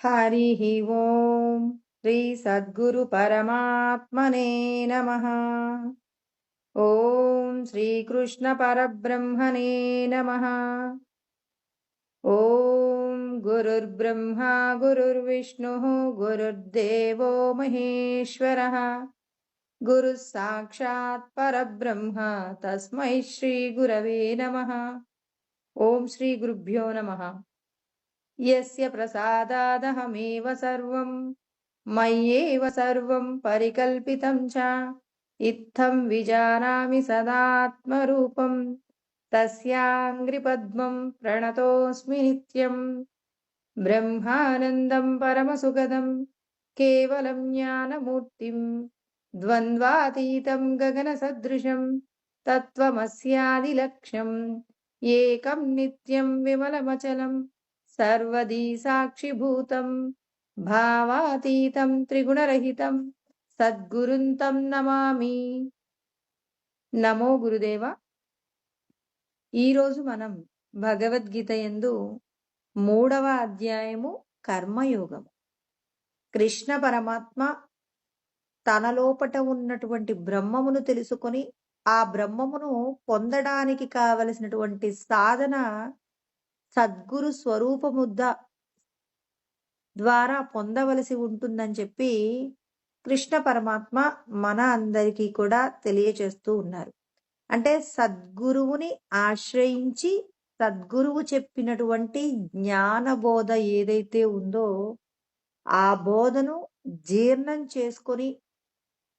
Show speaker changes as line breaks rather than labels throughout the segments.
हरिः ओम् श्री सद्गुरु परमात्मने नमः। ओम श्री कृष्ण परब्रह्मणे नमः। ओम गुरुर्ब्रह्मा गुरुर्विष्णुः गुरुर्देवो महेश्वरः गुरुः साक्षात् परब्रह्म तस्मै श्री गुरवे नमः। ओम श्री गुरुभ्यो नमः। यस्य प्रसादादहमेव सर्वं मय्येव सर्वं परिकल्पितं च इत्थं विजानामि सदात्मरूपं तस्याङ्घ्रिपद्मं प्रणतोऽस्मि नित्यं। ब्रह्मानन्दं परमसुखदं केवलं ज्ञानमूर्तिं द्वन्द्वातीतं गगनसदृशं तत्त्वमस्यादिलक्ष्यम् एकं नित्यं विमलमचलं सर्वदी साक्षिभूतं भावातीतं त्रिगुणरहितं సద్గురుం తం నమామి. నమో గురుదేవ. ఈరోజు మనం భగవద్గీత యందు 3వ అధ్యాయము కర్మయోగము. కృష్ణ పరమాత్మ తన లోపట ఉన్నటువంటి బ్రహ్మమును తెలుసుకొని ఆ బ్రహ్మమును పొందడానికి కావలసినటువంటి సాధన సద్గురు స్వరూపముద్ద ద్వారా పొందవలసి ఉంటుందని చెప్పి కృష్ణ పరమాత్మ మన అందరికీ కూడా తెలియచేస్తూ ఉన్నారు. అంటే సద్గురువుని ఆశ్రయించి సద్గురువు చెప్పినటువంటి జ్ఞాన బోధ ఏదైతే ఉందో ఆ బోధను జీర్ణం చేసుకొని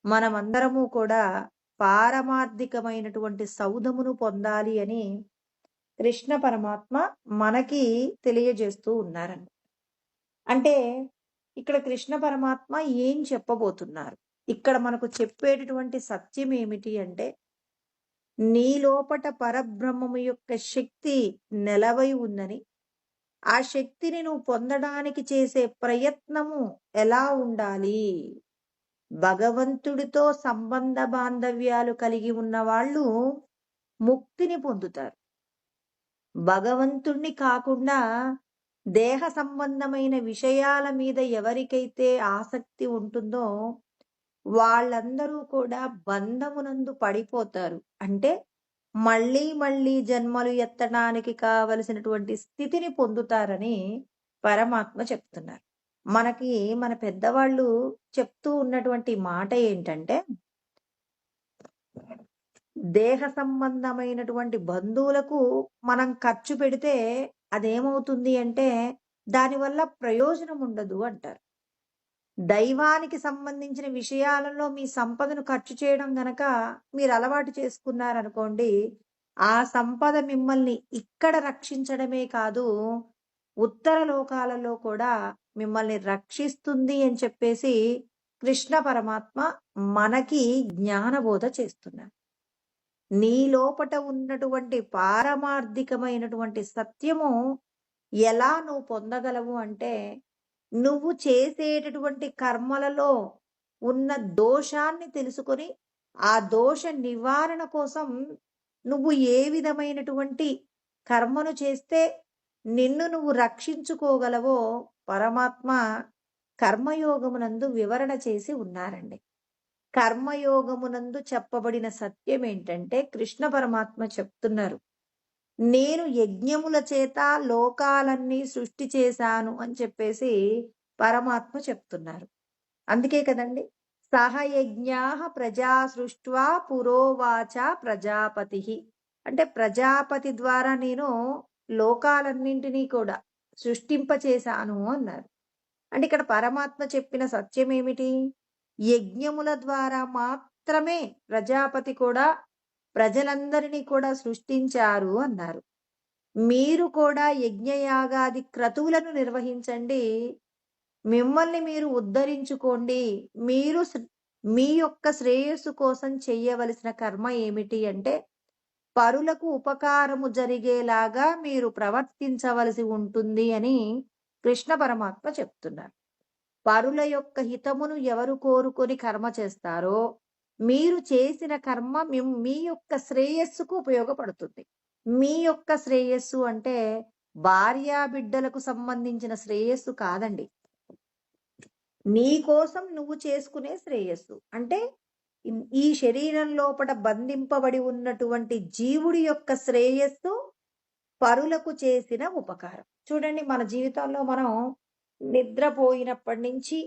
మనమందరము కూడా పారమార్థికమైనటువంటి సౌధమును పొందాలి అని కృష్ణ పరమాత్మ మనకి తెలియజేస్తూ ఉన్నారని. అంటే ఇక్కడ కృష్ణ పరమాత్మ ఏం చెప్పబోతున్నారు, ఇక్కడ మనకు చెప్పేటటువంటి సత్యం ఏమిటి అంటే, నీ లోపట పరబ్రహ్మము యొక్క శక్తి నెలవై ఉందని, ఆ శక్తిని నువ్వు పొందడానికి చేసే ప్రయత్నము ఎలా ఉండాలి. భగవంతుడితో సంబంధ బాంధవ్యాలు కలిగి ఉన్న వాళ్ళు ముక్తిని పొందుతారు. భగవంతుణ్ణి కాకుండా దేహ సంబంధమైన విషయాల మీద ఎవరికైతే ఆసక్తి ఉంటుందో వాళ్ళందరూ కూడా బంధమునందు పడిపోతారు. అంటే మళ్ళీ మళ్ళీ జన్మలు ఎత్తడానికి కావలసినటువంటి స్థితిని పొందుతారని పరమాత్మ చెప్తున్నారు. మనకి మన పెద్దవాళ్ళు చెప్తూ ఉన్నటువంటి మాట ఏంటంటే, దేహ సంబంధమైనటువంటి బంధువులకు మనం ఖర్చు పెడితే అదేమవుతుంది అంటే దానివల్ల ప్రయోజనం ఉండదు అంటారు. దైవానికి సంబంధించిన విషయాలలో మీ సంపదను ఖర్చు చేయడం గనక మీరు అలవాటు చేసుకున్నారనుకోండి, ఆ సంపద మిమ్మల్ని ఇక్కడ రక్షించడమే కాదు ఉత్తర లోకాలలో కూడా మిమ్మల్ని రక్షిస్తుంది అని చెప్పేసి కృష్ణ పరమాత్మ మనకి జ్ఞానబోధ చేస్తున్నారు. నీ లోపట ఉన్నటువంటి పారమార్థికమైనటువంటి సత్యము ఎలా నువ్వు పొందగలవు అంటే, నువ్వు చేసేటటువంటి కర్మలలో ఉన్న దోషాన్ని తెలుసుకొని ఆ దోష నివారణ కోసం నువ్వు ఏ విధమైనటువంటి కర్మను చేస్తే నిన్ను నువ్వు రక్షించుకోగలవో పరమాత్మ కర్మయోగమునందు వివరణ చేసి ఉన్నారండి. కర్మయోగమునందు చెప్పబడిన సత్యం ఏంటంటే, కృష్ణ పరమాత్మ చెప్తున్నారు, నేను యజ్ఞముల చేత లోకాలన్నీ సృష్టి చేశాను అని చెప్పేసి పరమాత్మ చెప్తున్నారు. అందుకే కదండి, సహయజ్ఞా ప్రజా సృష్ట్వా పురోవాచ ప్రజాపతి అంటే ప్రజాపతి ద్వారా నేను లోకాలన్నింటినీ కూడా సృష్టింపచేశాను అన్నారు. అంటే ఇక్కడ పరమాత్మ చెప్పిన సత్యం ఏమిటి? యజ్ఞముల ద్వారా మాత్రమే ప్రజాపతి కూడా ప్రజలందరినీ కూడా సృష్టించారు అన్నారు. మీరు కూడా యజ్ఞయాగాది క్రతువులను నిర్వహించండి, మిమ్మల్ని మీరు ఉద్ధరించుకోండి. మీరు మీ యొక్క శ్రేయస్సు కోసం చెయ్యవలసిన కర్మ ఏమిటి అంటే, పరులకు ఉపకారము జరిగేలాగా మీరు ప్రవర్తించవలసి ఉంటుంది అని కృష్ణ పరమాత్మ చెప్తున్నారు. పరుల యొక్క హితమును ఎవరు కోరుకొని కర్మ చేస్తారో మీరు చేసిన కర్మ మీ యొక్క శ్రేయస్సుకు ఉపయోగపడుతుంది. మీ యొక్క శ్రేయస్సు అంటే భార్యా బిడ్డలకు సంబంధించిన శ్రేయస్సు కాదండి. నీ కోసం నువ్వు చేసుకునే శ్రేయస్సు. అంటే ఈ శరీరం లోపట బంధింపబడి ఉన్నటువంటి జీవుడి యొక్క శ్రేయస్సు పరులకు చేసిన ఉపకారం. చూడండి మన జీవితంలో మనం నిద్రపోయినప్పటి నుంచి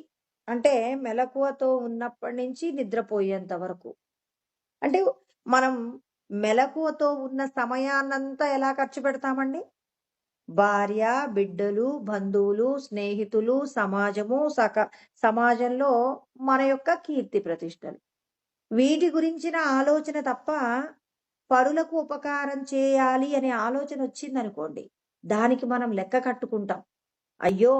అంటే మెలకువతో ఉన్నప్పటి నుంచి నిద్రపోయేంత వరకు. అంటే మనం మెలకువతో ఉన్న సమయాన్నంతా ఎలా ఖర్చు పెడతామండి? భార్య, బిడ్డలు, బంధువులు, స్నేహితులు, సమాజంలో మన యొక్క కీర్తి ప్రతిష్టలు. వీటి గురించిన ఆలోచన తప్ప పరులకు ఉపకారం చేయాలి అనే ఆలోచన వచ్చిందనుకోండి, దానికి మనం లెక్క కట్టుకుంటాం. అయ్యో!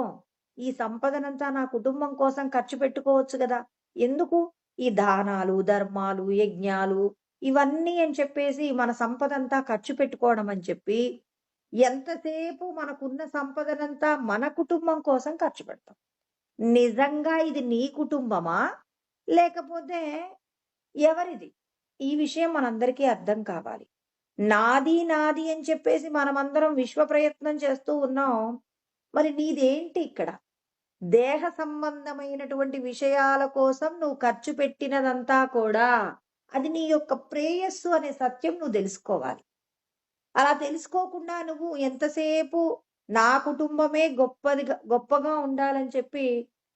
ఈ సంపదనంతా నా కుటుంబం కోసం ఖర్చు పెట్టుకోవచ్చు గదా! ఎందుకు ఈ దానాలు, ధర్మాలు, యజ్ఞాలు ఇవన్నీ అని చెప్పేసి మన సంపదంతా ఖర్చు పెట్టుకోవడం అని చెప్పి, ఎంతసేపు మనకున్న సంపదనంతా మన కుటుంబం కోసం ఖర్చు పెడతాం. నిజంగా ఇది నీ కుటుంబమా? లేకపోతే ఎవరిది? ఈ విషయం మనందరికీ అర్థం కావాలి. నాది, నాది అని చెప్పేసి మనమందరం విశ్వ ప్రయత్నం చేస్తూ ఉన్నాం. మరి నీదేంటి ఇక్కడ? దేహ సంబంధమైనటువంటి విషయాల కోసం నువ్వు ఖర్చు పెట్టినదంతా కూడా అది నీ యొక్క ప్రేయస్సు అనే సత్యం నువ్వు తెలుసుకోవాలి. అలా తెలుసుకోకుండా నువ్వు ఎంతసేపు నా కుటుంబమే గొప్పగా ఉండాలని చెప్పి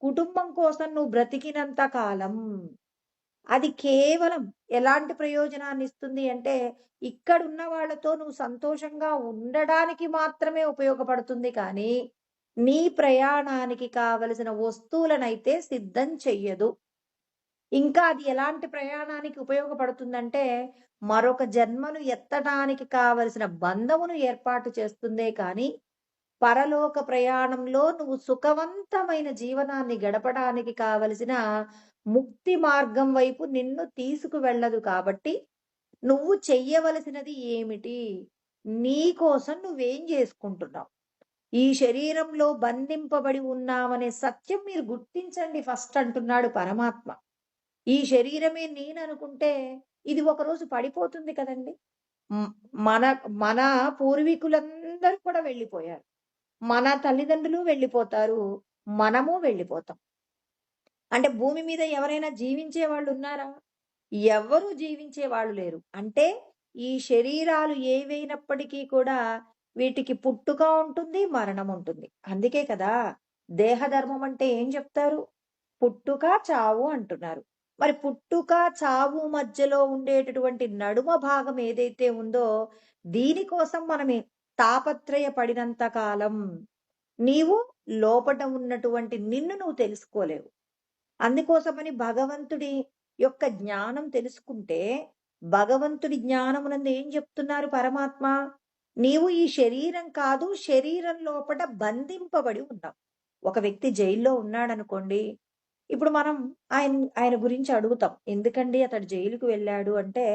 కుటుంబం కోసం నువ్వు బ్రతికినంత కాలం అది కేవలం ఎలాంటి ప్రయోజనాన్ని ఇస్తుంది అంటే ఇక్కడున్న వాళ్ళతో నువ్వు సంతోషంగా ఉండడానికి మాత్రమే ఉపయోగపడుతుంది కానీ నీ ప్రయాణానికి కావలసిన వస్తువులనైతే సిద్ధం చెయ్యదు. ఇంకా అది ఎలాంటి ప్రయాణానికి ఉపయోగపడుతుందంటే మరొక జన్మను ఎత్తడానికి కావలసిన బంధమును ఏర్పాటు చేస్తుందే కానీ పరలోక ప్రయాణంలో నువ్వు సుఖవంతమైన జీవనాన్ని గడపడానికి కావలసిన ముక్తి మార్గం వైపు నిన్ను తీసుకువెళ్ళదు. కాబట్టి నువ్వు చెయ్యవలసినది ఏమిటి? నీ కోసం నువ్వేం చేసుకుంటున్నావు? ఈ శరీరంలో బంధింపబడి ఉన్నామనే సత్యం మీరు గుర్తించండి ఫస్ట్ అంటున్నాడు పరమాత్మ. ఈ శరీరమే నేననుకుంటే ఇది ఒకరోజు పడిపోతుంది కదండి. మన మన పూర్వీకులందరూ కూడా వెళ్ళిపోయారు. మన తల్లిదండ్రులు వెళ్ళిపోతారు. మనము వెళ్ళిపోతాం. అంటే భూమి మీద ఎవరైనా జీవించే వాళ్ళు ఉన్నారా? ఎవరు జీవించే వాళ్ళు లేరు. అంటే ఈ శరీరాలు ఏవైనప్పటికీ కూడా వీటికి పుట్టుక ఉంటుంది, మరణం ఉంటుంది. అందుకే కదా దేహధర్మం అంటే ఏం చెప్తారు? పుట్టుక, చావు అంటున్నారు. మరి పుట్టుక, చావు మధ్యలో ఉండేటటువంటి నడుమ భాగం ఏదైతే ఉందో దీనికోసం మనమే తాపత్రయపడినంత కాలం నీవు లోపట ఉన్నటువంటి నిన్ను నువ్వు తెలుసుకోలేవు. అందుకోసమని భగవంతుడి యొక్క జ్ఞానం తెలుసుకుంటే భగవంతుడి జ్ఞానమునందు ఏం చెప్తున్నారు పరమాత్మ? నీవు ఈ శరీరం కాదు, శరీరం లోపట బంధింపబడి ఉన్నావు. ఒక వ్యక్తి జైల్లో ఉన్నాడనుకోండి, ఇప్పుడు మనం ఆయన గురించి అడుగుతాం. ఎందుకండి అతడు జైలుకు వెళ్ళాడు అంటే,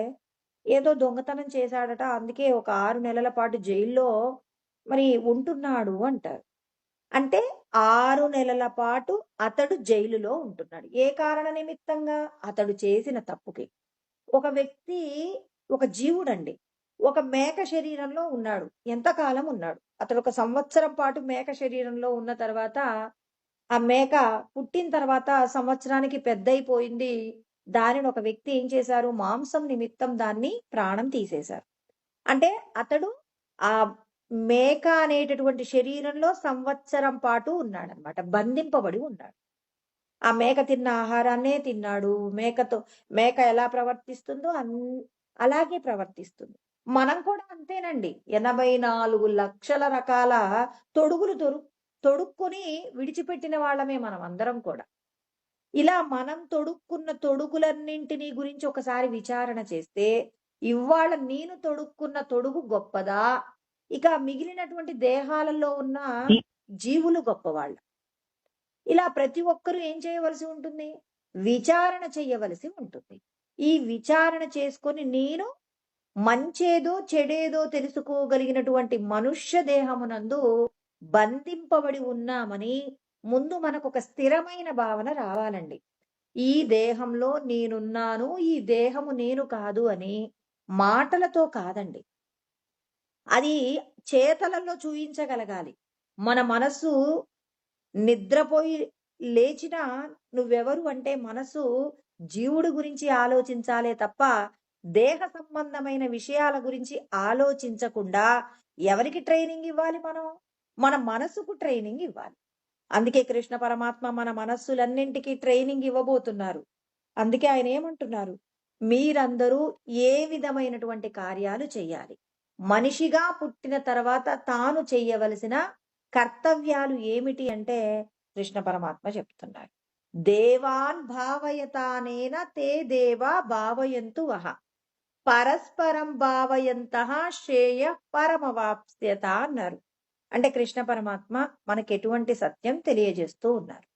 ఏదో దొంగతనం చేశాడట, అందుకే ఒక 6 నెలల పాటు జైల్లో మరి ఉంటున్నాడు అంటారు. అంటే 6 నెలల పాటు అతడు జైలులో ఉంటున్నాడు. ఏ కారణ నిమిత్తంగా? అతడు చేసిన తప్పుకి. ఒక వ్యక్తి ఒక జీవుడండి. ఒక మేక శరీరంలో ఉన్నాడు. ఎంతకాలం ఉన్నాడు? అతడు 1 సంవత్సరం పాటు మేక శరీరంలో ఉన్న తర్వాత ఆ మేక పుట్టిన తర్వాత సంవత్సరానికి పెద్దయిపోయింది. దానిని ఒక వ్యక్తి ఏం చేశారు? మాంసం నిమిత్తం దాన్ని ప్రాణం తీసేశారు. అంటే అతడు ఆ మేక అనేటటువంటి శరీరంలో సంవత్సరం పాటు ఉన్నాడనమాట. బంధింపబడి ఉన్నాడు. ఆ మేక తిన్న ఆహారాన్నే తిన్నాడు. మేక ఎలా ప్రవర్తిస్తుందో అలాగే ప్రవర్తిస్తుంది. మనం కూడా అంతేనండి. 84 లక్షల రకాల తొడుగులు తొడుక్కొని విడిచిపెట్టిన వాళ్ళమే మనం అందరం కూడా. ఇలా మనం తొడుక్కున్న తొడుగులన్నింటినీ గురించి ఒకసారి విచారణ చేస్తే ఇవాళ నేను తొడుక్కున్న తొడుగు గొప్పదా? ఇక మిగిలినటువంటి దేహాలలో ఉన్న జీవులు గొప్పవాళ్ళు. ఇలా ప్రతి ఒక్కరూ ఏం చేయవలసి ఉంటుంది? విచారణ చెయ్యవలసి ఉంటుంది. ఈ విచారణ చేసుకొని నేను మంచేదో చెడేదో తెలుసుకోగలిగినటువంటి మనుష్య దేహమునందు బంధింపబడి ఉన్నామని ముందు మనకు ఒక స్థిరమైన భావన రావాలండి. ఈ దేహంలో నేనున్నాను, ఈ దేహము నేను కాదు అని మాటలతో కాదండి. అది చేతలలో చూయించగలగాలి. మన మనసు నిద్రపోయి లేచినా నువ్వెవరు అంటే మనసు జీవుడి గురించి ఆలోచించాలే తప్ప దేహ సంబంధమైన విషయాల గురించి ఆలోచించకుండా ఎవరికి ట్రైనింగ్ ఇవ్వాలి మనం? మన మనసుకు ట్రైనింగ్ ఇవ్వాలి. అందుకే కృష్ణ పరమాత్మ మన మనస్సులన్నింటికి ట్రైనింగ్ ఇవ్వబోతున్నారు. అందుకే ఆయన ఏమంటున్నారు? మీరందరూ ఏ విధమైనటువంటి కార్యాలు చెయ్యాలి? మనిషిగా పుట్టిన తర్వాత తాను చెయ్యవలసిన కర్తవ్యాలు ఏమిటి అంటే కృష్ణ పరమాత్మ చెప్తున్నారు. దేవాన్ భావయతానేన తే దేవా భావయంతు వహ పరస్పరం భావయంతః శ్రేయ పరమవాప్స్యత అన్నారు. అంటే కృష్ణ పరమాత్మ మనకి ఎటువంటి సత్యం తెలియజేస్తూ ఉన్నారు.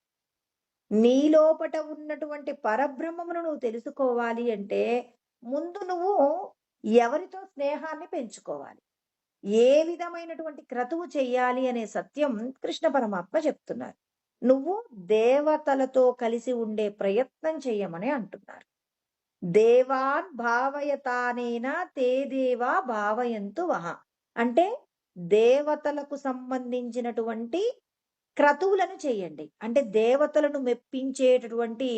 నీ లోపట ఉన్నటువంటి పరబ్రహ్మమును నువ్వు తెలుసుకోవాలి అంటే ముందు నువ్వు ఎవరితో స్నేహాన్ని పెంచుకోవాలి, ఏ విధమైనటువంటి క్రతువు చెయ్యాలి అనే సత్యం కృష్ణ పరమాత్మ చెప్తున్నారు. నువ్వు దేవతలతో కలిసి ఉండే ప్రయత్నం చెయ్యమని అంటున్నారు. దేవాన్ భావయతానేన తే దేవా భావయంతు వహ అంటే దేవతలకు సంబంధించినటువంటి క్రతువులను చేయండి. అంటే దేవతలను మెప్పించేటటువంటి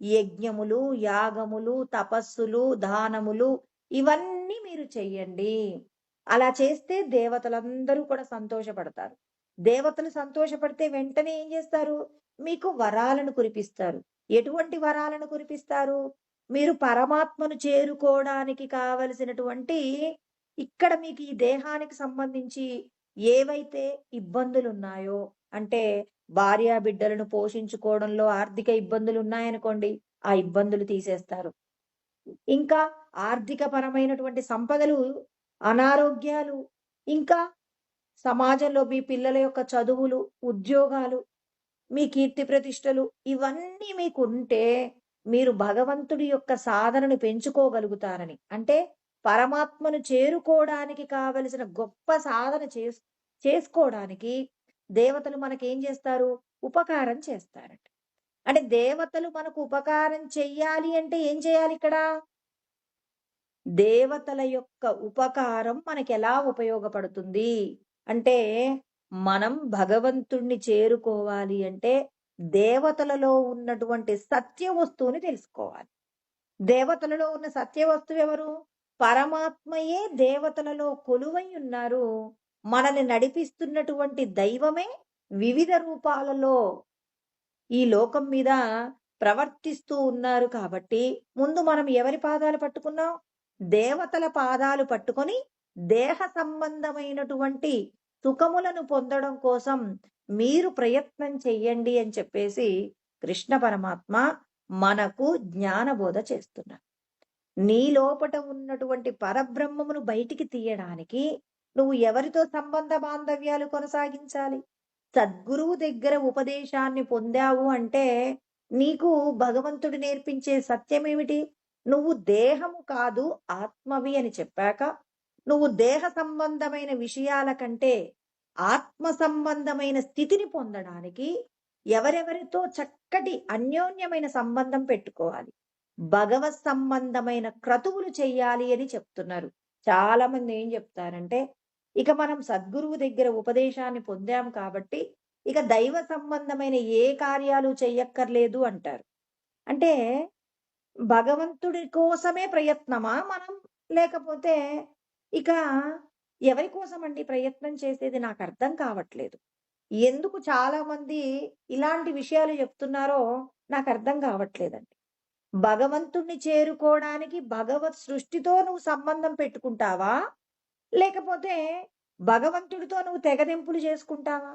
యజ్ఞములు, యాగములు, తపస్సులు, దానములు ఇవన్నీ మీరు చెయ్యండి. అలా చేస్తే దేవతలందరూ కూడా సంతోషపడతారు. దేవతలు సంతోషపడితే వెంటనే ఏం చేస్తారు? మీకు వరాలను కురిపిస్తారు. ఎటువంటి వరాలను కురిపిస్తారు? మీరు పరమాత్మను చేరుకోవడానికి కావలసినటువంటి ఇక్కడ మీకు ఈ దేహానికి సంబంధించి ఏవైతే ఇబ్బందులున్నాయో అంటే భార్యా బిడ్డలను పోషించుకోవడంలో ఆర్థిక ఇబ్బందులు ఉన్నాయనుకోండి, ఆ ఇబ్బందులు తీసేస్తారు. ఇంకా ఆర్థిక పరమైనటువంటి సంపదలు, అనారోగ్యాలు, ఇంకా సమాజంలో మీ పిల్లల యొక్క చదువులు, ఉద్యోగాలు, మీ కీర్తి ప్రతిష్టలు ఇవన్నీ మీకుంటే మీరు భగవంతుడి యొక్క సాధనను పెంచుకోగలుగుతారని. అంటే పరమాత్మను చేరుకోవడానికి కావలసిన గొప్ప సాధన చేసుకోవడానికి దేవతలు మనకేం చేస్తారు? ఉపకారం చేస్తారట. అంటే దేవతలు మనకు ఉపకారం చెయ్యాలి అంటే ఏం చేయాలి ఇక్కడ? దేవతల యొక్క ఉపకారం మనకెలా ఉపయోగపడుతుంది అంటే మనం భగవంతుణ్ణి చేరుకోవాలి అంటే దేవతలలో ఉన్నటువంటి సత్య వస్తువుని తెలుసుకోవాలి. దేవతలలో ఉన్న సత్య వస్తువు ఎవరు? పరమాత్మయే దేవతలలో కొలువై ఉన్నారు. మనల్ని నడిపిస్తున్నటువంటి దైవమే వివిధ రూపాలలో ఈ లోకం మీద ప్రవర్తిస్తూ ఉన్నారు. కాబట్టి ముందు మనం ఎవరి పాదాలు పట్టుకున్నాం? దేవతల పాదాలు పట్టుకొని దేహ సంబంధమైనటువంటి సుఖములను పొందడం కోసం మీరు ప్రయత్నం చెయ్యండి అని చెప్పేసి కృష్ణ పరమాత్మ మనకు జ్ఞానబోధ చేస్తున్నారు. నీ లోపట ఉన్నటువంటి పరబ్రహ్మమును బయటికి తీయడానికి నువ్వు ఎవరితో సంబంధ బాంధవ్యాలు కొనసాగించాలి? సద్గురువు దగ్గర ఉపదేశాన్ని పొందావు అంటే నీకు భగవంతుడు నేర్పించే సత్యం ఏమిటి? నువ్వు దేహము కాదు ఆత్మవి అని చెప్పాక నువ్వు దేహ సంబంధమైన విషయాల కంటే ఆత్మ సంబంధమైన స్థితిని పొందడానికి ఎవరెవరితో చక్కటి అన్యోన్యమైన సంబంధం పెట్టుకోవాలి, భగవత్ సంబంధమైన క్రతువులు చెయ్యాలి అని చెప్తున్నారు. చాలా మంది ఏం చెప్తారంటే ఇక మనం సద్గురువు దగ్గర ఉపదేశాన్ని పొందాం కాబట్టి ఇక దైవ సంబంధమైన ఏ కార్యాలు చెయ్యక్కర్లేదు అంటారు. అంటే భగవంతుడి కోసమే ప్రయత్నమా మనం? లేకపోతే ఇక ఎవరి కోసం అండి ప్రయత్నం చేసేది? నాకు అర్థం కావట్లేదు. ఎందుకు చాలా మంది ఇలాంటి విషయాలు చెప్తున్నారో నాకు అర్థం కావట్లేదండి. భగవంతుణ్ణి చేరుకోవడానికి భగవత్ సృష్టితో నువ్వు సంబంధం పెట్టుకుంటావా? లేకపోతే భగవంతుడితో నువ్వు తెగదెంపులు చేసుకుంటావా?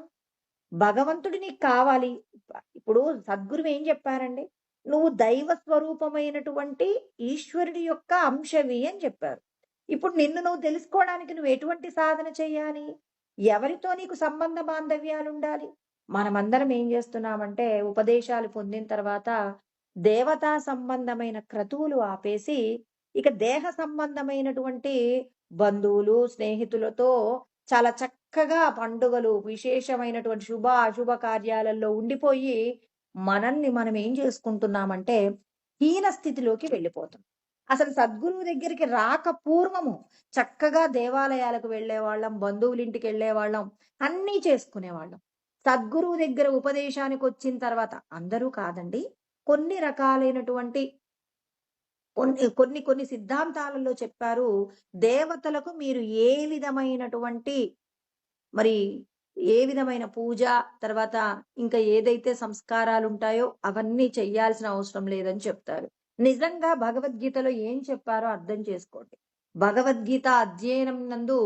భగవంతుడు నీకు కావాలి. ఇప్పుడు సద్గురువు ఏం చెప్పారండి? నువ్వు దైవ స్వరూపమైనటువంటి ఈశ్వరుడి యొక్క అంశవి అని చెప్పారు. ఇప్పుడు నిన్ను నువ్వు తెలుసుకోవడానికి నువ్వు ఎటువంటి సాధన చేయాలి? ఎవరితో నీకు సంబంధ బాంధవ్యాలు ఉండాలి? మనమందరం ఏం చేస్తున్నామంటే ఉపదేశాలు పొందిన తర్వాత దేవతా సంబంధమైన క్రతువులు ఆపేసి ఇక దేహ సంబంధమైనటువంటి బంధువులు, స్నేహితులతో చాలా చక్కగా పండుగలు, విశేషమైనటువంటి శుభ అశుభ కార్యాలలో ఉండిపోయి మనల్ని మనం ఏం చేసుకుంటున్నామంటే హీన స్థితిలోకి వెళ్ళిపోతాం. అసలు సద్గురువు దగ్గరికి రాక పూర్వము చక్కగా దేవాలయాలకు వెళ్ళేవాళ్ళం, బంధువులింటికి వెళ్ళేవాళ్ళం, అన్నీ చేసుకునేవాళ్ళం. సద్గురువు దగ్గర ఉపదేశానికొచ్చిన తర్వాత అందరూ కాదండి. కొన్ని రకాలైనటువంటి కొన్ని కొన్ని సిద్ధాంతాలలో చెప్పారు. దేవతలకు మీరు ఏ విధమైనటువంటి మరి ఏ విధమైన పూజ, తర్వాత ఇంకా ఏదైతే సంస్కారాలుంటాయో అవన్నీ చెయ్యాల్సిన అవసరం లేదని చెప్తారు. నిజంగా భగవద్గీతలో ఏం చెప్పారో అర్థం చేసుకోండి. భగవద్గీత అధ్యయనం నందు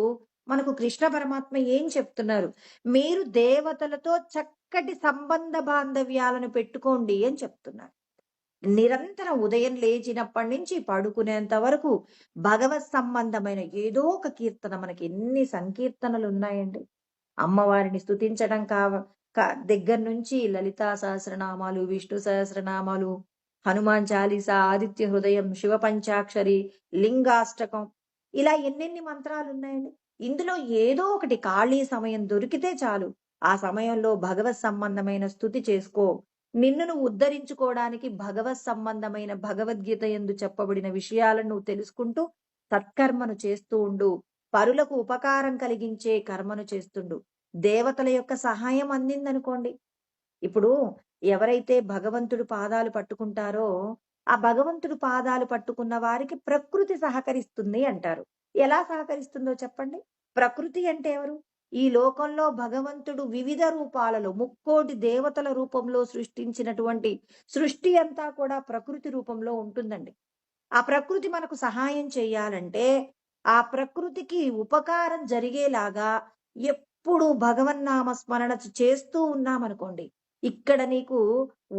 మనకు కృష్ణ పరమాత్మ ఏం చెప్తున్నారు? మీరు దేవతలతో చక్కటి సంబంధ బాంధవ్యాలను పెట్టుకోండి అని చెప్తున్నారు. నిరంతరం ఉదయం లేచినప్పటి నుంచి పడుకునేంత వరకు భగవత్ సంబంధమైన ఏదో ఒక కీర్తన, మనకి ఎన్ని సంకీర్తనలు ఉన్నాయండి. అమ్మవారిని స్తుతించడం దగ్గర నుంచి లలితా సహస్రనామాలు, విష్ణు సహస్రనామాలు, హనుమాన్ చాలీసా, ఆదిత్య హృదయం, శివ పంచాక్షరి, లింగాష్టకం, ఇలా ఎన్నెన్ని మంత్రాలు ఉన్నాయండి. ఇందులో ఏదో ఒకటి ఖాళీ సమయం దొరికితే చాలు, ఆ సమయంలో భగవత్ సంబంధమైన స్తుతి చేసుకో. నిన్ను నువ్వు ఉద్ధరించుకోవడానికి భగవత్ సంబంధమైన భగవద్గీత యందు చెప్పబడిన విషయాలను నువ్వు తెలుసుకుంటూ సత్కర్మను చేస్తూ ఉండు. పరులకు ఉపకారం కలిగించే కర్మను చేస్తుండు. దేవతల యొక్క సహాయం అందిందనుకోండి. ఇప్పుడు ఎవరైతే భగవంతుడు పాదాలు పట్టుకుంటారో, ఆ భగవంతుడు పాదాలు పట్టుకున్న వారికి ప్రకృతి సహకరిస్తుంది అంటారు. ఎలా సహకరిస్తుందో చెప్పండి? ప్రకృతి అంటే ఎవరు? ఈ లోకంలో భగవంతుడు వివిధ రూపాలలో ముక్కోటి దేవతల రూపంలో సృష్టించినటువంటి సృష్టి అంతా కూడా ప్రకృతి రూపంలో ఉంటుందండి. ఆ ప్రకృతి మనకు సహాయం చేయాలంటే, ఆ ప్రకృతికి ఉపకారం జరిగేలాగా ఎప్పుడు భగవన్నామ స్మరణ చేస్తూ ఉన్నామనుకోండి, ఇక్కడ నీకు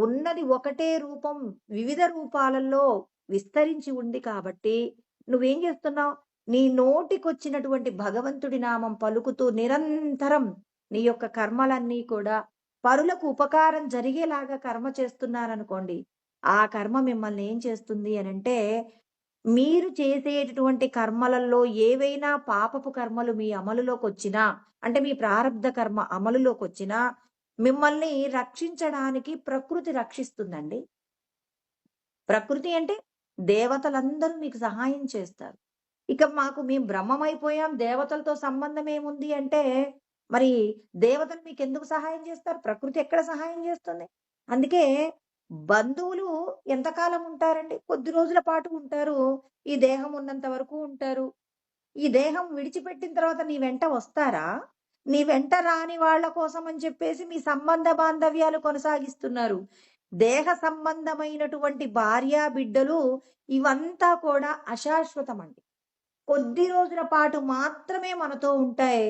ఉన్నది ఒకటే రూపం వివిధ రూపాలలో విస్తరించి ఉంది కాబట్టి, నువ్వేం చేస్తున్నావు? నీ నోటికొచ్చినటువంటి భగవంతుడి నామం పలుకుతూ నిరంతరం నీ యొక్క కర్మలన్నీ కూడా పరులకు ఉపకారం జరిగేలాగా కర్మ చేస్తున్నారనుకోండి, ఆ కర్మ మిమ్మల్ని ఏం చేస్తుంది అనంటే, మీరు చేసేటటువంటి కర్మలలో ఏవైనా పాపపు కర్మలు మీ అమలులోకొచ్చినా, అంటే మీ ప్రారబ్ధ కర్మ అమలులోకొచ్చినా, మిమ్మల్ని రక్షించడానికి ప్రకృతి రక్షిస్తుందండి. ప్రకృతి అంటే దేవతలందరూ మీకు సహాయం చేస్తారు. ఇక మేము బ్రహ్మమైపోయాం, దేవతలతో సంబంధం ఏముంది అంటే, మరి దేవతలు మీకెందుకు సహాయం చేస్తారు? ప్రకృతి ఎక్కడ సహాయం చేస్తుంది? అందుకే బంధువులు ఎంతకాలం ఉంటారండి? కొద్ది రోజుల పాటు ఉంటారు. ఈ దేహం ఉన్నంత వరకు ఉంటారు. ఈ దేహం విడిచిపెట్టిన తర్వాత నీ వెంట వస్తారా? నీ వెంట రాని వాళ్ళ కోసం అని చెప్పేసి మీ సంబంధ బాంధవ్యాలు కొనసాగిస్తున్నారు. దేహ సంబంధమైనటువంటి భార్య, బిడ్డలు ఇవంతా కూడా అశాశ్వతమండి. కొద్ది రోజుల పాటు మాత్రమే మనతో ఉంటాయి.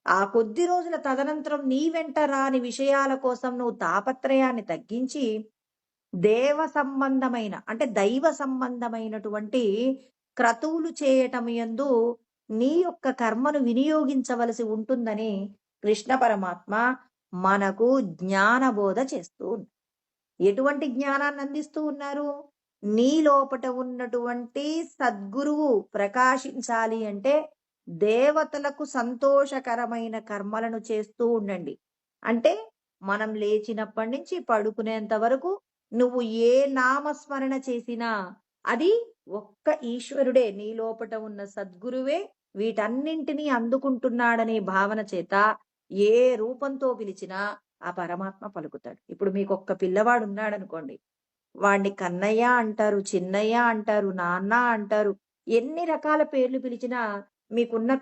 ఆ కొద్ది రోజుల తదనంతరం నీ వెంట రాని విషయాల కోసం నువ్వు తాపత్రయాన్ని తగ్గించి, దేవ సంబంధమైన అంటే దైవ సంబంధమైనటువంటి క్రతువులు చేయటం యందు నీ యొక్క కర్మను వినియోగించవలసి ఉంటుందని కృష్ణ పరమాత్మ మనకు జ్ఞానబోధ చేస్తూ ఉన్నారు. ఎటువంటి జ్ఞానాన్ని అందిస్తూ ఉన్నారు? నీ లోపట ఉన్నటువంటి సద్గురువు ప్రకాశించాలి అంటే దేవతలకు సంతోషకరమైన కర్మలను చేస్తూ ఉండండి. అంటే మనం లేచినప్పటి నుంచి పడుకునేంత వరకు నువ్వు ఏ నామస్మరణ చేసినా అది ఒక్క ఈశ్వరుడే, నీ లోపట ఉన్న సద్గురువే వీటన్నింటినీ అందుకుంటున్నాడనే భావన చేత ఏ రూపంతో పిలిచినా ఆ పరమాత్మ పలుకుతాడు. ఇప్పుడు మీకొక్క పిల్లవాడు ఉన్నాడనుకోండి, వాడిని కన్నయ్య అంటారు, చిన్నయ్య అంటారు, నాన్న అంటారు. ఎన్ని రకాల పేర్లు పిలిచినా మీకున్న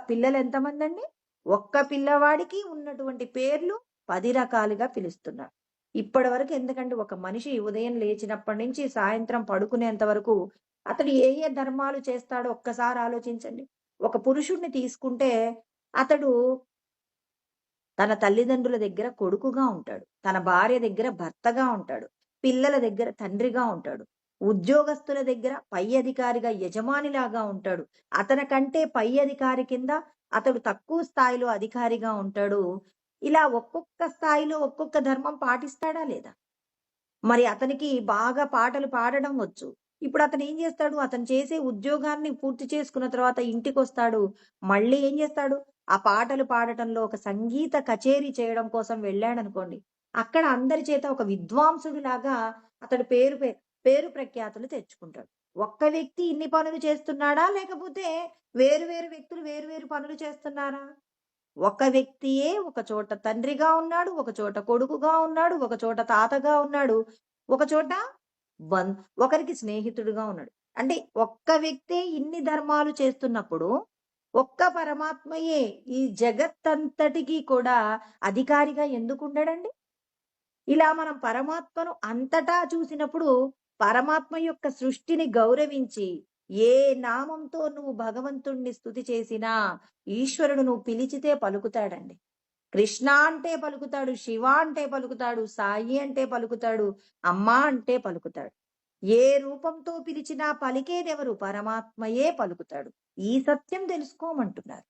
పిల్లలు ఎంతమందండి? ఒక్క పిల్లవాడికి ఉన్నటువంటి పేర్లు 10 రకాలుగా పిలుస్తున్నారు. ఇప్పటి వరకు ఎందుకంటే ఒక మనిషి ఉదయం లేచినప్పటి నుంచి సాయంత్రం పడుకునేంత వరకు అతడు ఏ ఏ ధర్మాలు చేస్తాడో ఒక్కసారి ఆలోచించండి. ఒక పురుషుడిని తీసుకుంటే అతడు తన తల్లిదండ్రుల దగ్గర కొడుకుగా ఉంటాడు. తన భార్య దగ్గర భర్తగా ఉంటాడు. పిల్లల దగ్గర తండ్రిగా ఉంటాడు. ఉద్యోగస్తుల దగ్గర పై అధికారిగా యజమానిలాగా ఉంటాడు. అతనికంటే పై అధికారి కింద అతడు తక్కువ స్థాయిలో అధికారిగా ఉంటాడు. ఇలా ఒక్కొక్క స్థాయిలో ఒక్కొక్క ధర్మం పాటిస్తాడా లేదా? మరి అతనికి బాగా పాటలు పాడడం వచ్చు. ఇప్పుడు అతను ఏం చేస్తాడు? అతను చేసే ఉద్యోగాన్ని పూర్తి చేసుకున్న తర్వాత ఇంటికొస్తాడు. మళ్ళీ ఏం చేస్తాడు? ఆ పాటలు పాడటంలో ఒక సంగీత కచేరీ చేయడం కోసం వెళ్ళాడనుకోండి, అక్కడ అందరి చేత ఒక విద్వాంసుడిలాగా అతడు పేరు ప్రఖ్యాతులు తెచ్చుకుంటాడు. ఒక్క వ్యక్తి ఇన్ని పనులు చేస్తున్నాడా? లేకపోతే వేరు వేరు వ్యక్తులు వేరు వేరు పనులు చేస్తున్నారా? ఒక వ్యక్తియే ఒక చోట తండ్రిగా ఉన్నాడు, ఒక చోట కొడుకుగా ఉన్నాడు, ఒక చోట తాతగా ఉన్నాడు, ఒక చోట బం ఒకరికి స్నేహితుడుగా ఉన్నాడు. అంటే ఒక్క వ్యక్తే ఇన్ని ధర్మాలు చేస్తున్నప్పుడు, ఒక్క పరమాత్మయే ఈ జగత్తంతటికి కూడా అధికారిగా ఎందుకుండడండి? ఇలా మనం పరమాత్మను అంతటా చూసినప్పుడు, పరమాత్మ యొక్క సృష్టిని గౌరవించి, ఏ నామంతో నువ్వు భగవంతుణ్ణి స్తుతి చేసినా, ఈశ్వరుడు నువ్వు పిలిచితే పలుకుతాడండి. కృష్ణ అంటే పలుకుతాడు, శివ అంటే పలుకుతాడు, సాయి అంటే పలుకుతాడు, అమ్మ అంటే పలుకుతాడు. ఏ రూపంతో పిలిచినా పలికేదెవరు? పరమాత్మయే పలుకుతాడు. ఈ సత్యం తెలుసుకోమంటున్నారు.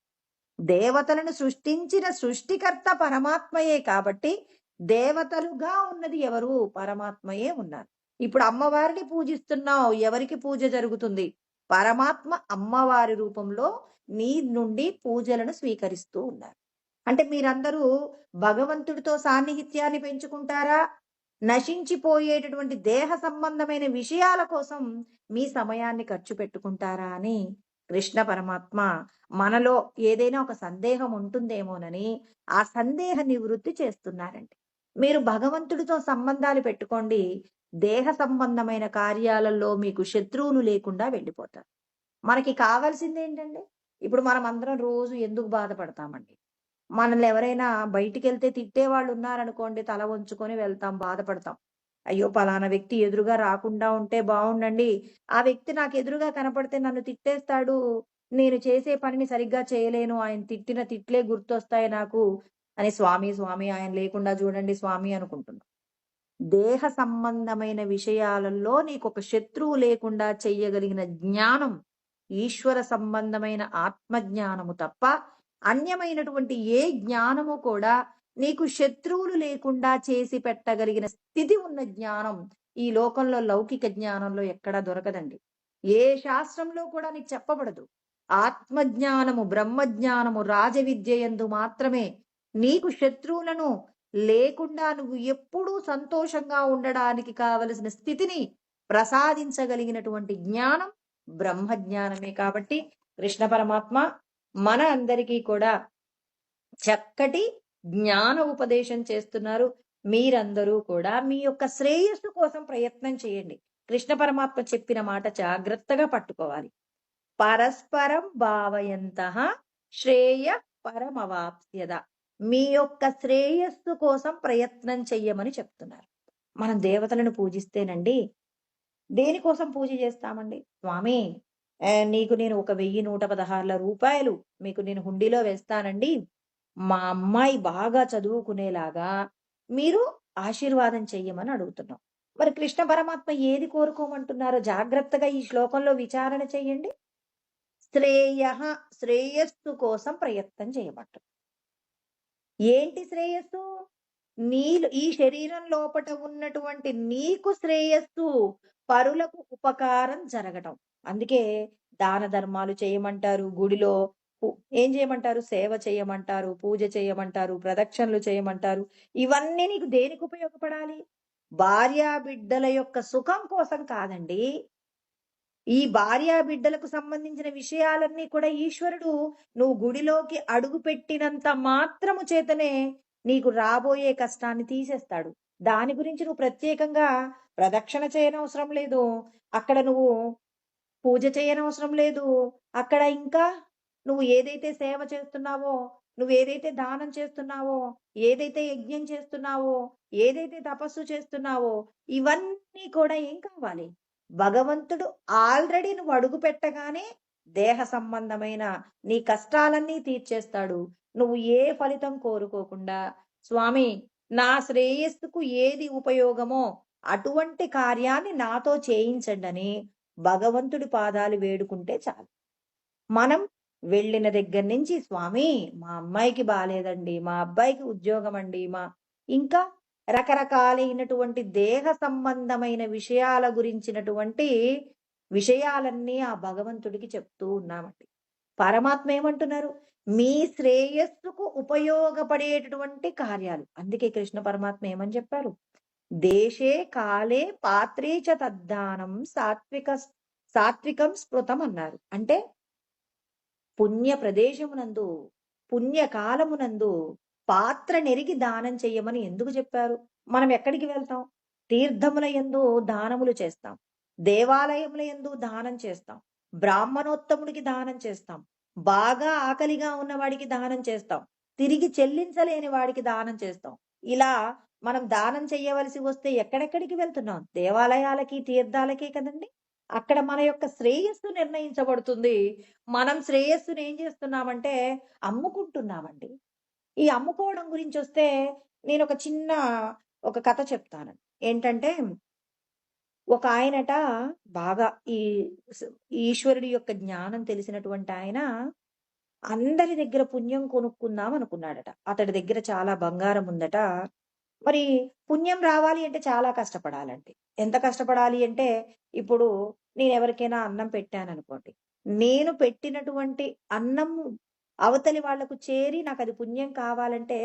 దేవతలను సృష్టించిన సృష్టికర్త పరమాత్మయే కాబట్టి, దేవతలుగా ఉన్నది ఎవరు? పరమాత్మయే ఉన్నారు. ఇప్పుడు అమ్మవారిని పూజిస్తున్నావు, ఎవరికి పూజ జరుగుతుంది? పరమాత్మ అమ్మవారి రూపంలో నీ నుండి పూజలను స్వీకరిస్తూ ఉన్నారు. అంటే మీరందరూ భగవంతుడితో సాన్నిహిత్యాన్ని పెంచుకుంటారా? నశించిపోయేటటువంటి దేహ సంబంధమైన విషయాల కోసం మీ సమయాన్ని ఖర్చు పెట్టుకుంటారా అని కృష్ణ పరమాత్మ మనలో ఏదైనా ఒక సందేహం ఉంటుందేమోనని ఆ సందేహ నివృత్తి చేస్తున్నారండి. మీరు భగవంతుడితో సంబంధాలు పెట్టుకోండి. దేహ సంబంధమైన కార్యాలలో మీకు శత్రువులు లేకుండా వెళ్ళిపోతారు. మనకి కావాల్సింది ఏంటండి? ఇప్పుడు మనం అందరం రోజు ఎందుకు బాధపడతామండి? మనల్ని ఎవరైనా బయటికెళ్తే తిట్టేవాళ్ళు ఉన్నారనుకోండి, తల వంచుకొని వెళ్తాం, బాధపడతాం. అయ్యో! పలానా వ్యక్తి ఎదురుగా రాకుండా ఉంటే బావుండండి. ఆ వ్యక్తి నాకు ఎదురుగా కనపడితే నన్ను తిట్టేస్తాడు. నేను చేసే పనిని సరిగ్గా చేయలేను. ఆయన తిట్టిన తిట్లే గుర్తొస్తాయి నాకు అని స్వామి, స్వామి ఆయన లేకుండా చూడండి స్వామి అనుకుంటున్నాం. దేహ సంబంధమైన విషయాలలో నీకొక శత్రువు లేకుండా చెయ్యగలిగిన జ్ఞానం ఈశ్వర సంబంధమైన ఆత్మజ్ఞానము తప్ప అన్యమైనటువంటి ఏ జ్ఞానము కూడా నీకు శత్రువులు లేకుండా చేసి పెట్టగలిగిన స్థితి ఉన్న జ్ఞానం ఈ లోకంలో లౌకిక జ్ఞానంలో ఎక్కడా దొరకదండి. ఏ శాస్త్రంలో కూడా నీకు చెప్పబడదు. ఆత్మజ్ఞానము, బ్రహ్మజ్ఞానము, రాజవిద్య యందు మాత్రమే నీకు శత్రువులను లేకుండా నువ్వు ఎప్పుడూ సంతోషంగా ఉండడానికి కావలసిన స్థితిని ప్రసాదించగలిగినటువంటి జ్ఞానం బ్రహ్మజ్ఞానమే. కాబట్టి కృష్ణ పరమాత్మ మన అందరికీ కూడా చక్కటి జ్ఞాన ఉపదేశం చేస్తున్నారు. మీరందరూ కూడా మీ యొక్క శ్రేయస్సు కోసం ప్రయత్నం చేయండి. కృష్ణ పరమాత్మ చెప్పిన మాట జాగ్రత్తగా పట్టుకోవాలి. పరస్పరం భావయంతః శ్రేయ పరమవాప్స్యద. మీ యొక్క శ్రేయస్సు కోసం ప్రయత్నం చెయ్యమని చెప్తున్నారు. మనం దేవతలను పూజిస్తేనండి, దేనికోసం పూజ చేస్తామండి? స్వామి నీకు నేను ఒక 1116 రూపాయలు మీకు నేను హుండీలో వేస్తానండి. మా అమ్మాయి బాగా చదువుకునేలాగా మీరు ఆశీర్వాదం చెయ్యమని అడుగుతున్నాం. మరి కృష్ణ పరమాత్మ ఏది కోరుకోమంటున్నారో జాగ్రత్తగా ఈ శ్లోకంలో విచారణ చెయ్యండి. శ్రేయస్సు కోసం ప్రయత్నం చేయమంటారు. ఏంటి శ్రేయస్సు? నీలో ఈ శరీరం లోపట ఉన్నటువంటి నీకు శ్రేయస్సు, పరులకు ఉపకారం జరగటం. అందుకే దాన ధర్మాలు చేయమంటారు, గుడిలో ఏం చేయమంటారు? సేవ చేయమంటారు, పూజ చేయమంటారు, ప్రదక్షిణలు చేయమంటారు. ఇవన్నీ నీకు దేనికి ఉపయోగపడాలి? భార్యా బిడ్డల యొక్క సుఖం కోసం కాదండి. ఈ భార్యా బిడ్డలకు సంబంధించిన విషయాలన్నీ కూడా ఈశ్వరుడు నువ్వు గుడిలోకి అడుగు పెట్టినంత మాత్రము చేతనే నీకు రాబోయే కష్టాన్ని తీసేస్తాడు. దాని గురించి నువ్వు ప్రత్యేకంగా ప్రదక్షిణ చేయనవసరం లేదు. అక్కడ నువ్వు పూజ చేయనవసరం లేదు. అక్కడ ఇంకా నువ్వు ఏదైతే సేవ చేస్తున్నావో, నువ్వు ఏదైతే దానం చేస్తున్నావో, ఏదైతే యజ్ఞం చేస్తున్నావో, ఏదైతే తపస్సు చేస్తున్నావో, ఇవన్నీ కూడా ఏం కావాలి? భగవంతుడు ఆల్రెడీ నువ్వు అడుగు పెట్టగానే దేహ సంబంధమైన నీ కష్టాలన్నీ తీర్చేస్తాడు. నువ్వు ఏ ఫలితం కోరుకోకుండా స్వామి నా శ్రేయస్సుకు ఏది ఉపయోగమో అటువంటి కార్యాన్ని నాతో చేయించండి అని భగవంతుడి పాదాలు వేడుకుంటే చాలు. మనం వెళ్ళిన దగ్గర నుంచి స్వామి మా అమ్మాయికి బాలేదండి, మా అబ్బాయికి ఉద్యోగం అండి, ఇంకా రకరకాలైనటువంటి దేహ సంబంధమైన విషయాల గురించినటువంటి విషయాలన్నీ ఆ భగవంతుడికి చెప్తూ ఉన్నామండి. పరమాత్మ ఏమంటున్నారు? మీ శ్రేయస్సుకు ఉపయోగపడేటటువంటి కార్యాలు. అందుకే కృష్ణ పరమాత్మ ఏమని చెప్పారు? దేశే కాలే పాత్రే చ తద్దానం సాత్వికం స్మృతం అన్నారు. అంటే పుణ్య ప్రదేశమునందు పుణ్యకాలమునందు పాత్ర నెరిగి దానం చెయ్యమని ఎందుకు చెప్పారు? మనం ఎక్కడికి వెళ్తాం? తీర్థముల యందు దానములు చేస్తాం. దేవాలయముల యందు దానం చేస్తాం. బ్రాహ్మణోత్తముడికి దానం చేస్తాం. బాగా ఆకలిగా ఉన్నవాడికి దానం చేస్తాం. తిరిగి చెల్లించలేని వాడికి దానం చేస్తాం. ఇలా మనం దానం చెయ్యవలసి వస్తే ఎక్కడెక్కడికి వెళ్తున్నాం? దేవాలయాలకి, తీర్థాలకే కదండీ! అక్కడ మన యొక్క శ్రేయస్సు నిర్ణయించబడుతుంది. మనం శ్రేయస్సుని ఏం చేస్తున్నామంటే అమ్ముకుంటున్నామండి. ఈ అమ్ముకోవడం గురించొస్తే నేనొక చిన్న ఒక కథ చెప్తానండి. ఏంటంటే ఒక ఆయనట బాగా ఈ స్ ఈశ్వరుడి యొక్క జ్ఞానం తెలిసినటువంటి ఆయన అందరి దగ్గర పుణ్యం కొనుక్కుందాం అనుకున్నాడట. అతడి దగ్గర చాలా బంగారం ఉందట. మరి పుణ్యం రావాలి అంటే చాలా కష్టపడాలండి. ఎంత కష్టపడాలి అంటే, ఇప్పుడు నేనెవరికైనా అన్నం పెట్టాననుకోండి. నేను పెట్టినటువంటి అన్నం అవతలి వాళ్ళకు చేరి నాకది పుణ్యం కావాలంటే,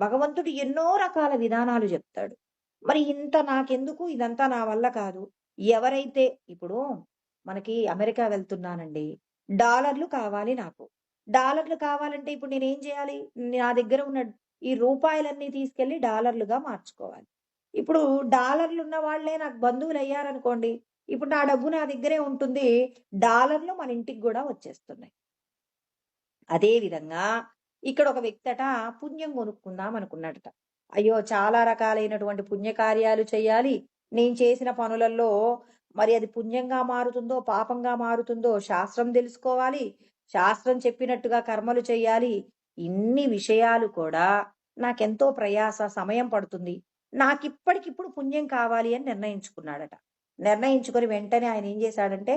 భగవంతుడు ఎన్నో రకాల విధానాలు జెప్తాడు. మరి ఇంత నాకెందుకు? ఇదంతా నా వల్ల కాదు. ఎవరైతే ఇప్పుడు మనకి అమెరికా వెళ్తున్నానండి. డాలర్లు కావాలి నాకు. డాలర్లు కావాలంటే ఇప్పుడు నేనేం జేయాలి? నా దగ్గర ఉన్న ఈ రూపాయలన్నీ తీసుకెళ్ళి డాలర్లుగా మార్చుకోవాలి. ఇప్పుడు డాలర్లున్న వాళ్ళే నాకు బంధువులయ్యారనుకోండి. ఇప్పుడు నా డబ్బు నా దగ్గరే ఉంటుంది. డాలర్లు మన ఇంటికి గూడా వచ్చేస్తున్నాయి. అదే విధంగా ఇక్కడ ఒక వ్యక్తట పుణ్యం కొనుక్కుందాం అనుకున్నాడట. అయ్యో! చాలా రకాలైనటువంటి పుణ్యకార్యాలు చెయ్యాలి. నేను చేసిన పనులలో మరి అది పుణ్యంగా మారుతుందో, పాపంగా మారుతుందో శాస్త్రం తెలుసుకోవాలి. శాస్త్రం చెప్పినట్టుగా కర్మలు చెయ్యాలి. ఇన్ని విషయాలు కూడా నాకెంతో ప్రయాస, సమయం పడుతుంది. నాకిప్పటికిప్పుడు పుణ్యం కావాలి అని నిర్ణయించుకున్నాడట. నిర్ణయించుకొని వెంటనే ఆయన ఏం చేశాడంటే,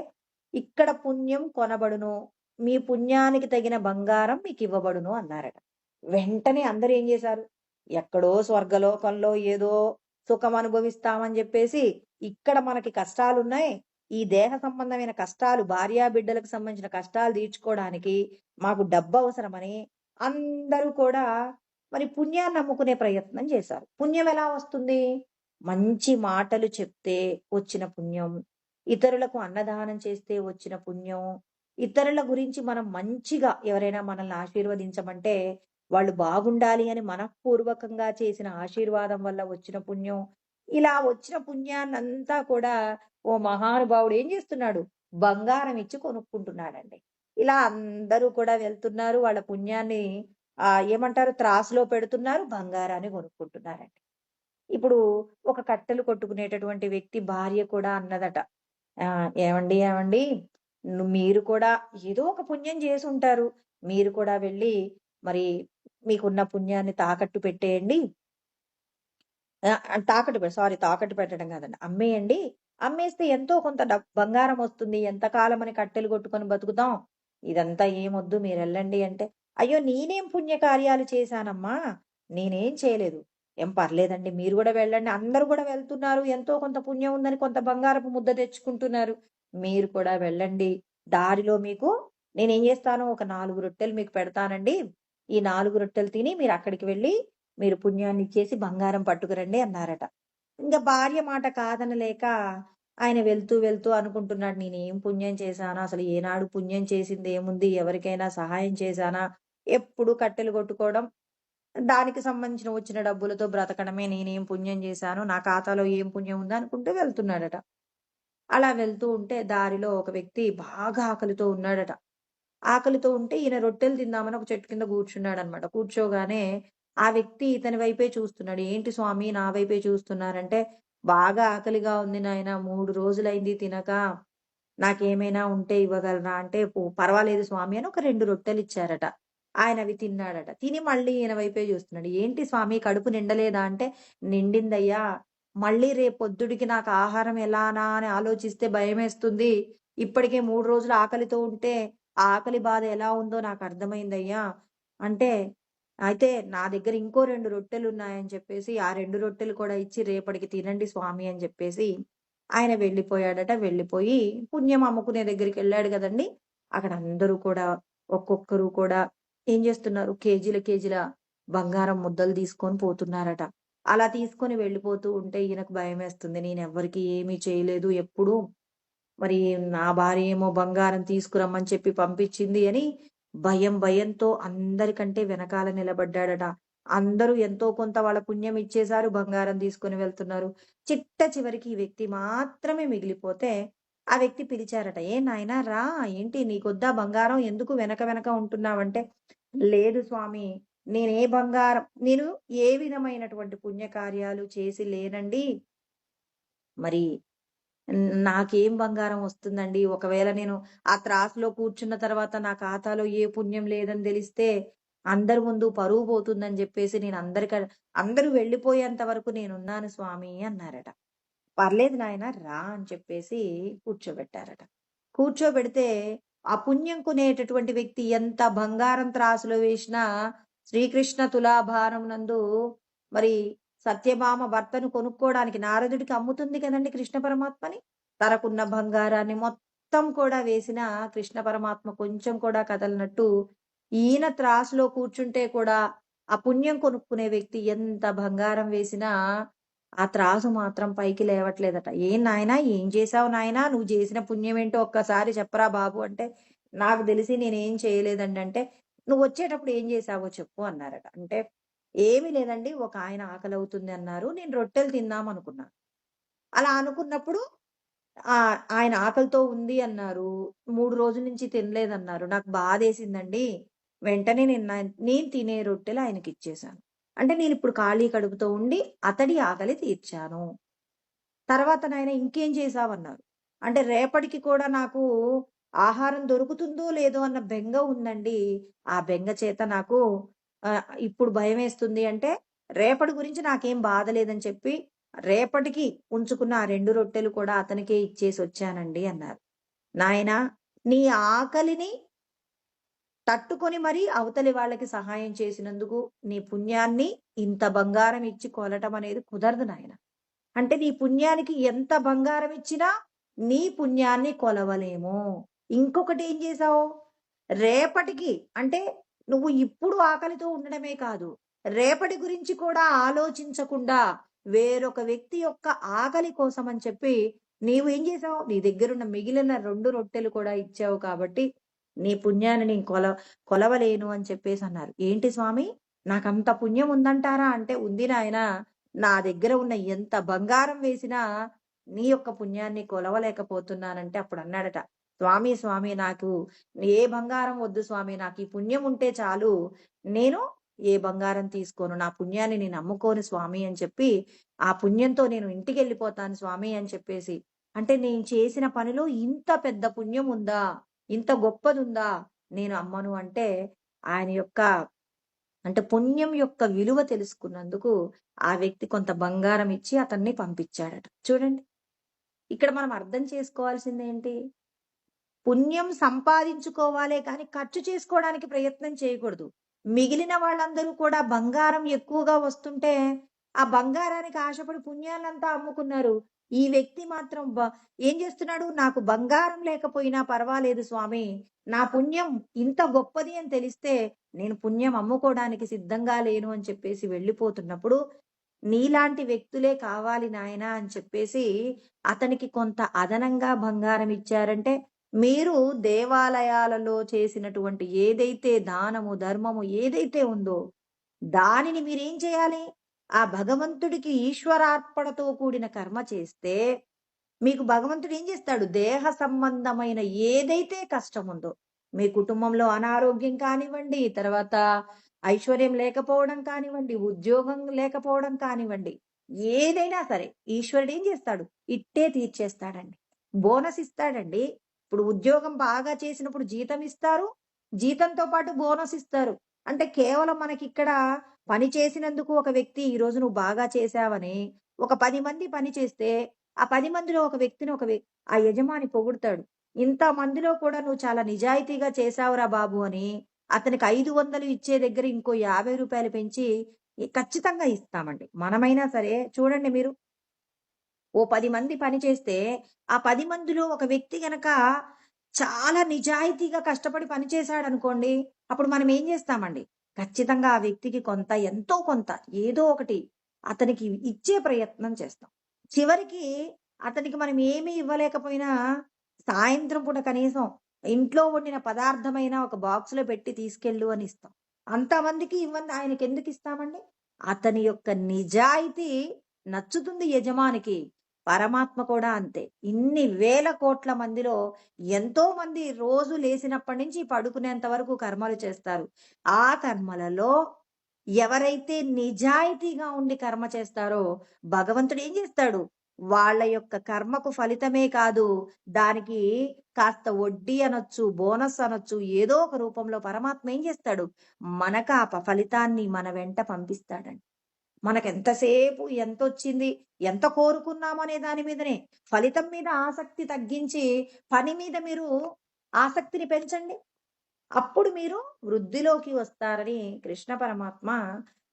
ఇక్కడ పుణ్యం కొనబడును. మీ పుణ్యానికి తగిన బంగారం మీకివ్వబడును అన్నారట. వెంటనే అందరూ ఏం చేశారు? ఎక్కడో స్వర్గలోకంలో ఏదో సుఖం అనుభవిస్తామని జెప్పేసి, ఇక్కడ మనకి కష్టాలున్నాయి. ఈ దేహ సంబంధమైన కష్టాలు, భార్యాబిడ్డలకు సంబంధించిన కష్టాలు తీర్చుకోవడానికి మాకు డబ్బవసరమని అందరూ కూడా మరి పుణ్యాన్ని అమ్ముకునే ప్రయత్నం చేశారు. పుణ్యం ఎలా వస్తుంది? మంచి మాటలు చెప్తే వచ్చిన పుణ్యం, ఇతరులకు అన్నదానం చేస్తే వచ్చిన పుణ్యం, ఇతరుల గురించి మనం మంచిగా ఎవరైనా మనల్ని ఆశీర్వదించమంటే వాళ్ళు బాగుండాలి అని మనఃపూర్వకంగా చేసిన ఆశీర్వాదం వల్ల వచ్చిన పుణ్యం. ఇలా వచ్చిన పుణ్యాన్నంతా కూడా ఓ మహానుభావుడు ఏం చేస్తున్నాడు? బంగారం ఇచ్చి కొనుక్కుంటున్నాడండి. ఇలా అందరూ కూడా వెళ్తున్నారు. వాళ్ళ పుణ్యాన్ని ఏమంటారు? త్రాసులో పెడుతున్నారు. బంగారాన్ని కొనుక్కుంటున్నారండి. ఇప్పుడు ఒక కట్టెలు కొట్టుకునేటటువంటి వ్యక్తి భార్య కూడా అన్నదట. ఏవండీ! ఏవండీ! మీరు కూడా ఏదో ఒక పుణ్యం చేసుంటారు. మీరు కూడా వెళ్ళి మరి మీకున్న పుణ్యాన్ని తాకట్టు పెట్టేయండి. తాకట్టు పెట్టడం కాదండి. అమ్మేయండి. అమ్మేస్తే ఎంతో కొంత బంగారం వస్తుంది. ఎంతకాలమని కట్టెలు కొట్టుకొని బతుకుతాం. ఇదంతా ఏమొద్దు మీరెళ్ళండి అంటే, అయ్యో! నేనేం పుణ్యకార్యాలు చేశానమ్మా? నేనేం చేయలేదు. ఏం పర్లేదండి. మీరు గూడా వెళ్ళండి. అందరూ గూడా వెళ్తున్నారు. ఎంతో కొంత పుణ్యం ఉందని కొంత బంగారపు ముద్ద తెచ్చుకుంటున్నారు. మీరు కూడా వెళ్ళండి. దారిలో మీకు నేనేం జేస్తాను, ఒక 4 రొట్టెలు మీకు పెడతానండి. ఈ 4 రొట్టెలు తిని మీరక్కడికి వెళ్ళి మీరు పుణ్యాన్నిచ్చేసి బంగారం పట్టుకురండి అన్నారట. ఇంక భార్య మాట కాదనలేక ఆయన వెళ్తూ, వెళ్తూ అనుకుంటున్నాడు నేనేం పుణ్యం చేశానా? అసలు ఏనాడు పుణ్యం చేసిందేముంది? ఎవరికైనా సహాయం చేశానా? ఎప్పుడు కట్టెలు కొట్టుకోవడం, దానికి సంబంధించిన వచ్చిన డబ్బులతో బ్రతకడమే. నేనేం పుణ్యం చేశాను? నా ఖాతాలో ఏం పుణ్యం ఉందో అనుకుంటూ వెళ్తున్నాడట. అలా వెళ్తూ ఉంటే దారిలో ఒక వ్యక్తి బాగా ఆకలితో ఉన్నాడట. ఆకలితో ఉంటే ఈయన రొట్టెలు తిందామని ఒక చెట్టు కింద కూర్చున్నాడనమాట. కూర్చోగానే ఆ వ్యక్తి ఇతని వైపే చూస్తున్నాడు. "ఏంటి స్వామి నా వైపే చూస్తున్నారంటే," "బాగా ఆకలిగా ఉంది నాయనా 3 రోజులైంది తినక. నాకేమైనా ఉంటే ఇవ్వగలరా?" అంటే, పర్వాలేదు స్వామి" అని ఒక 2 రొట్టెలిచ్చారట. ఆయన అవి తిన్నాడట. తిని మళ్ళీ ఈయన వైపే చూస్తున్నాడు. "ఏంటి స్వామి కడుపు నిండలేదా?" అంటే, "నిండిందయ్యా. మళ్ళీ రేపొద్దుడికి నాకు ఆహారం ఎలానా అని ఆలోచిస్తే భయమేస్తుంది. ఇప్పటికే 3 రోజులు ఆకలితో ఉంటే ఆ ఆకలి బాధ ఎలా ఉందో నాకర్థమైందయ్యా" అంటే, అయితే నా దగ్గర ఇంకో 2 రొట్టెలున్నాయని చెప్పేసి, ఆ 2 రొట్టెలు కూడా ఇచ్చి రేపటికి తినండి స్వామి అని చెప్పేసి, ఆయన వెళ్ళిపోయాడట. వెళ్ళిపోయి పుణ్యం అమ్ముకునే దగ్గరికెళ్ళాడు గదండీ! అక్కడ అందరూ కూడా ఒక్కొక్కరు కూడా ఏం జేస్తున్నారు? కేజీల కేజీల బంగారం ముద్దలు తీసుకొని పోతున్నారట. అలా తీసుకొని వెళ్ళిపోతూ ఉంటే ఈయనకు భయమేస్తుంది. నేనెవ్వరికీ ఏమీ చేయలేదు ఎప్పుడు. మరి నా భార్యేమో బంగారం తీసుకురమ్మని చెప్పి పంపించింది అని భయంతో అందరికంటే వెనకాల నిలబడ్డాడట. అందరూ ఎంతో కొంత వాళ్ళ పుణ్యం ఇచ్చేశారు. బంగారం తీసుకొని వెళ్తున్నారు. చివరికి ఈ వ్యక్తి మాత్రమే మిగిలిపోతే, ఆ వ్యక్తి పిలిచారట. "ఏ నాయనా రా! ఏంటి నీకొద్దా బంగారం? ఎందుకు వెనక ఉంటున్నావంటే" "లేదు స్వామి. నేను ఏ విధమైనటువంటి పుణ్యకార్యాలు చేసి లేనండి. మరి నాకేం బంగారం వస్తుందండి? ఒకవేళ నేను ఆ త్రాసులో కూర్చున్న తర్వాత నా ఖాతాలో ఏ పుణ్యం లేదని తెలిస్తే, అందరి ముందు పరువు పోతుందని జెప్పేసి అందరూ వెళ్ళిపోయేంత వరకు నేనున్నాను స్వామి" అన్నారట. "పర్లేదు నాయనా రా" అని చెప్పేసి కూర్చోబెట్టారట. కూర్చోబెడితే ఆ పుణ్యం కొనేటటువంటి వ్యక్తి ఎంత బంగారం త్రాసులో వేసినా శ్రీకృష్ణ తులాభారం నందు మరి సత్యభామ భర్తను కొనుక్కోవడానికి నారదుడికి అమ్ముతుంది కదండీ కృష్ణ పరమాత్మని. తనకున్న బంగారాన్ని మొత్తం కూడా వేసినా కృష్ణ పరమాత్మ కొంచెం కూడా కదలనట్టు, ఈయన త్రాసులో కూర్చుంటే కూడా ఆ పుణ్యం కొనుక్కునే వ్యక్తి ఎంత బంగారం వేసినా ఆ త్రాసు మాత్రం పైకి లేవట్లేదట. "ఏం నాయనా ఏం చేశావు నాయనా? నువ్వు చేసిన పుణ్యం ఏంటో ఒక్కసారి చెప్పరా బాబు" అంటే, "నాకు తెలిసి నేనేం చేయలేదండి" అంటే, "నువ్వొచ్చేటప్పుడు ఏం చేశావో చెప్పు" అన్నారట. అంటే, "ఏమీ లేదండి, ఒకాయన ఆకలవుతుంది అన్నారు. నేను రొట్టెలు తిందామనుకున్నా. అలా అనుకున్నప్పుడు ఆయన ఆకలితో ఉంది అన్నారు. 3 రోజుల నుంచి తినలేదన్నారు. నాకు బాధేసిందండి. వెంటనే నేను తినే రొట్టెలు ఆయనకిచ్చేశాను. అంటే నేనిప్పుడు ఖాళీ కడుపుతో ఉండి అతడి ఆకలి తీర్చాను. తర్వాత నాయన ఇంకేం చేశావన్నారు. అంటే రేపటికి కూడా నాకు ఆహారం దొరుకుతుందో లేదో అన్న బెంగ ఉందండి. ఆ బెంగ చేత నాకు ఇప్పుడు భయమేస్తుంది" అంటే, రేపటి గురించి నాకేం బాధ లేదని చెప్పి, రేపటికి ఉంచుకున్న ఆ 2 రొట్టెలు కూడా అతనికే ఇచ్చేసొచ్చానండి అన్నారు. "నాయనా నీ ఆకలిని తట్టుకొని మరీ అవతలి వాళ్ళకి సహాయం చేసినందుకు నీ పుణ్యాన్ని ఇంత బంగారం ఇచ్చి కొలటం అనేది కుదరదు నాయన. అంటే నీ పుణ్యానికి ఎంత బంగారం ఇచ్చినా నీ పుణ్యాన్ని కొలవలేము. ఇంకొకటి ఏం చేశావు? రేపటికి అంటే నువ్వు ఇప్పుడు ఆకలితో ఉండడమే కాదు, రేపటి గురించి కూడా ఆలోచించకుండా వేరొక వ్యక్తి యొక్క ఆకలి కోసం అని చెప్పి నీవు ఏం చేశావు? నీ దగ్గరున్న మిగిలిన 2 రొట్టెలు కూడా ఇచ్చావు కాబట్టి నీ పుణ్యాన్ని నేను కొలవలేను" అని చెప్పేసన్నారు. "ఏంటి స్వామి నాకంత పుణ్యం ఉందంటారా?" అంటే, "ఉంది నాయనా. నా దగ్గర ఉన్న ఎంత బంగారం వేసినా నీ యొక్క పుణ్యాన్ని కొలవలేకపోతున్నానంటే" అప్పుడన్నాడట, "స్వామి, స్వామి నాకు ఏ బంగారం వద్దు స్వామి. నాకు ఈ పుణ్యం ఉంటే చాలు. నేను ఏ బంగారం తీసుకోను. నా పుణ్యాన్ని నేను అమ్ముకోను స్వామి" అని చెప్పి, "ఆ పుణ్యంతో నేను ఇంటికెళ్ళిపోతాను స్వామి" అని చెప్పేసి. అంటే నేను చేసిన పనిలో ఇంత పెద్ద పుణ్యం ఉందా? ఇంత గొప్పదుందా? నేను అమ్మను అంటే, ఆయన యొక్క అంటే పుణ్యం యొక్క విలువ తెలుసుకున్నందుకు ఆ వ్యక్తి కొంత బంగారం ఇచ్చి అతన్ని పంపించాడట. చూడండి. ఇక్కడ మనం అర్థం చేసుకోవాల్సిందేంటి? పుణ్యం సంపాదించుకోవాలే కానీ ఖర్చు చేసుకోవడానికి ప్రయత్నం చేయకూడదు. మిగిలిన వాళ్ళందరూ కూడా బంగారం ఎక్కువగా వస్తుంటే, ఆ బంగారానికి ఆశపడి పుణ్యాన్నంతా అమ్ముకున్నారు. ఈ వ్యక్తి మాత్రం ఏం చేస్తున్నాడు? నాకు బంగారం లేకపోయినా పర్వాలేదు స్వామి. నా పుణ్యం ఇంత గొప్పది అని తెలిస్తే, నేను పుణ్యం అమ్ముకోవడానికి సిద్ధంగా లేను అని చెప్పేసి వెళ్ళిపోతున్నప్పుడు, నీలాంటి వ్యక్తులే కావాలి నాయనా అని చెప్పేసి, అతనికి కొంత అదనంగా బంగారం ఇచ్చారంటే, మీరు దేవాలయాలలో చేసినటువంటి ఏదైతే దానము, ధర్మము ఏదైతే ఉందో, దానిని మీరేం చేయాలి? ఆ భగవంతుడికి ఈశ్వరార్పణతో కూడిన కర్మ చేస్తే, మీకు భగవంతుడు ఏం చేస్తాడు? దేహ సంబంధమైన ఏదైతే కష్టముందో, మీ కుటుంబంలో అనారోగ్యం కానివ్వండి, తర్వాత ఐశ్వర్యం లేకపోవడం కానివ్వండి, ఉద్యోగం లేకపోవడం కానివ్వండి, ఏదైనా సరే ఈశ్వరుడు ఏం చేస్తాడు? ఇట్టే తీర్చేస్తాడండి. బోనస్ ఇస్తాడండి. ఇప్పుడు ఉద్యోగం బాగా చేసినప్పుడు జీతం ఇస్తారు. జీతంతో పాటు బోనస్ ఇస్తారు. అంటే కేవలం మనకిక్కడ పని చేసినందుకు ఒక వ్యక్తి ఈరోజు నువ్వు బాగా చేశావని, ఒక 10 మంది పని చేస్తే, ఆ 10 మందిలో ఒక వ్యక్తిని ఆ యజమాని పొగుడుతాడు. ఇంతమందిలో కూడా నువ్వు చాలా నిజాయితీగా చేశావురా బాబు అని, అతనికి 500 ఇచ్చే దగ్గర ఇంకో రూ. 50 పెంచి ఖచ్చితంగా ఇస్తామండి. మనమైనా సరే చూడండి మీరు. ఓ 10 మంది పని చేస్తే, ఆ 10 మందిలో ఒక వ్యక్తి గనక చాలా నిజాయితీగా కష్టపడి పని చేశాడనుకోండి, అప్పుడు మనం ఏం చేస్తామండి? ఖచ్చితంగా ఆ వ్యక్తికి కొంత ఎంతో కొంత ఏదో ఒకటి అతనికి ఇచ్చే ప్రయత్నం చేస్తాం. చివరికి అతనికి మనం ఏమీ ఇవ్వలేకపోయినా సాయంత్రం పూట కనీసం ఇంట్లో వండిన పదార్థమైనా ఒక బాక్స్‌లో పెట్టి తీసుకెళ్ళు అని ఇస్తాం. అంతమందికి ఇవ్వంది ఆయనకెందుకు ఇస్తామండి? అతని యొక్క నిజాయితీ నచ్చుతుంది యజమానికి. పరమాత్మ కూడా అంతే. ఇన్ని వేల కోట్ల మందిలో ఎంతో మంది రోజు లేసినప్పటి నుంచి పడుకునేంత వరకు కర్మలు చేస్తారు. ఆ కర్మలలో ఎవరైతే నిజాయితీగా ఉండి కర్మ చేస్తారో భగవంతుడు ఏం చేస్తాడు? వాళ్ళ యొక్క కర్మకు ఫలితమే కాదు, దానికి కాస్త వడ్డీ అనొచ్చు, బోనస్ అనొచ్చు, ఏదో ఒక రూపంలో పరమాత్మ ఏం చేస్తాడు? మనకు ఆ ఫలితాన్ని మన వెంట పంపిస్తాడండి. మనకెంతసేపు ఎంతొచ్చింది, ఎంత కోరుకున్నామనే దాని మీదనే. ఫలితం మీద ఆసక్తి తగ్గించి, పని మీద మీరు ఆసక్తిని పెంచండి. అప్పుడు మీరు వృద్ధిలోకి వస్తారని కృష్ణ పరమాత్మ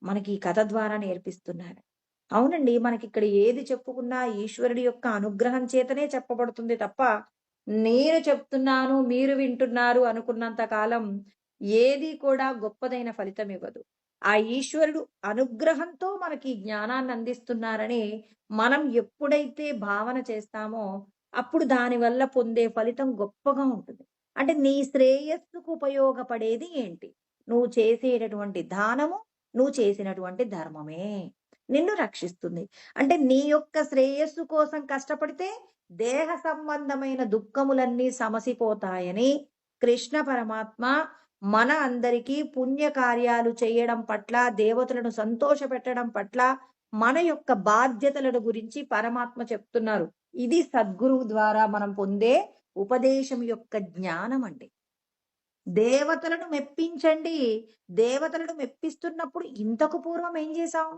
మనకి ఈ కథ ద్వారా నేర్పిస్తున్నారు. అవునండి. మనకిక్కడ ఏది చెప్పుకున్నా ఈశ్వరుడి యొక్క అనుగ్రహం చేతనే చెప్పబడుతుంది తప్ప, నేను చెప్తున్నాను, మీరు వింటున్నారు అనుకున్నంత కాలం ఏది కూడా గొప్పదైన ఫలితం ఇవ్వదు. ఆ ఈశ్వరుడు అనుగ్రహంతో మనకి జ్ఞానాన్ని అందిస్తున్నారని మనం ఎప్పుడైతే భావన చేస్తామో, అప్పుడు దానివల్ల పొందే ఫలితం గొప్పగా ఉంటుంది. అంటే నీ శ్రేయస్సుకు ఉపయోగపడేది ఏంటి? నువ్వు చేసేటటువంటి దానము, నువ్వు చేసినటువంటి ధర్మమే నిన్ను రక్షిస్తుంది. అంటే నీ యొక్క శ్రేయస్సు కోసం కష్టపడితే దేహ సంబంధమైన దుఃఖములన్నీ సమసిపోతాయని కృష్ణ పరమాత్మ మన అందరికీ పుణ్య కార్యాలు చేయడం పట్ల, దేవతలను సంతోషపెట్టడం పట్ల మన యొక్క బాధ్యతలను గురించి పరమాత్మ చెప్తున్నారు. ఇది సద్గురువు ద్వారా మనం పొందే ఉపదేశం యొక్క జ్ఞానం అండి. దేవతలను మెప్పించండి. దేవతలను మెప్పిస్తున్నప్పుడు ఇంతకు పూర్వం ఏం చేశాం?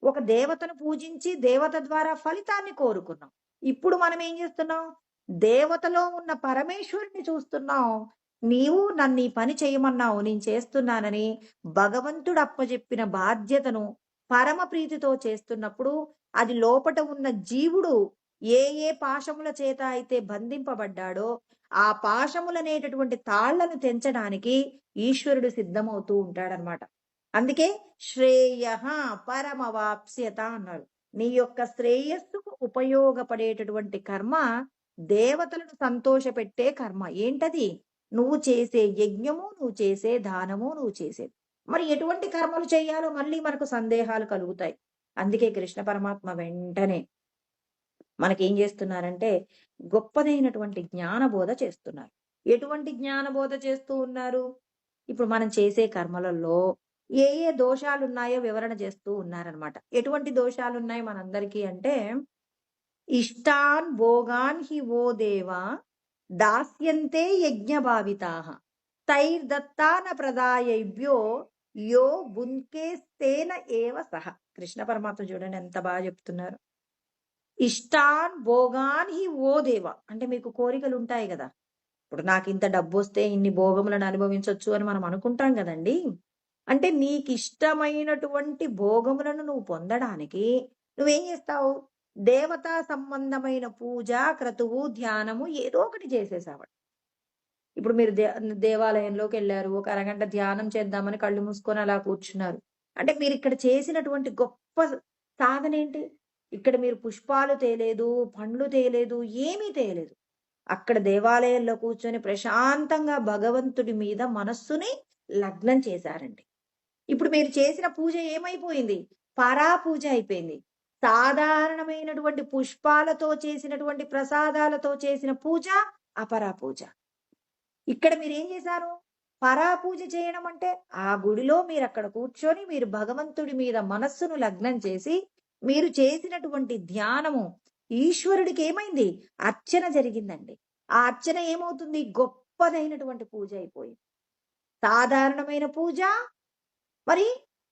ఒక దేవతను పూజించి దేవత ద్వారా ఫలితాన్ని కోరుకున్నాం. ఇప్పుడు మనం ఏం చేస్తున్నాం? దేవతలో ఉన్న పరమేశ్వరుడిని చూస్తున్నాం. నీవు నన్ను ఈ పని చేయమన్నావు, నేను చేస్తున్నానని భగవంతుడు అప్పజెప్పిన బాధ్యతను పరమ ప్రీతితో చేస్తున్నప్పుడు అది లోపట ఉన్న జీవుడు ఏ ఏ పాశముల చేత అయితే బంధింపబడ్డాడో ఆ పాశములనేటటువంటి తాళ్లను తెంచడానికి ఈశ్వరుడు సిద్ధమవుతూ ఉంటాడనమాట. అందుకే శ్రేయః పరమవాప్స్యత అన్నాడు. నీ యొక్క శ్రేయస్సుకు ఉపయోగపడేటటువంటి కర్మ దేవతలను సంతోషపెట్టే కర్మ. ఏంటది? నువ్వు చేసే యజ్ఞము, నువ్వు చేసే దానము, నువ్వు చేసేది. మరి ఎటువంటి కర్మలు చేయాలో మళ్ళీ మనకు సందేహాలు కలుగుతాయి. అందుకే కృష్ణ పరమాత్మ వెంటనే మనకేం చేస్తున్నారంటే గొప్పదైనటువంటి జ్ఞానబోధ చేస్తున్నారు. ఎటువంటి జ్ఞానబోధ చేస్తూ ఉన్నారు? ఇప్పుడు మనం చేసే కర్మలలో ఏ ఏ దోషాలున్నాయో వివరణ చేస్తూ ఉన్నారనమాట. ఎటువంటి దోషాలున్నాయి మనందరికీ అంటే, ఇష్టాన్ భోగాన్ హి వో దేవా దాస్యంతే యజ్ఞభావితాః తైర్దత్తాన ప్రదాయైభ్యో యో భుంకేస్తేన ఏవ సహ. కృష్ణ పరమాత్మ చూడండి ఎంత బాగా చెప్తున్నారు. ఇష్టాన్ భోగాన్ హి ఓ దేవ. అంటే మీకు కోరికలు ఉంటాయి కదా. ఇప్పుడు నాకు ఇంత డబ్బు వస్తే ఇన్ని భోగములను అనుభవించొచ్చు అని మనం అనుకుంటాం కదండి. అంటే నీకు ఇష్టమైనటువంటి భోగములను నువ్వు పొందడానికి నువ్వేం చేస్తావు? దేవతా సంబంధమైన పూజ, క్రతువు, ధ్యానము ఏదో ఒకటి చేసేసావు. ఇప్పుడు మీరు దేవాలయంలోకి వెళ్ళారు, ఒక అరగంట ధ్యానం చేద్దామని కళ్ళు మూసుకొని అలా కూర్చున్నారు. అంటే మీరు ఇక్కడ చేసినటువంటి గొప్ప సాధన ఏంటి? ఇక్కడ మీరు పుష్పాలు తేలేదు, పండ్లు తేలేదు, ఏమీ తేలేదు. అక్కడ దేవాలయంలో కూర్చొని ప్రశాంతంగా భగవంతుడి మీద మనస్సుని లగ్నం చేశారండి. ఇప్పుడు మీరు చేసిన పూజ ఏమైపోయింది? పరా పూజ అయిపోయింది. సాధారణమైనటువంటి పుష్పాలతో చేసినటువంటి ప్రసాదాలతో చేసిన పూజ అపరా పూజ. ఇక్కడ మీరేం చేశారు? పరాపూజ చేయడం అంటే ఆ గుడిలో మీరక్కడ కూర్చొని మీరు భగవంతుడి మీద మనస్సును లగ్నం చేసి మీరు చేసినటువంటి ధ్యానము ఈశ్వరుడికి ఏమైంది? అర్చన జరిగిందండి. ఆ అర్చన ఏమవుతుంది? గొప్పదైనటువంటి పూజ అయిపోయింది. సాధారణమైన పూజ, మరి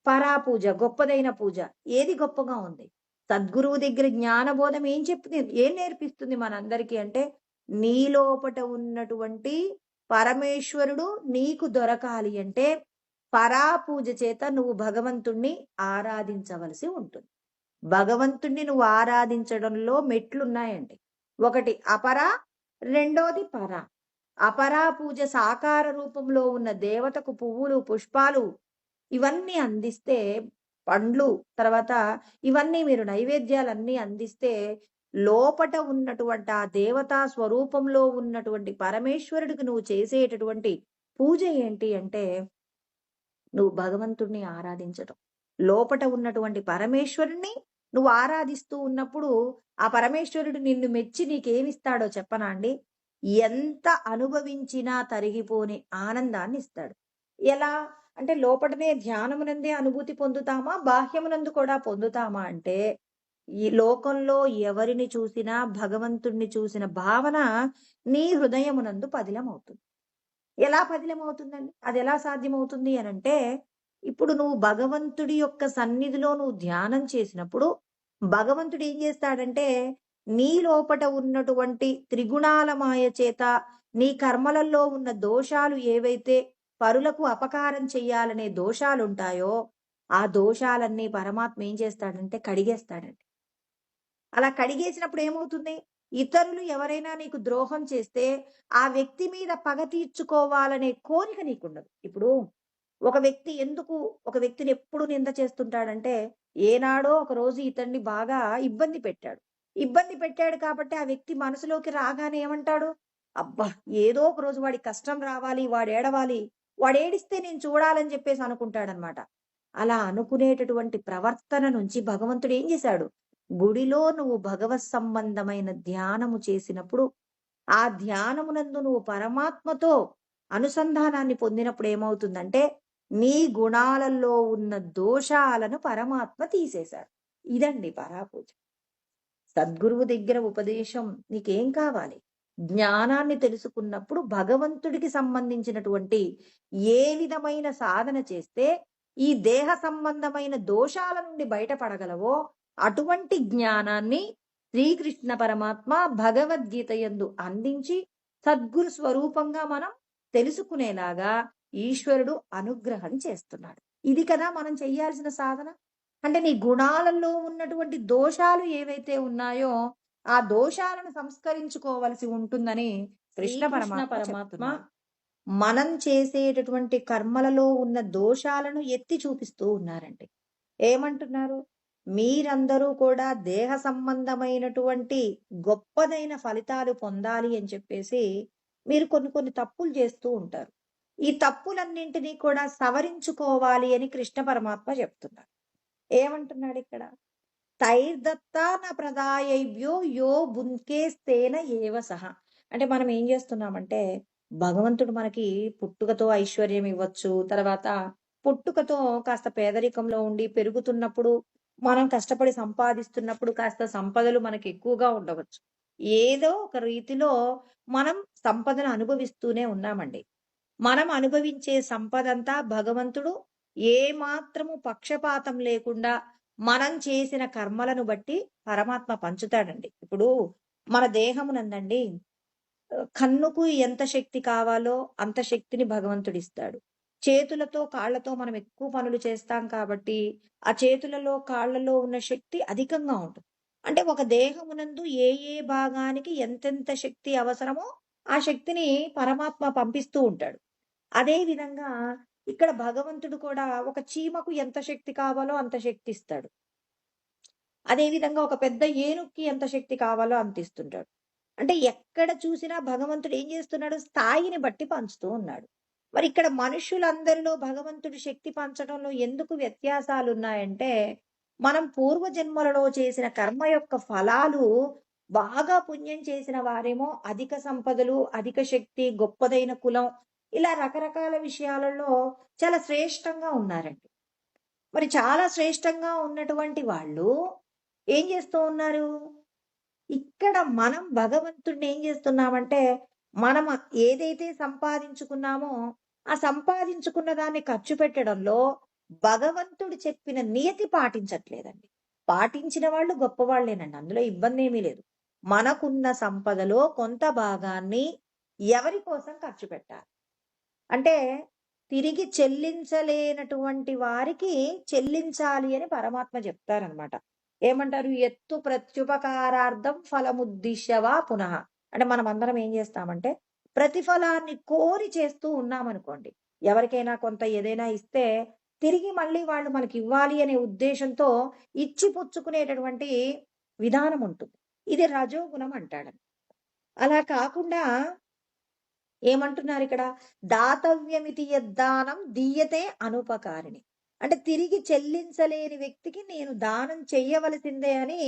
పరాపూజ, గొప్పదైన పూజ. ఏది గొప్పగా ఉంది? సద్గురువు దగ్గర జ్ఞానబోధం ఏం చెప్తుంది? ఏం నేర్పిస్తుంది మనందరికీ అంటే, నీ లోపట ఉన్నటువంటి పరమేశ్వరుడు నీకు దొరకాలి అంటే పరాపూజ చేత నువ్వు భగవంతుణ్ణి ఆరాధించవలసి ఉంటుంది. భగవంతుణ్ణి నువ్వు ఆరాధించడంలో మెట్లున్నాయండి. ఒకటి అపర, రెండోది పర. అపరా పూజ సాకార రూపంలో ఉన్న దేవతకు పువ్వులు, పుష్పాలు ఇవన్నీ అందిస్తే, పండ్లు, తర్వాత ఇవన్నీ మీరు నైవేద్యాలన్నీ అందిస్తే లోపట ఉన్నటువంటి ఆ దేవతా స్వరూపంలో ఉన్నటువంటి పరమేశ్వరుడికి నువ్వు చేసేటటువంటి పూజ ఏంటి అంటే, నువ్వు భగవంతుడిని ఆరాధించటం. లోపట ఉన్నటువంటి పరమేశ్వరుడిని నువ్వు ఆరాధిస్తూ ఉన్నప్పుడు, ఆ పరమేశ్వరుడు నిన్ను మెచ్చి నీకేమిస్తాడో చెప్పనా అండి? ఎంత అనుభవించినా తరిగిపోని ఆనందాన్ని ఇస్తాడు. ఎలా? అంటే లోపటనే ధ్యానమునందే అనుభూతి పొందుతామా? బాహ్యమునందు కూడా పొందుతామా అంటే, ఈ లోకంలో ఎవరిని చూసినా భగవంతుడిని చూసిన భావన నీ హృదయమునందు పదిలమవుతుంది. ఎలా పదిలమవుతుందండి? అదెలా సాధ్యమవుతుంది అనంటే, ఇప్పుడు నువ్వు భగవంతుడి యొక్క సన్నిధిలో నువ్వు ధ్యానం చేసినప్పుడు, భగవంతుడు ఏం చేస్తాడంటే, నీ లోపట ఉన్నటువంటి త్రిగుణాల మాయ చేత, నీ కర్మలలో ఉన్న దోషాలు ఏవైతే పరులకు అపకారం చెయ్యాలనే దోషాలుంటాయో, ఆ దోషాలన్నీ పరమాత్మ ఏం చేస్తాడంటే కడిగేస్తాడండి. అలా కడిగేసినప్పుడు ఏమవుతుంది? ఇతరులు ఎవరైనా నీకు ద్రోహం చేస్తే, ఆ వ్యక్తి మీద పగ తీర్చుకోవాలనే కోరిక నీకుండదు. ఇప్పుడు ఒక వ్యక్తి ఎందుకు ఒక వ్యక్తిని ఎప్పుడు నింద చేస్తుంటాడంటే, ఏనాడో ఒక రోజు ఇతన్ని బాగా ఇబ్బంది పెట్టాడు. ఇబ్బంది పెట్టాడు కాబట్టి ఆ వ్యక్తి మనసులోకి రాగానే ఏమంటాడు? అబ్బా! ఏదో ఒక రోజు వాడికి కష్టం రావాలి, వాడేడవాలి, వాడేడిస్తే నేను చూడాలని చెప్పేసి అనుకుంటాడనమాట. అలా అనుకునేటటువంటి ప్రవర్తన నుంచి భగవంతుడు ఏం చేశాడు? గుడిలో నువ్వు భగవత్ సంబంధమైన ధ్యానము చేసినప్పుడు, ఆ ధ్యానమునందు నువ్వు పరమాత్మతో అనుసంధానాన్ని పొందినప్పుడు ఏమవుతుందంటే, నీ గుణాలలో ఉన్న దోషాలను పరమాత్మ తీసేశాడు. ఇదండి పరాపూజ. సద్గురువు దగ్గర ఉపదేశం నీకేం కావాలి? జ్ఞానాన్ని తెలుసుకున్నప్పుడు భగవంతుడికి సంబంధించినటువంటి ఏ విధమైన సాధన చేస్తే ఈ దేహ సంబంధమైన దోషాల నుండి బయటపడగలవో అటువంటి జ్ఞానాన్ని శ్రీకృష్ణ పరమాత్మ భగవద్గీత యందు అందించి సద్గురు స్వరూపంగా మనం తెలుసుకునేలాగా ఈశ్వరుడు అనుగ్రహం చేస్తున్నాడు. ఇది కదా మనం చెయ్యాల్సిన సాధన. అంటే నీ గుణాలలో ఉన్నటువంటి దోషాలు ఏవైతే ఉన్నాయో ఆ దోషాలను సంస్కరించుకోవలసి ఉంటుందని కృష్ణ పరమాత్మ మనం చేసేటటువంటి కర్మలలో ఉన్న దోషాలను ఎత్తి చూపిస్తూ ఉన్నారండి. ఏమంటున్నారు? మీరందరూ కూడా దేహ సంబంధమైనటువంటి గొప్పదైన ఫలితాలు పొందాలి అని చెప్పేసి మీరు కొన్ని కొన్ని తప్పులు చేస్తూ ఉంటారు. ఈ తప్పులన్నింటినీ కూడా సవరించుకోవాలి అని కృష్ణ పరమాత్మ చెప్తున్నారు. ఏమంటున్నాడు ఇక్కడ? తైర్దత్తా న ప్రదాయైభ్యో యో భుంకేస్తేన ఏవ సహ. అంటే మనం ఏం చేస్తున్నామంటే, భగవంతుడు మనకి పుట్టుకతో ఐశ్వర్యం ఇవ్వచ్చు. తర్వాత పుట్టుకతో కాస్త పేదరికంలో ఉండి పెరుగుతున్నప్పుడు, మనం కష్టపడి సంపాదిస్తున్నప్పుడు కాస్త సంపదలు మనకి ఎక్కువగా ఉండవచ్చు. ఏదో ఒక రీతిలో మనం సంపదను అనుభవిస్తూనే ఉన్నామండి. మనం అనుభవించే సంపదంతా భగవంతుడు ఏ మాత్రము పక్షపాతం లేకుండా మనం చేసిన కర్మలను బట్టి పరమాత్మ పంచుతాడండి. ఇప్పుడు మన దేహమునందండి కన్నుకు ఎంత శక్తి కావాలో అంత శక్తిని భగవంతుడిస్తాడు. చేతులతో, కాళ్ళతో మనం ఎక్కువ పనులు చేస్తాం కాబట్టి, ఆ చేతులలో, కాళ్ళలో ఉన్న శక్తి అధికంగా ఉంటుంది. అంటే ఒక దేహమునందు ఏ ఏ భాగానికి ఎంతెంత శక్తి అవసరమో ఆ శక్తిని పరమాత్మ పంపిస్తూ ఉంటాడు. అదే విధంగా ఇక్కడ భగవంతుడు కూడా ఒక చీమకు ఎంత శక్తి కావాలో అంత శక్తి ఇస్తాడు. అదే విధంగా ఒక పెద్ద ఏనుగుకి ఎంత శక్తి కావాలో అంత ఇస్తుంటాడు. అంటే ఎక్కడ చూసినా భగవంతుడు ఏం చేస్తున్నాడు? స్థాయిని బట్టి పంచుతూ ఉన్నాడు. మరి ఇక్కడ మనుషులందరిలో భగవంతుడి శక్తి పంచడంలో ఎందుకు వ్యత్యాసాలున్నాయంటే, మనం పూర్వజన్మలలో చేసిన కర్మ యొక్క ఫలాలు బాగా పుణ్యం చేసిన వారేమో అధిక సంపదలు, అధిక శక్తి, గొప్పదైన కులం ఇలా రకరకాల విషయాలలో చాలా శ్రేష్టంగా ఉన్నారండి. మరి చాలా శ్రేష్టంగా ఉన్నటువంటి వాళ్ళు ఏం చేస్తూ ఉన్నారు? ఇక్కడ మనం భగవంతుడిని ఏం చేస్తున్నామంటే, మనం ఏదైతే సంపాదించుకున్నామో, ఆ సంపాదించుకున్న దాన్ని ఖర్చు పెట్టడంలో భగవంతుడు చెప్పిన నియతి పాటించట్లేదండి. పాటించిన వాళ్ళు గొప్పవాళ్ళేనండి. అందులో ఇబ్బందేమీ లేదు. మనకున్న సంపదలో కొంత భాగాన్ని ఎవరి కోసం ఖర్చు పెట్టాలి? అంటే తిరిగి చెల్లించలేనటువంటి వారికి చెల్లించాలి అని పరమాత్మ చెప్తారనమాట. ఏమంటారు? ఎత్తు ప్రత్యుపకారార్థం ఫలముద్దిశ్యవా పునః. అంటే మనం అందరం ఏం చేస్తామంటే ప్రతిఫలాన్ని కోరి చేస్తూ ఉన్నామనుకోండి. ఎవరికైనా కొంత ఏదైనా ఇస్తే తిరిగి మళ్ళీ వాళ్ళు మనకి ఇవ్వాలి అనే ఉద్దేశంతో ఇచ్చి పుచ్చుకునేటటువంటి విధానం ఉంటుంది. ఇది రజోగుణం అంటాడు. అలా కాకుండా ఏమంటున్నారిక్కడ? దాతవ్యమితి యద్దానం దీయతే అనుపకారిణి. అంటే తిరిగి చెల్లించలేని వ్యక్తికి నేను దానం చెయ్యవలసిందే అని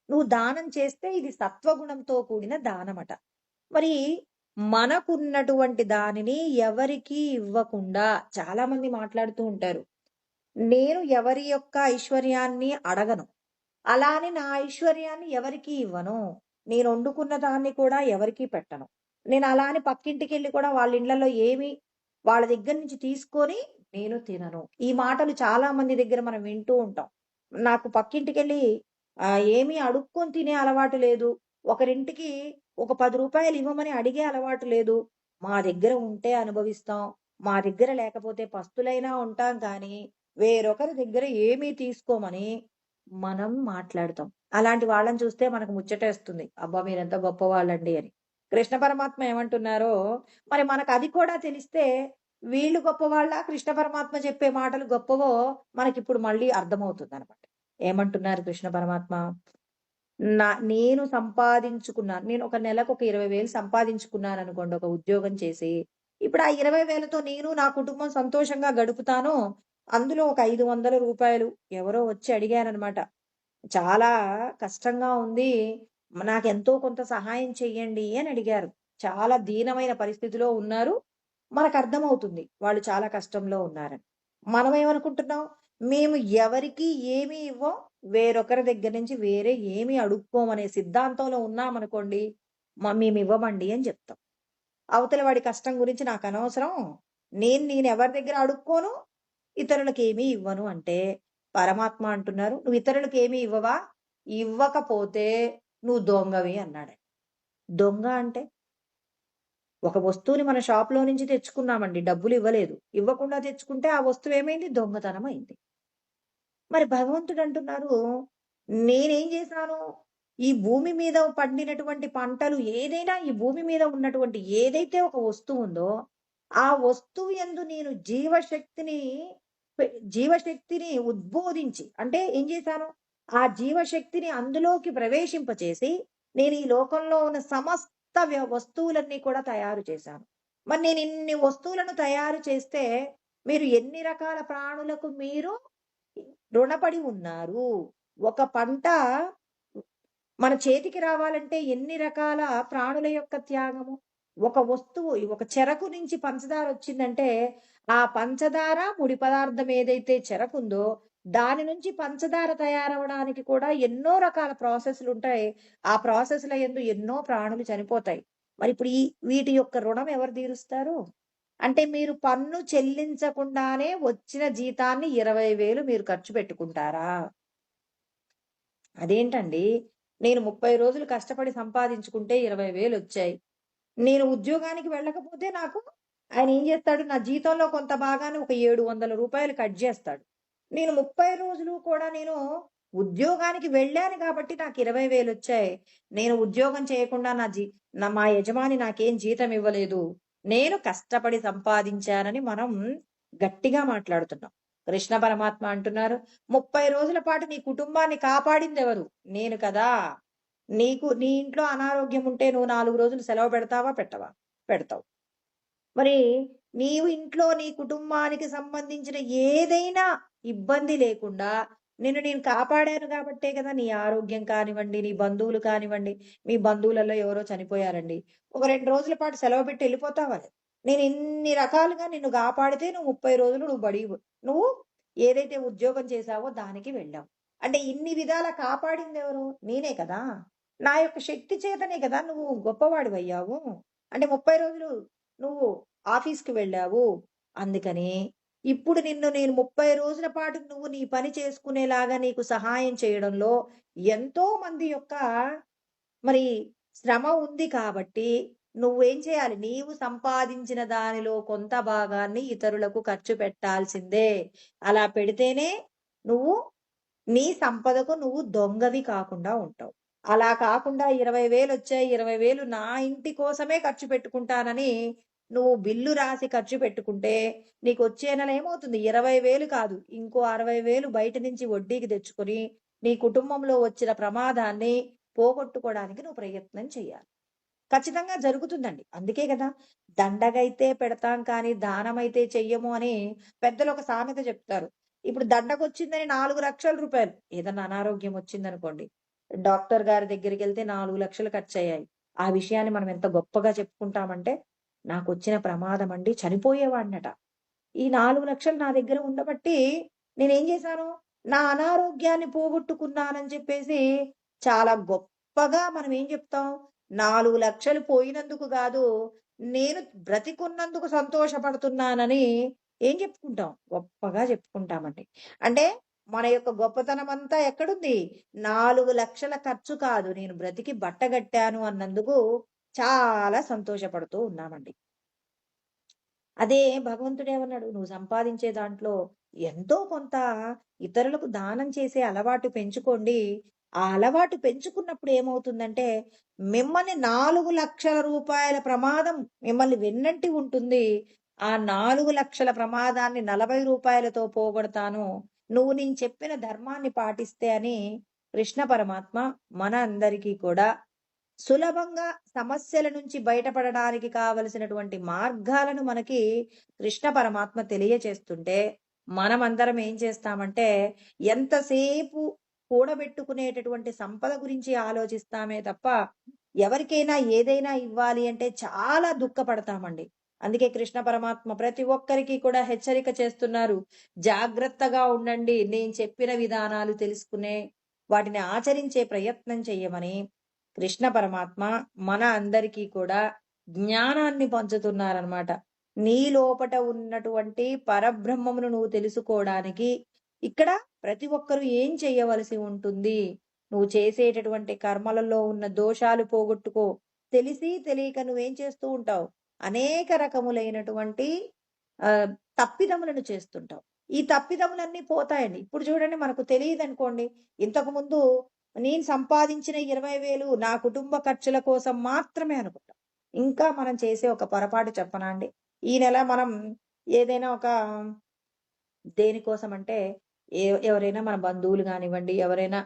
నువ్వు దానం చేస్తే ఇది సత్వగుణంతో కూడిన దానమట. మరి మనకున్నటువంటి దానిని ఎవరికీ ఇవ్వకుండా చాలా మంది మాట్లాడుతూ ఉంటారు. నేను ఎవరి యొక్క ఐశ్వర్యాన్ని అడగను. అలా అని నా ఐశ్వర్యాన్ని ఎవరికీ ఇవ్వను. నేను వండుకున్న దాన్ని కూడా ఎవరికీ పెట్టను. నేను అలా అని పక్కింటికెళ్ళి కూడా వాళ్ళ ఇళ్ళలో ఏమి వాళ్ళ దగ్గర నుంచి తీసుకొని నేను తినను. ఈ మాటలు చాలా మంది దగ్గర మనం వింటూ ఉంటాం. నాకు పక్కింటికెళ్ళి ఏమీ అడుక్కొని తినే అలవాటు లేదు. ఒకరింటికి ఒక రూ. 10 ఇవ్వమని అడిగే అలవాటు లేదు. మా దగ్గర ఉంటే అనుభవిస్తాం. మా దగ్గర లేకపోతే పస్తులైనా ఉంటాం కానీ, వేరొకరి దగ్గర ఏమీ తీసుకోమని మనం మాట్లాడుతాం. అలాంటి వాళ్ళని చూస్తే మనకు ముచ్చటేస్తుంది. అబ్బా! మీరెంత గొప్పవాళ్ళండి అని. కృష్ణ పరమాత్మ ఏమంటున్నారో, మరి మనకది కూడా తెలిస్తే వీళ్ళు గొప్పవాళ్ళా? కృష్ణ పరమాత్మ చెప్పే మాటలు గొప్పవో మనకిప్పుడు మళ్ళీ అర్థమవుతుందనమాట. ఏమంటున్నారు కృష్ణ పరమాత్మ? నేను సంపాదించుకున్నాను. నేను ఒక నెలకు ఒక 20,000 సంపాదించుకున్నాననుకోండి ఒక ఉద్యోగం చేసి. ఇప్పుడు ఆ 20,000తో నేను నా కుటుంబం సంతోషంగా గడుపుతాను. అందులో ఒక రూ. 500 ఎవరో వచ్చి అడిగారనమాట. చాలా కష్టంగా ఉంది. నాకెంతో కొంత సహాయం చెయ్యండి అని అడిగారు. చాలా దీనమైన పరిస్థితిలో ఉన్నారు. మనకర్థమవుతుంది. వాళ్ళు చాలా కష్టంలో ఉన్నారని. మనమేమనుకుంటున్నాం? మేము ఎవరికీ ఏమీ ఇవ్వం. వేరొకరి దగ్గర నుంచి వేరే ఏమీ అడుక్కోమనే సిద్ధాంతంలో ఉన్నామనుకోండి, మేమివ్వమండి అని చెప్తాం. అవతల వాడి కష్టం గురించి నాకనవసరం. నేనెవరి దగ్గర అడుక్కోను. ఇతరులకేమీ ఇవ్వను అంటే, పరమాత్మ అంటున్నారు, "నువ్వు ఇతరులకేమీ ఇవ్వవా? ఇవ్వకపోతే నువ్వు దొంగవి" అన్నాడు. దొంగ అంటే? ఒక వస్తువుని మన షాప్‌లో నుంచి తెచ్చుకున్నామండి. డబ్బులివ్వలేదు. ఇవ్వకుండా తెచ్చుకుంటే ఆ వస్తువేమైంది? దొంగతనమైంది. మరి భగవంతుడంటున్నారు, నేనేం చేశాను? ఈ భూమి మీద పండినటువంటి పంటలు ఏదైనా ఈ భూమి మీద ఉన్నటువంటి ఏదైతే ఒక వస్తువుందో, ఆ వస్తువు యందు నేను జీవశక్తిని ఉద్బోధించి అంటే ఏం చేశాను? ఆ జీవశక్తిని అందులోకి ప్రవేశింపచేసి, నేను ఈ లోకంలో ఉన్న సమస్త వస్తువులన్నీ కూడా తయారు చేశాను. మరి నేనిన్ని వస్తువులను తయారు చేస్తే, మీరు ఎన్ని రకాల ప్రాణులకు మీరు రుణపడి ఉన్నారు. ఒక పంట మన చేతికి రావాలంటే ఎన్ని రకాల ప్రాణుల యొక్క త్యాగము. ఒక వస్తువు ఒక చెరకు నుంచి పంచదార వచ్చిందంటే, ఆ పంచదార ముడి పదార్థం ఏదైతే చెరకుందో, దాని నుంచి పంచదార తయారవ్వడానికి కూడా ఎన్నో రకాల ప్రాసెస్‌లుంటాయి. ఆ ప్రాసెస్‌ల యందు ఎన్నో ప్రాణులు చనిపోతాయి. మరిప్పుడు వీటి యొక్క రుణం ఎవరు తీరుస్తారు? అంటే మీరు పన్ను చెల్లించకుండానే వచ్చిన జీతాన్ని 20,000 మీరు ఖర్చు పెట్టుకుంటారా? అదేంటండి? నేను 30 రోజులు కష్టపడి సంపాదించుకుంటే 20,000 వచ్చాయి. నేను ఉద్యోగానికి వెళ్ళకపోతే నాకు ఆయన ఏం చేస్తాడు? నా జీతంలో కొంత భాగాన్ని ఒక రూ. 700 కట్ చేస్తాడు. నేను 30 రోజులు కూడా నేను ఉద్యోగానికి వెళ్ళాను కాబట్టి నాకు 20,000 వచ్చాయి. నేను ఉద్యోగం చేయకుండా మా యజమాని నాకేం జీతం ఇవ్వలేదు. నేను కష్టపడి సంపాదించానని మనం గట్టిగా మాట్లాడుతున్నాం. కృష్ణ పరమాత్మ అంటున్నారు, 30 రోజుల పాటు నీ కుటుంబాన్ని కాపాడిందెవరు? నేను కదా! నీ ఇంట్లో అనారోగ్యం ఉంటే నువ్వు 4 రోజులు సెలవు పెడతావా? పెట్టవా? పెడతావు. మరి నీవు ఇంట్లో నీ కుటుంబానికి సంబంధించిన ఏదైనా ఇబ్బంది లేకుండా నేను కాపాడాను కాబట్టే కదా నీ ఆరోగ్యం కానివ్వండి, నీ బంధువులు కానివ్వండి, మీ బంధువులలో ఎవరో చనిపోయారండి. ఒక 2 రోజుల పాటు సెలవు పెట్టి ఎళ్ళిపోతావా? నేను ఇన్ని రకాలుగా నిన్ను కాపాడితే నువ్వు 30 రోజులు నువ్వు ఏదైతే ఉద్యోగం చేశావో దానికి వెళ్ళావు. అంటే ఇన్ని విధాల కాపాడిందెవరు? నేనే కదా! నా యొక్క శక్తి చేతనే కదా నువ్వు గొప్పవాడివయ్యావు. అంటే 30 రోజులు నువ్వు ఆఫీస్‌కి వెళ్ళావు. అందుకని ఇప్పుడు నేను 30 రోజుల పాటు నువ్వు నీ పని చేసుకునేలాగా నీకు సహాయం చేయడంలో ఎంతో మంది యొక్క మరి శ్రమ ఉంది కాబట్టి నువ్వేం చేయాలి? నీవు సంపాదించిన దానిలో కొంత భాగాన్ని ఇతరులకు ఖర్చు పెట్టాల్సిందే. అలా పెడితేనే నువ్వు నీ సంపదకు నువ్వు దొంగవి కాకుండా ఉంటావు. అలా కాకుండా 20,000 వచ్చాయి. 20,000 నా ఇంటి కోసమే ఖర్చు పెట్టుకుంటానని నువ్వు బిల్లు రాసి ఖర్చు పెట్టుకుంటే నీకొచ్చే నెల ఏమవుతుంది? 20,000 కాదు. ఇంకో 60,000 బయట నుంచి వడ్డీకి తెచ్చుకొని నీ కుటుంబంలో వచ్చిన ప్రమాదాన్ని పోగొట్టుకోవడానికి నువ్వు ప్రయత్నం చేయాలి. ఖచ్చితంగా జరుగుతుందండి. అందుకే కదా! దండగైతే పెడతాం కానీ దానమైతే చెయ్యము అని పెద్దలు ఒక సామెత చెప్తారు. ఇప్పుడు దండగొచ్చిందని రూ. 4,00,000 ఏదన్నా అనారోగ్యం వచ్చిందనుకోండి. డాక్టర్ గారి దగ్గరికెళ్తే 4,00,000 ఖర్చయ్యాయి. ఆ విషయాన్ని మనం ఎంత గొప్పగా చెప్పుకుంటామంటే, నాకొచ్చిన ప్రమాదమండి చనిపోయేవాడినట. ఈ 4,00,000 నా దగ్గర ఉండబట్టి నేనేం చేశాను, నా అనారోగ్యాన్ని పోగొట్టుకున్నానని చెప్పేసి చాలా గొప్పగా మనం ఏం చెప్తాం, 4,00,000 పోయినందుకు గాదు, నేను బ్రతికున్నందుకు సంతోషపడుతున్నానని ఏం చెప్పుకుంటాం? గొప్పగా చెప్పుకుంటామండి. అంటే మన యొక్క గొప్పతనమంతా ఎక్కడుంది? 4,00,000 ఖర్చు కాదు, నేను బ్రతికి బట్టగట్టాను అన్నందుకు చాలా సంతోషపడుతూ ఉన్నామండి. అదే భగవంతుడేమన్నాడు, "నువ్వు సంపాదించే దాంట్లో ఎంతో కొంత ఇతరులకు దానం చేసే అలవాటు పెంచుకోండి. ఆ అలవాటు పెంచుకున్నప్పుడు ఏమవుతుందంటే, మిమ్మల్ని రూ. 4,00,000 ప్రమాదం మిమ్మల్ని వెన్నంటి ఉంటుంది. ఆ 4,00,000 ప్రమాదాన్ని రూ. 40తో పోగొడతాను. నువ్వు నేను చెప్పిన ధర్మాన్ని పాటిస్తే" అని కృష్ణ పరమాత్మ మన అందరికీ కూడా సులభంగా సమస్యల నుంచి బయటపడడానికి కావలసినటువంటి మార్గాలను మనకి కృష్ణ పరమాత్మ తెలియచేస్తుంటే, మనమందరం ఏం చేస్తామంటే, ఎంతసేపు కూడబెట్టుకునేటటువంటి సంపద గురించి ఆలోచిస్తామే తప్ప, ఎవరికైనా ఏదైనా ఇవ్వాలి అంటే చాలా దుఃఖపడతామండి. అందుకే కృష్ణ పరమాత్మ ప్రతి ఒక్కరికి కూడా హెచ్చరిక చేస్తున్నారు. జాగ్రత్తగా ఉండండి. నేను చెప్పిన విధానాలు తెలుసుకునే, వాటిని ఆచరించే ప్రయత్నం చెయ్యమని కృష్ణ పరమాత్మ మన అందరికీ కూడా జ్ఞానాన్ని పంచుతున్నారనమాట. నీ లోపట ఉన్నటువంటి పరబ్రహ్మమును నువ్వు తెలుసుకోవడానికి ఇక్కడ ప్రతి ఒక్కరూ ఏం చేయవలసి ఉంటుంది? నువ్వు చేసేటటువంటి కర్మలలో ఉన్న దోషాలు పోగొట్టుకో. తెలిసి తెలియక నువ్వేం చేస్తూ ఉంటావు? అనేక రకములైనటువంటి తప్పిదములను చేస్తుంటావు. ఈ తప్పిదములన్నీ పోతాయండి. ఇప్పుడు చూడండి, మనకు తెలియదనుకోండి, ఇంతకుముందు నేను సంపాదించిన 20,000 నా కుటుంబ ఖర్చుల కోసం మాత్రమే అనుకుంటాం. ఇంకా మనం చేసే ఒక పొరపాటు చెప్పనా అండి? ఈ నెల మనం ఏదైనా ఒక దేనికోసం అంటే, ఎవరైనా మన బంధువులు గానివ్వండి, ఎవరైనా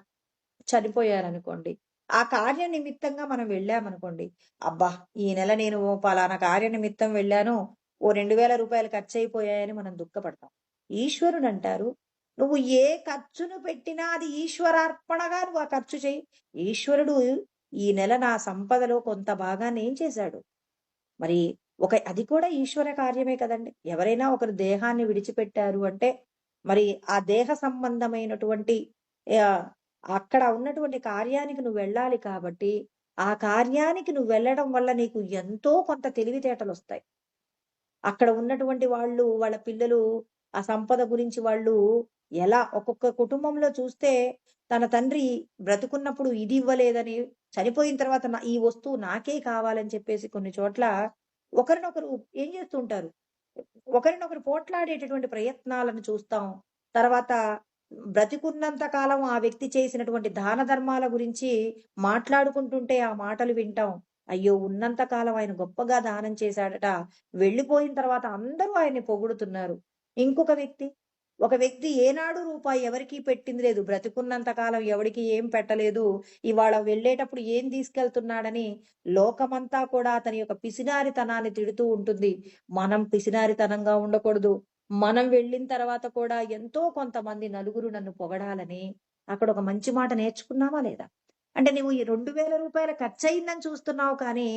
చనిపోయారనుకోండి. ఆ కార్య నిమిత్తంగా మనం వెళ్ళామనుకోండి. అబ్బా! ఈ నెల నేను పలానా కార్య నిమిత్తం వెళ్ళాను. ఓ రూ. 2,000 ఖర్చయిపోయాయని మనం దుఃఖపడతాం. ఈశ్వరుడంటారు, నువ్వు ఏ ఖర్చును పెట్టినా అది ఈశ్వరార్పణగా నువ్వు ఆ ఖర్చు చెయ్యి. ఈశ్వరుడు ఈ నెల నా సంపదలో కొంత భాగాన్ని ఏం చేశాడు? మరి అది కూడా ఈశ్వర కార్యమే కదండీ! ఎవరైనా ఒకరు దేహాన్ని విడిచిపెట్టారు అంటే, మరి ఆ దేహ సంబంధమైనటువంటి ఆహ్, అక్కడ ఉన్నటువంటి కార్యానికి నువ్వు వెళ్ళాలి కాబట్టి, ఆ కార్యానికి నువ్వు వెళ్ళడం వల్ల నీకు ఎంతో కొంత తెలివితేటలొస్తాయి. అక్కడ ఉన్నటువంటి వాళ్ళు, వాళ్ళ పిల్లలు ఆ సంపద గురించి వాళ్ళు ఎలా ఒక్కొక్క కుటుంబంలో చూస్తే తన తండ్రి బ్రతుకున్నప్పుడు ఇది ఇవ్వలేదని, చనిపోయిన తర్వాత ఈ వస్తువు నాకే కావాలని చెప్పేసి కొన్ని చోట్ల ఒకరినొకరు ఏం చేస్తూ ఉంటారు? ఒకరినొకరు పోట్లాడేటటువంటి ప్రయత్నాలను చూస్తాం. తర్వాత బ్రతికున్నంత కాలం ఆ వ్యక్తి చేసినటువంటి దాన ధర్మాల గురించి మాట్లాడుకుంటుంటే ఆ మాటలు వింటాం. అయ్యో! ఉన్నంత కాలం ఆయన గొప్పగా దానం చేశాడట. వెళ్ళిపోయిన తర్వాత అందరూ ఆయన్ని పొగుడుతున్నారు. ఇంకొక వ్యక్తి, ఒక వ్యక్తి ఏనాడు రూపాయి ఎవరికీ పెట్టింది లేదు. బ్రతికున్నంత కాలం ఎవడికి ఏం పెట్టలేదు. ఇవాళ వెళ్ళేటప్పుడు ఏం తీసుకెళ్తున్నాడని లోకమంతా కూడా అతని యొక్క పిసినారితనాన్ని తిడుతూ ఉంటుంది. మనం పిసినారితనంగా ఉండకూడదు. మనం వెళ్ళిన తర్వాత కూడా ఎంతో కొంతమంది నలుగురు నన్ను పొగడాలని అక్కడ ఒక మంచి మాట నేర్చుకున్నావా లేదా? అంటే నువ్వు ఈ రూ. 2,000 ఖర్చయిందని చూస్తున్నావు కానీ,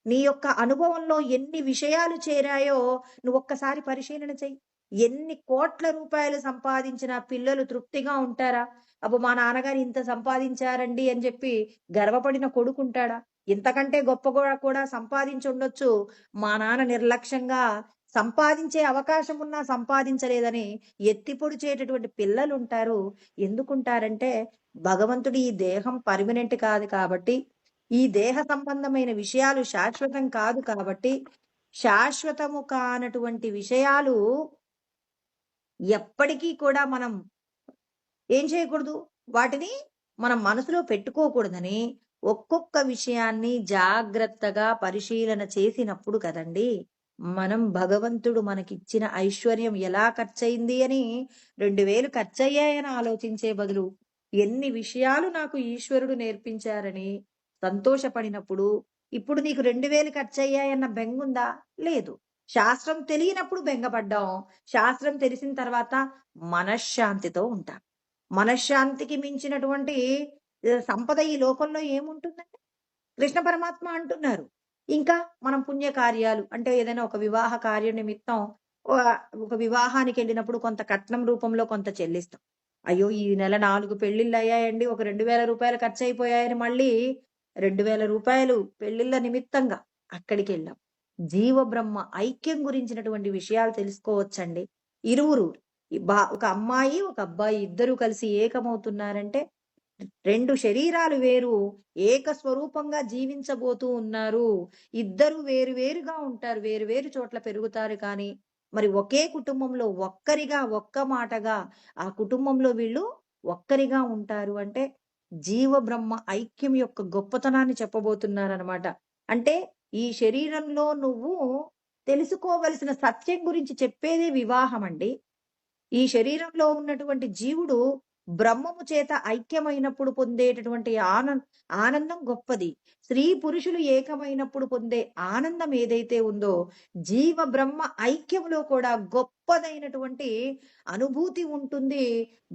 నీ యొక్క అనుభవంలో ఎన్ని విషయాలు చేరాయో నువ్వొక్కసారి పరిశీలన చెయ్యి. ఎన్ని కోట్ల రూపాయలు సంపాదించిన పిల్లలు తృప్తిగా ఉంటారా? అబ్బో! మా నాన్నగారు ఇంత సంపాదించారండి అని చెప్పి గర్వపడిన కొడుకుంటాడా? ఇంతకంటే గొప్పగా కూడా సంపాదించుండొచ్చు. మా నాన్న నిర్లక్ష్యంగా సంపాదించే అవకాశం ఉన్నా సంపాదించలేదని ఎత్తి పొడిచేటటువంటి పిల్లలుంటారు. ఎందుకుంటారంటే, భగవంతుడు ఈ దేహం పర్మనెంట్ కాదు కాబట్టి, ఈ దేహ సంబంధమైన విషయాలు శాశ్వతం కాదు కాబట్టి, శాశ్వతము కానటువంటి విషయాలు ఎప్పటికీ కూడా మనం ఏం చేయకూడదు? వాటిని మనం మనసులో పెట్టుకోకూడదని ఒక్కొక్క విషయాన్ని జాగ్రత్తగా పరిశీలన చేసినప్పుడు కదండీ! మనం భగవంతుడు మనకిచ్చిన ఐశ్వర్యం ఎలా ఖర్చయింది అని 2,000 ఖర్చయ్యాయని ఆలోచించే బదులు, ఎన్ని విషయాలు నాకు ఈశ్వరుడు నేర్పించారని సంతోషపడినప్పుడు, ఇప్పుడు నీకు 2000 ఖర్చయ్యాయన్న బెంగుందా? లేదు. శాస్త్రం తెలియనప్పుడు బెంగపడ్డాం. శాస్త్రం తెలిసిన తర్వాత మనశ్శాంతితో ఉంటాం. మనశ్శాంతికి మించినటువంటి సంపద ఈ లోకంలో ఏముంటుందండి? కృష్ణ పరమాత్మ అంటున్నారు. ఇంకా మనం పుణ్యకార్యాలు అంటే ఏదైనా ఒక వివాహ కార్య నిమిత్తం ఒక వివాహానికెళ్ళినప్పుడు కొంత కట్నం రూపంలో కొంత చెల్లిస్తాం. అయ్యో! ఈ నెల 4 పెళ్ళిళ్ళయ్యాయండి. ఒక రూ. 2000 ఖర్చయిపోయాయని మళ్ళీ రూ. 2000 పెళ్ళిళ్ళ నిమిత్తంగా అక్కడికెళ్ళాం. జీవబ్రహ్మ ఐక్యం గురించినటువంటి విషయాలు తెలుసుకోవచ్చండి. ఇరువురు ఒక అమ్మాయి, ఒక అబ్బాయి ఇద్దరూ కలిసి ఏకమవుతున్నారంటే 2 శరీరాలు వేరు ఏక స్వరూపంగా జీవించబోతూ ఉన్నారు. ఇద్దరు వేరు వేరుగా ఉంటారు. వేరు వేరు చోట్ల పెరుగుతారు కానీ, మరి ఒకే కుటుంబంలో ఒక్కరిగా, ఒక్క మాటగా ఆ కుటుంబంలో వీళ్ళు ఒక్కరిగా ఉంటారు అంటే, జీవబ్రహ్మ ఐక్యం యొక్క గొప్పతనాన్ని చెప్పబోతున్నారనమాట. అంటే ఈ శరీరంలో నువ్వు తెలుసుకోవలసిన సత్యం గురించి చెప్పేదే వివాహమండి. ఈ శరీరంలో ఉన్నటువంటి జీవుడు బ్రహ్మము చేత ఐక్యమైనప్పుడు పొందేటటువంటి ఆనందం గొప్పది. స్త్రీ పురుషులు ఏకమైనప్పుడు పొందే ఆనందం ఏదైతే ఉందో, జీవ బ్రహ్మ ఐక్యములో కూడా గొప్పదైనటువంటి అనుభూతి ఉంటుంది.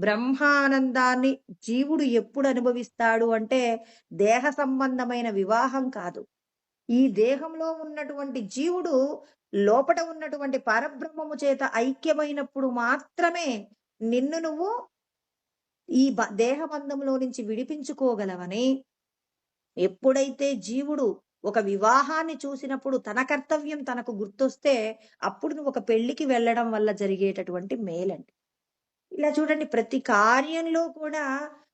బ్రహ్మానందాన్ని జీవుడు ఎప్పుడు అనుభవిస్తాడు అంటే, దేహ సంబంధమైన వివాహం కాదు. ఈ దేహంలో ఉన్నటువంటి జీవుడు లోపట ఉన్నటువంటి పరబ్రహ్మము చేత ఐక్యమైనప్పుడు మాత్రమే నిన్ను నువ్వు ఈ దేహబంధంలో నుంచి విడిపించుకోగలవని, ఎప్పుడైతే జీవుడు ఒక వివాహాన్ని చూసినప్పుడు తన కర్తవ్యం తనకు గుర్తొస్తే అప్పుడు నువ్వు ఒక పెళ్లికి వెళ్ళడం వల్ల జరిగేటటువంటి మేలండి. ఇలా చూడండి, ప్రతి కార్యంలో కూడా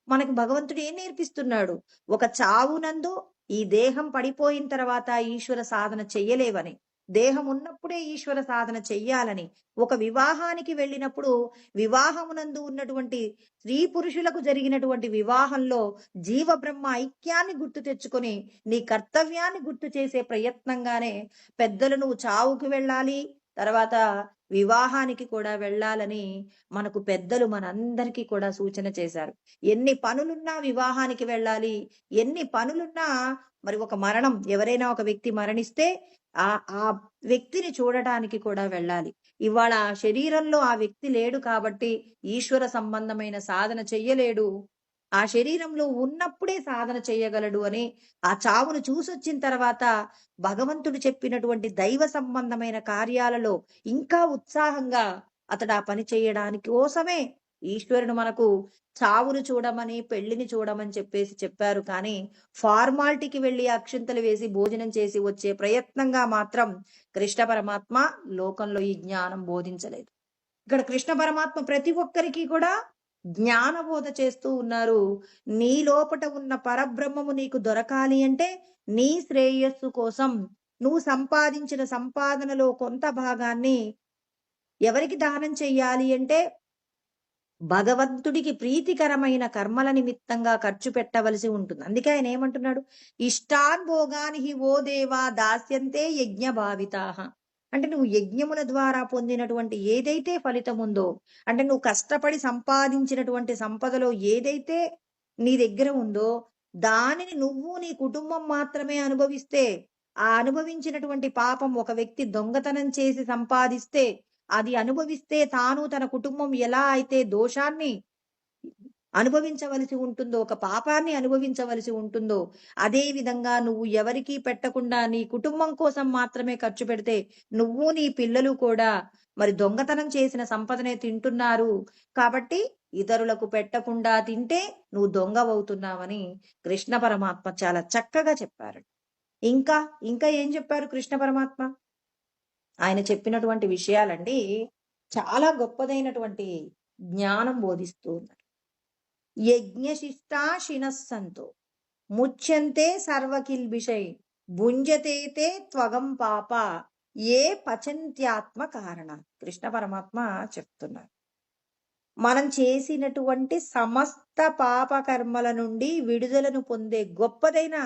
మనకు భగవంతుడు ఏం నేర్పిస్తున్నాడు? ఒక చావునందు ఈ దేహం పడిపోయిన తర్వాత ఈశ్వర సాధన చెయ్యలేవని, దేహం ఉన్నప్పుడే ఈశ్వర సాధన చెయ్యాలని, ఒక వివాహానికి వెళ్ళినప్పుడు వివాహమునందు ఉన్నటువంటి స్త్రీ పురుషులకు జరిగినటువంటి వివాహంలో జీవ బ్రహ్మ ఐక్యాన్ని గుర్తు తెచ్చుకొని నీ కర్తవ్యాన్ని గుర్తు చేసే ప్రయత్నంగానే పెద్దలు నువ్వు చావుకు వెళ్ళాలి, తర్వాత వివాహానికి కూడా వెళ్ళాలని మనకు పెద్దలు మనందరికీ కూడా సూచన చేశారు. ఎన్ని పనులున్నా వివాహానికి వెళ్ళాలి, ఎన్ని పనులున్నా మరి ఒక మరణం, ఎవరైనా ఒక వ్యక్తి మరణిస్తే ఆ ఆ వ్యక్తిని చూడటానికి కూడా వెళ్ళాలి. ఇవాళ శరీరంలో ఆ వ్యక్తి లేడు కాబట్టి ఈశ్వర సంబంధమైన సాధన చెయ్యలేడు. ఆ శరీరంలో ఉన్నప్పుడే సాధన చేయగలడు అని ఆ చావును చూసొచ్చిన తర్వాత భగవంతుడు చెప్పినటువంటి దైవ సంబంధమైన కార్యాలలో ఇంకా ఉత్సాహంగా అతడు ఆ పని చేయడానికి కోసమే ఈశ్వరుడు మనకు చావును చూడమని, పెళ్లిని చూడమని చెప్పారు. కానీ ఫార్మాలిటీకి వెళ్ళి అక్షింతలు వేసి భోజనం చేసి వచ్చే ప్రయత్నంగా మాత్రం కృష్ణ పరమాత్మ లోకంలో ఈ జ్ఞానం బోధించలేదు. ఇక్కడ కృష్ణ పరమాత్మ ప్రతి ఒక్కరికి కూడా జ్ఞానబోధ చేస్తూ ఉన్నారు. నీ లోపట ఉన్న పరబ్రహ్మము నీకు దొరకాలి అంటే నీ శ్రేయస్సు కోసం నువ్వు సంపాదించిన సంపాదనలో కొంత భాగాన్ని ఎవరికి దానం చెయ్యాలి అంటే భగవంతుడికి ప్రీతికరమైన కర్మల నిమిత్తంగా ఖర్చు పెట్టవలసి ఉంటుంది. అందుకే ఆయన ఏమంటున్నాడు? ఇష్టాన్ భోగాని ఓ దేవా దాస్యంతే యజ్ఞ భావితాహ. అంటే నువ్వు యజ్ఞముల ద్వారా పొందినటువంటి ఏదైతే ఫలితం ఉందో, అంటే నువ్వు కష్టపడి సంపాదించినటువంటి సంపదలో ఏదైతే నీ దగ్గర ఉందో దానిని నువ్వు నీ కుటుంబం మాత్రమే అనుభవిస్తే, ఆ అనుభవించినటువంటి పాపం ఒక వ్యక్తి దొంగతనం చేసి సంపాదిస్తే అది అనుభవిస్తే తాను తన కుటుంబం ఎలా అయితే దోషాన్ని అనుభవించవలసి ఉంటుందో, ఒక పాపాన్ని అనుభవించవలసి ఉంటుందో, అదే విధంగా నువ్వు ఎవరికీ పెట్టకుండా నీ కుటుంబం కోసం మాత్రమే ఖర్చు పెడితే నువ్వు నీ పిల్లలు కూడా మరి దొంగతనం చేసిన సంపదనే తింటున్నారు. కాబట్టి ఇతరులకు పెట్టకుండా తింటే నువ్వు దొంగవవుతున్నావని కృష్ణ పరమాత్మ చాలా చక్కగా చెప్పారు. ఇంకా ఇంకా ఏం చెప్పారు కృష్ణ పరమాత్మ? ఆయన చెప్పినటువంటి విషయాలండి చాలా గొప్పదైనటువంటి జ్ఞానం బోధిస్తూ ఉన్నారు. యజ్ఞశిష్టాశినస్సంతో ముచ్యంతే సర్వకిల్బిషై భుంజతేతే త్వగం పాప ఏ పచంత్యాత్మ కారణ. కృష్ణ పరమాత్మ చెప్తున్నారు, మనం చేసినటువంటి సమస్త పాప కర్మల నుండి విడుదలను పొందే గొప్పదైన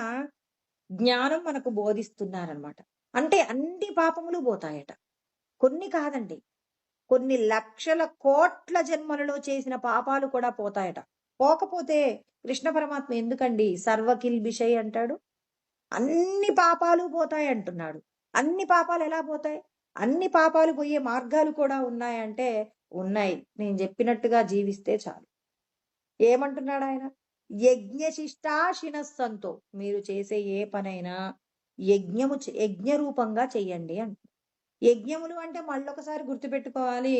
జ్ఞానం మనకు బోధిస్తున్నారనమాట. అంటే అన్ని పాపములు పోతాయట. కొన్ని కాదండి, కొన్ని లక్షల కోట్ల జన్మలలో చేసిన పాపాలు కూడా పోతాయట. పోకపోతే కృష్ణ పరమాత్మ ఎందుకండి సర్వకిల్బిషై అంటాడు? అన్ని పాపాలు పోతాయి అంటున్నాడు. అన్ని పాపాలు ఎలా పోతాయి? అన్ని పాపాలు పోయే మార్గాలు కూడా ఉన్నాయంటే ఉన్నాయి. నేను చెప్పినట్టుగా జీవిస్తే చాలు. ఏమంటున్నాడాయన? యజ్ఞశిష్టాశినస్సంతో మీరు చేసే ఏ పనైనా యజ్ఞ రూపంగా చెయ్యండి అంట. యజ్ఞములు అంటే మళ్ళొకసారి గుర్తుపెట్టుకోవాలి.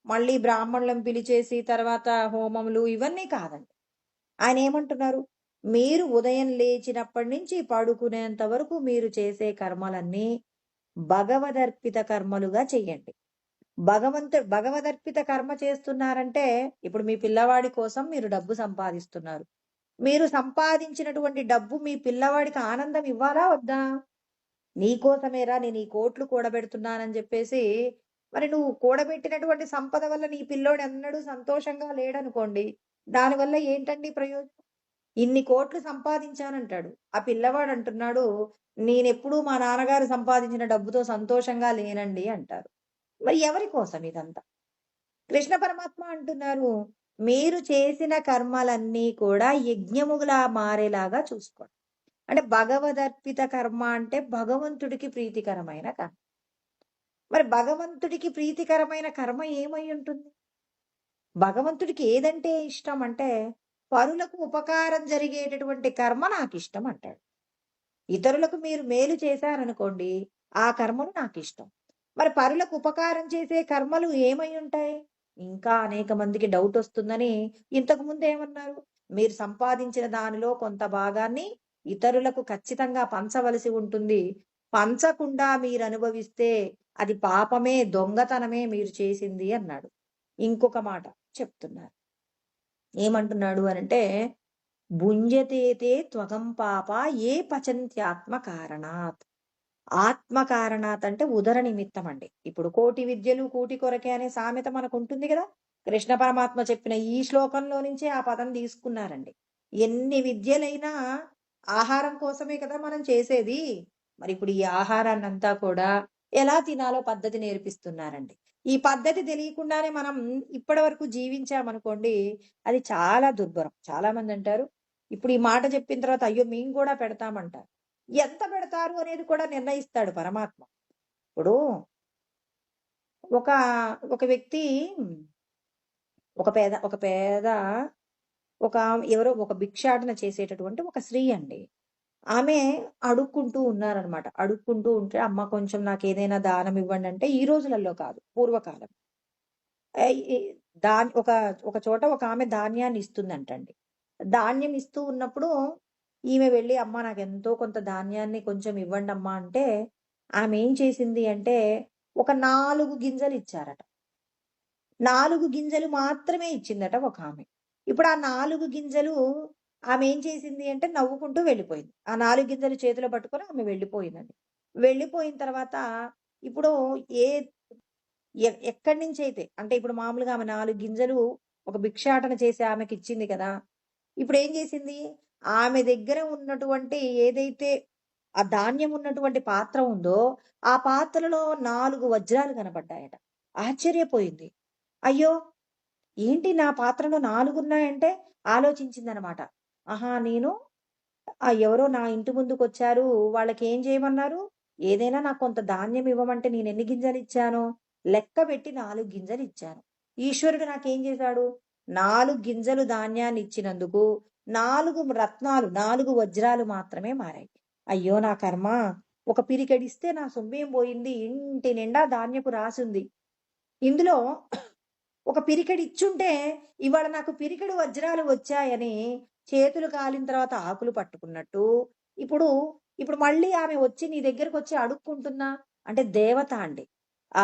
మళ్ళీ బ్రాహ్మణులను పిలిచేసి తర్వాత హోమములు ఇవన్నీ కాదండి. ఆయన ఏమంటున్నారు? మీరు ఉదయం లేచినప్పటి నుంచి పడుకునేంత వరకు మీరు చేసే కర్మలన్నీ భగవదర్పిత కర్మలుగా చెయ్యండి. భగవదర్పిత కర్మ చేస్తున్నారంటే ఇప్పుడు మీ పిల్లవాడి కోసం మీరు డబ్బు సంపాదిస్తున్నారు. మీరు సంపాదించినటువంటి డబ్బు మీ పిల్లవాడికి ఆనందం ఇవ్వాలా వద్దా? నీకోసమేరా నేను ఈ కోట్లు కూడబెడుతున్నానని చెప్పేసి మరి నువ్వు కూడబెట్టినటువంటి సంపద వల్ల నీ పిల్లోడు ఎన్నడూ సంతోషంగా లేడనుకోండి. దానివల్ల ఏంటండి ప్రయోజనం? ఇన్ని కోట్లు సంపాదించానంటాడు. ఆ పిల్లవాడు అంటున్నాడు, నేనెప్పుడూ మా నాన్నగారు సంపాదించిన డబ్బుతో సంతోషంగా లేనండి అంటారు. మరి ఎవరి కోసం ఇదంతా? కృష్ణ పరమాత్మ అంటున్నారు, మీరు చేసిన కర్మలన్నీ కూడా యజ్ఞములా మారేలాగా చూసుకోండి. అంటే భగవదర్పిత కర్మ అంటే భగవంతుడికి ప్రీతికరమైన కర్మ. మరి భగవంతుడికి ప్రీతికరమైన కర్మ ఏమై ఉంటుంది? భగవంతుడికి ఏదంటే ఇష్టం అంటే పరులకు ఉపకారం జరిగేటటువంటి కర్మ నాకిష్టం అంటాడు. ఇతరులకు మీరు మేలు చేశారనుకోండి, ఆ కర్మలు నాకిష్టం. మరి పరులకు ఉపకారం చేసే కర్మలు ఏమై ఉంటాయి? ఇంకా అనేక మందికి డౌటొస్తుందని ఇంతకు ముందేమన్నారు? మీరు సంపాదించిన దానిలో కొంత భాగాన్ని ఇతరులకు ఖచ్చితంగా పంచవలసి ఉంటుంది. పంచకుండా మీరనుభవిస్తే అది పాపమే, దొంగతనమే మీరు చేసింది అన్నాడు. ఇంకొక మాట చెప్తున్నారు. ఏమంటున్నాడు అనంటే, భుంజతేతే త్వగం పాప ఏ పచంత్యాత్మ కారణాత్. ఆత్మ కారణాత్ అంటే ఉదర నిమిత్తం అండి. ఇప్పుడు కోటి విద్యలు కూటి కొరకే అనే సామెత మనకు ఉంటుంది కదా. కృష్ణ పరమాత్మ చెప్పిన ఈ శ్లోకంలో నుంచే ఆ పదం తీసుకున్నారండి. ఎన్ని విద్యలైనా ఆహారం కోసమే కదా మనం చేసేది. మరి ఇప్పుడు ఈ ఆహారాన్నంతా కూడా ఎలా తినాలో పద్ధతి నేర్పిస్తున్నారండి. ఈ పద్ధతి తెలియకుండానే మనం ఇప్పటి వరకు జీవించామనుకోండి, అది చాలా దుర్భరం. చాలా మంది అంటారు, ఇప్పుడు ఈ మాట చెప్పిన తర్వాత అయ్యో మేము కూడా పెడతామంటారు. ఎంత పెడతారు అనేది కూడా నిర్ణయిస్తాడు పరమాత్మ. ఇప్పుడు ఒక ఒక వ్యక్తి ఒక పేద ఒక ఎవరో ఒక భిక్షాటన చేసేటటువంటి ఒక స్త్రీ అండి. ఆమె అడుక్కుంటూ ఉన్నారనమాట. అడుక్కుంటూ ఉంటే, "అమ్మ కొంచెం నాకేదైనా దానం ఇవ్వండి" అంటే ఈ రోజులలో కాదు, పూర్వకాలం. ఈ ఒక ఒక చోట ఒక ఆమె ధాన్యాన్ని ఇస్తుందంటండి. ధాన్యం ఇస్తూ ఉన్నప్పుడు ఈమె వెళ్ళి, "అమ్మ నాకెంతో కొంత ధాన్యాన్ని కొంచెం ఇవ్వండమ్మా" అంటే, ఆమె ఏం చేసింది అంటే, ఒక 4 గింజలు ఇచ్చారట. 4 గింజలు మాత్రమే ఇచ్చిందట ఒకామె. ఇప్పుడు ఆ 4 గింజలు ఆమె ఏం చేసింది అంటే నవ్వుకుంటూ వెళ్ళిపోయింది. ఆ 4 గింజలు చేతిలో పట్టుకొని ఆమె వెళ్ళిపోయిందండి. వెళ్ళిపోయిన తర్వాత ఇప్పుడు ఏ ఎక్కడి నుంచైతే అంటే ఇప్పుడు మామూలుగా ఆమె 4 గింజలు ఒక భిక్షాటన చేసి ఆమెకిచ్చింది కదా! ఇప్పుడేం చేసింది? ఆమె దగ్గర ఉన్నటువంటి ఏదైతే ఆ ధాన్యం ఉన్నటువంటి పాత్ర ఉందో, ఆ పాత్రలో 4 వజ్రాలు కనపడ్డాయట. ఆశ్చర్యపోయింది. అయ్యో! ఏంటి నా పాత్రలో 4 ఉన్నాయంటే ఆలోచించిందనమాట. ఆహా! నేను ఎవరో నా ఇంటి ముందుకొచ్చారు. వాళ్ళకేం చేయమన్నారు? ఏదైనా నాకు కొంత ధాన్యం ఇవ్వమంటే నేనెన్ని గింజలిచ్చానో లెక్క పెట్టి 4 గింజలిచ్చాను. ఈశ్వరుడు నాకేం చేశాడు? 4 గింజలు ధాన్యాన్నిచ్చినందుకు 4 రత్నాలు, 4 వజ్రాలు మాత్రమే మారాయి. అయ్యో! నా కర్మ! ఒక పిరికెడిస్తే నా సొమ్మేం పోయింది. ఇంటి నిండా ధాన్యపు రాసుంది. ఇందులో ఒక పిరికెడు ఇచ్చుంటే ఇవాళ నాకు పిరికెడు వజ్రాలు వచ్చాయని చేతులు కాలిన తర్వాత ఆకులు పట్టుకున్నట్టు ఇప్పుడు ఇప్పుడు మళ్ళీ ఆమె వచ్చి నీ దగ్గరకొచ్చి అడుక్కుంటున్నా అంటే దేవత అండి. ఆ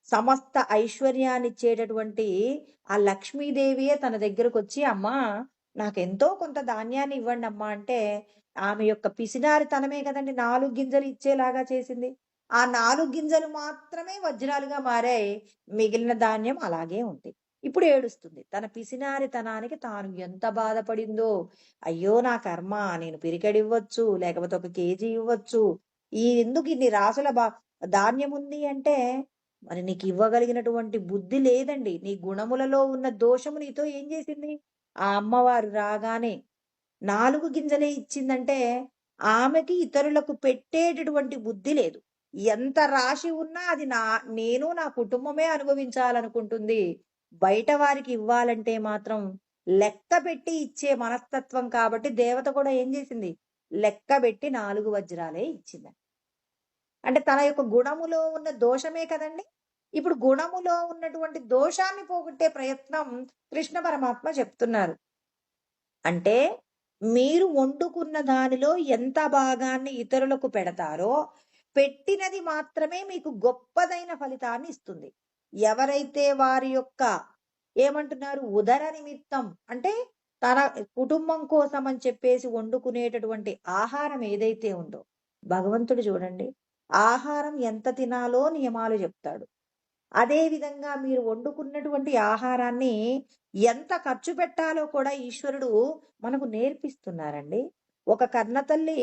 సమస్త ఐశ్వర్యాన్నిచ్చేటటువంటి ఆ లక్ష్మీదేవియే తన దగ్గరకొచ్చి అమ్మా నాకెంతో కొంత ధాన్యాన్ని ఇవ్వండమ్మా అంటే ఆమె యొక్క పిసినారితనమే కదండీ 4 గింజలు ఇచ్చేలాగా చేసింది. ఆ 4 గింజలు మాత్రమే వజ్రాలుగా మారాయి. మిగిలిన ధాన్యం అలాగే ఉంది. ఇప్పుడు ఏడుస్తుంది. తన పిసినారితనానికి తాను ఎంత బాధపడిందో. అయ్యో! నా కర్మ! నేను పిరికెడివ్వచ్చు, లేకపోతే ఒక కేజీ ఇవ్వచ్చు. ఎందుకు ఇన్ని రాసుల ధాన్యముంది అంటే, మరి నీకివ్వగలిగినటువంటి బుద్ధి లేదండి. నీ గుణములలో ఉన్న దోషము నీతో ఏం చేసింది? ఆ అమ్మవారు రాగానే 4 గింజలే ఇచ్చిందంటే, ఆమెకి ఇతరులకు పెట్టేటటువంటి బుద్ధి లేదు. ఎంత రాశి ఉన్నా అది నేను నా కుటుంబమే అనుభవించాలనుకుంటుంది. బయట వారికి ఇవ్వాలంటే మాత్రం లెక్క పెట్టి ఇచ్చే మనస్తత్వం కాబట్టి దేవత కూడా ఏం చేసింది? లెక్కబెట్టి 4 వజ్రాలే ఇచ్చిందండి. అంటే తన యొక్క గుణములో ఉన్న దోషమే కదండీ! ఇప్పుడు గుణములో ఉన్నటువంటి దోషాన్ని పోగొట్టే ప్రయత్నం కృష్ణ పరమాత్మ చెప్తున్నారు. అంటే మీరు వండుకున్న దానిలో ఎంత భాగాన్ని ఇతరులకు పెడతారో, పెట్టినది మాత్రమే మీకు గొప్పదైన ఫలితాన్ని ఇస్తుంది. ఎవరైతే వారి యొక్క ఏమంటున్నారు? ఉదర నిమిత్తం అంటే తన కుటుంబం కోసం అని చెప్పేసి వండుకునేటటువంటి ఆహారం ఏదైతే ఉందో, భగవంతుడు చూడండి, ఆహారం ఎంత తినాలో నియమాలు చెప్తాడు. అదే విధంగా మీరు వండుకున్నటువంటి ఆహారాన్ని ఎంత ఖర్చు పెట్టాలో కూడా ఈశ్వరుడు మనకు నేర్పిస్తున్నారండి. ఒక కన్నతల్లి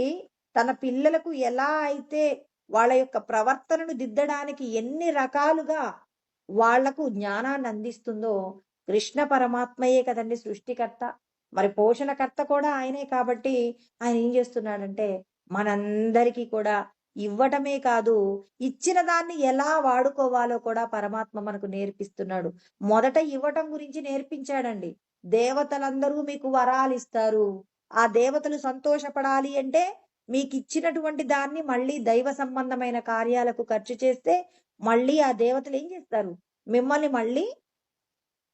తన పిల్లలకు ఎలా అయితే వాళ్ళ యొక్క ప్రవర్తనను దిద్దడానికి ఎన్ని రకాలుగా వాళ్లకు జ్ఞానాన్ని అందిస్తుందో, కృష్ణ పరమాత్మయే కదండి సృష్టికర్త. మరి పోషణకర్త కూడా ఆయనే కాబట్టి ఆయన ఏం చేస్తున్నాడంటే మనందరికీ కూడా ఇవ్వటమే కాదు, ఇచ్చిన దాన్ని ఎలా వాడుకోవాలో కూడా పరమాత్మ మనకు నేర్పిస్తున్నాడు. మొదట ఇవ్వటం గురించి నేర్పించాడండి. దేవతలందరూ మీకు వరాలిస్తారు. ఆ దేవతలు సంతోషపడాలి అంటే మీకిచ్చినటువంటి దాన్ని మళ్ళీ దైవ సంబంధమైన కార్యాలకు ఖర్చు చేస్తే మళ్ళీ ఆ దేవతలు ఏం చేస్తారు? మిమ్మల్ని మళ్ళీ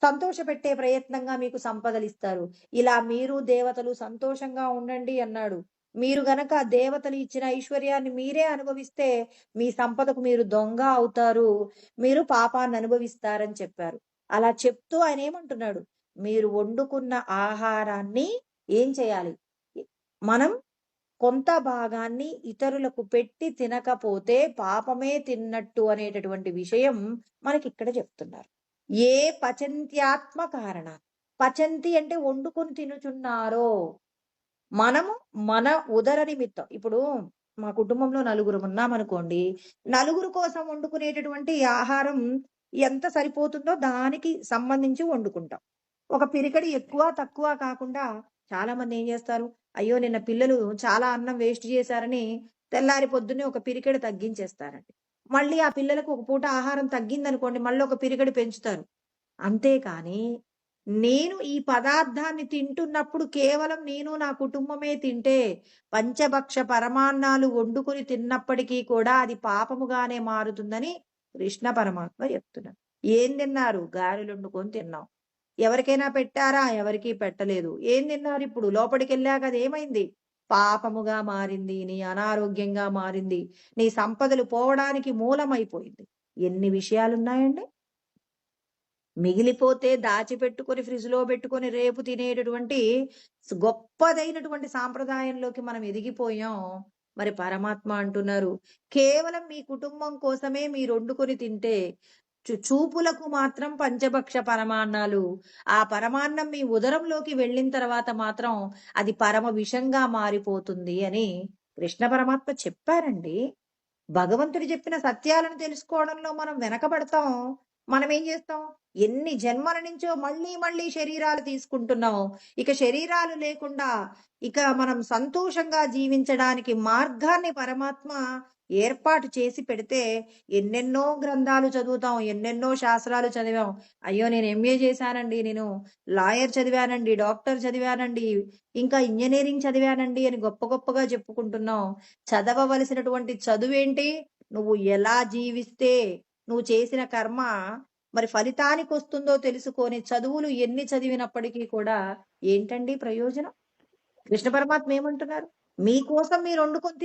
సంతోషపెట్టే ప్రయత్నంగా మీకు సంపదలిస్తారు. ఇలా మీరు దేవతలు సంతోషంగా ఉండండి అన్నాడు. మీరు గనక దేవతలు ఇచ్చిన ఐశ్వర్యాన్ని మీరే అనుభవిస్తే మీ సంపదకు మీరు దొంగ అవుతారు. మీరు పాపాన్ని అనుభవిస్తారని చెప్పారు. అలా చెప్తూ ఆయన ఏమంటున్నాడు? మీరు వండుకున్న ఆహారాన్ని ఏం చేయాలి? మనం కొంత భాగాన్ని ఇతరులకు పెట్టి తినకపోతే పాపమే తిన్నట్టు అనేటటువంటి విషయం మనకిక్కడ చెప్తున్నారు. ఏ పచంత్యాత్మ కారణ. పచంతి అంటే వండుకొని తినుచున్నారో. మనము మన ఉదర నిమిత్తం ఇప్పుడు మా కుటుంబంలో నలుగురు ఉన్నామనుకోండి, నలుగురు కోసం వండుకునేటటువంటి ఆహారం ఎంత సరిపోతుందో దానికి సంబంధించి వండుకుంటాం. ఒక పిరికెడు ఎక్కువ తక్కువ కాకుండా చాలా మంది ఏం చేస్తారు? అయ్యో! నిన్న పిల్లలు చాలా అన్నం వేస్ట్ చేశారని తెల్లారి పొద్దున్నే ఒక పిరికెడు తగ్గించేస్తారండి. మళ్ళీ ఆ పిల్లలకు ఒక పూట ఆహారం తగ్గిందనుకోండి, మళ్ళీ ఒక పిరికెడు పెంచుతారు. అంతేకాని నేను ఈ పదార్థాన్ని తింటున్నప్పుడు కేవలం నేను నా కుటుంబమే తింటే పంచభక్ష పరమాన్నాలు వండుకొని తిన్నప్పటికీ కూడా అది పాపముగానే మారుతుందని కృష్ణ పరమాత్మ చెప్తున్నారు. ఏం తిన్నారు? గారెలు వండుకొని తిన్నాం. ఎవరికైనా పెట్టారా? ఎవరికీ పెట్టలేదు. ఏం తిన్నారు ఇప్పుడు? లోపలికెళ్ళాక అది ఏమైంది? పాపముగా మారింది. నీ అనారోగ్యంగా మారింది. నీ సంపదలు పోవడానికి మూలమైపోయింది. ఎన్ని విషయాలున్నాయండి? మిగిలిపోతే దాచిపెట్టుకొని ఫ్రిడ్జ్‌లో పెట్టుకొని రేపు తినేటటువంటి గొప్పదైనటువంటి సాంప్రదాయంలోకి మనం ఎదిగిపోయాం. మరి పరమాత్మ అంటున్నారు, కేవలం మీ కుటుంబం కోసమే మీరొండుకొని తింటే చూపులకు మాత్రం పంచభక్ష పరమాన్నాలు. ఆ పరమాన్నం మీ ఉదరంలోకి వెళ్ళిన తర్వాత మాత్రం అది పరమ విషంగా మారిపోతుంది అని కృష్ణ పరమాత్మ చెప్పారండి. భగవంతుడు చెప్పిన సత్యాలను తెలుసుకోవడంలో మనం వెనకబడతాం. మనమేం చేస్తాం? ఎన్ని జన్మల నుంచో మళ్ళీ మళ్ళీ శరీరాలు తీసుకుంటున్నాం. ఇక శరీరాలు లేకుండా ఇక మనం సంతోషంగా జీవించడానికి మార్గాన్ని పరమాత్మ ఏర్పాటు చేసి పెడితే ఎన్నెన్నో గ్రంథాలు చదువుతాం. ఎన్నెన్నో శాస్త్రాలు చదివాం. అయ్యో! నేను ఎంఏ చేశానండి. నేను లాయర్ చదివానండి. డాక్టర్ చదివానండి. ఇంకా ఇంజినీరింగ్ చదివానండి అని గొప్ప గొప్పగా చెప్పుకుంటున్నాం. చదవవలసినటువంటి చదువేంటి? నువ్వు ఎలా జీవిస్తే నువ్వు చేసిన కర్మ మరి ఫలితానికొస్తుందో తెలుసుకొని చదువులు ఎన్ని చదివినప్పటికీ కూడా ఏంటండి ప్రయోజనం? కృష్ణ పరమాత్మ ఏమంటున్నారు? మీకోసం మీరు వండుకొని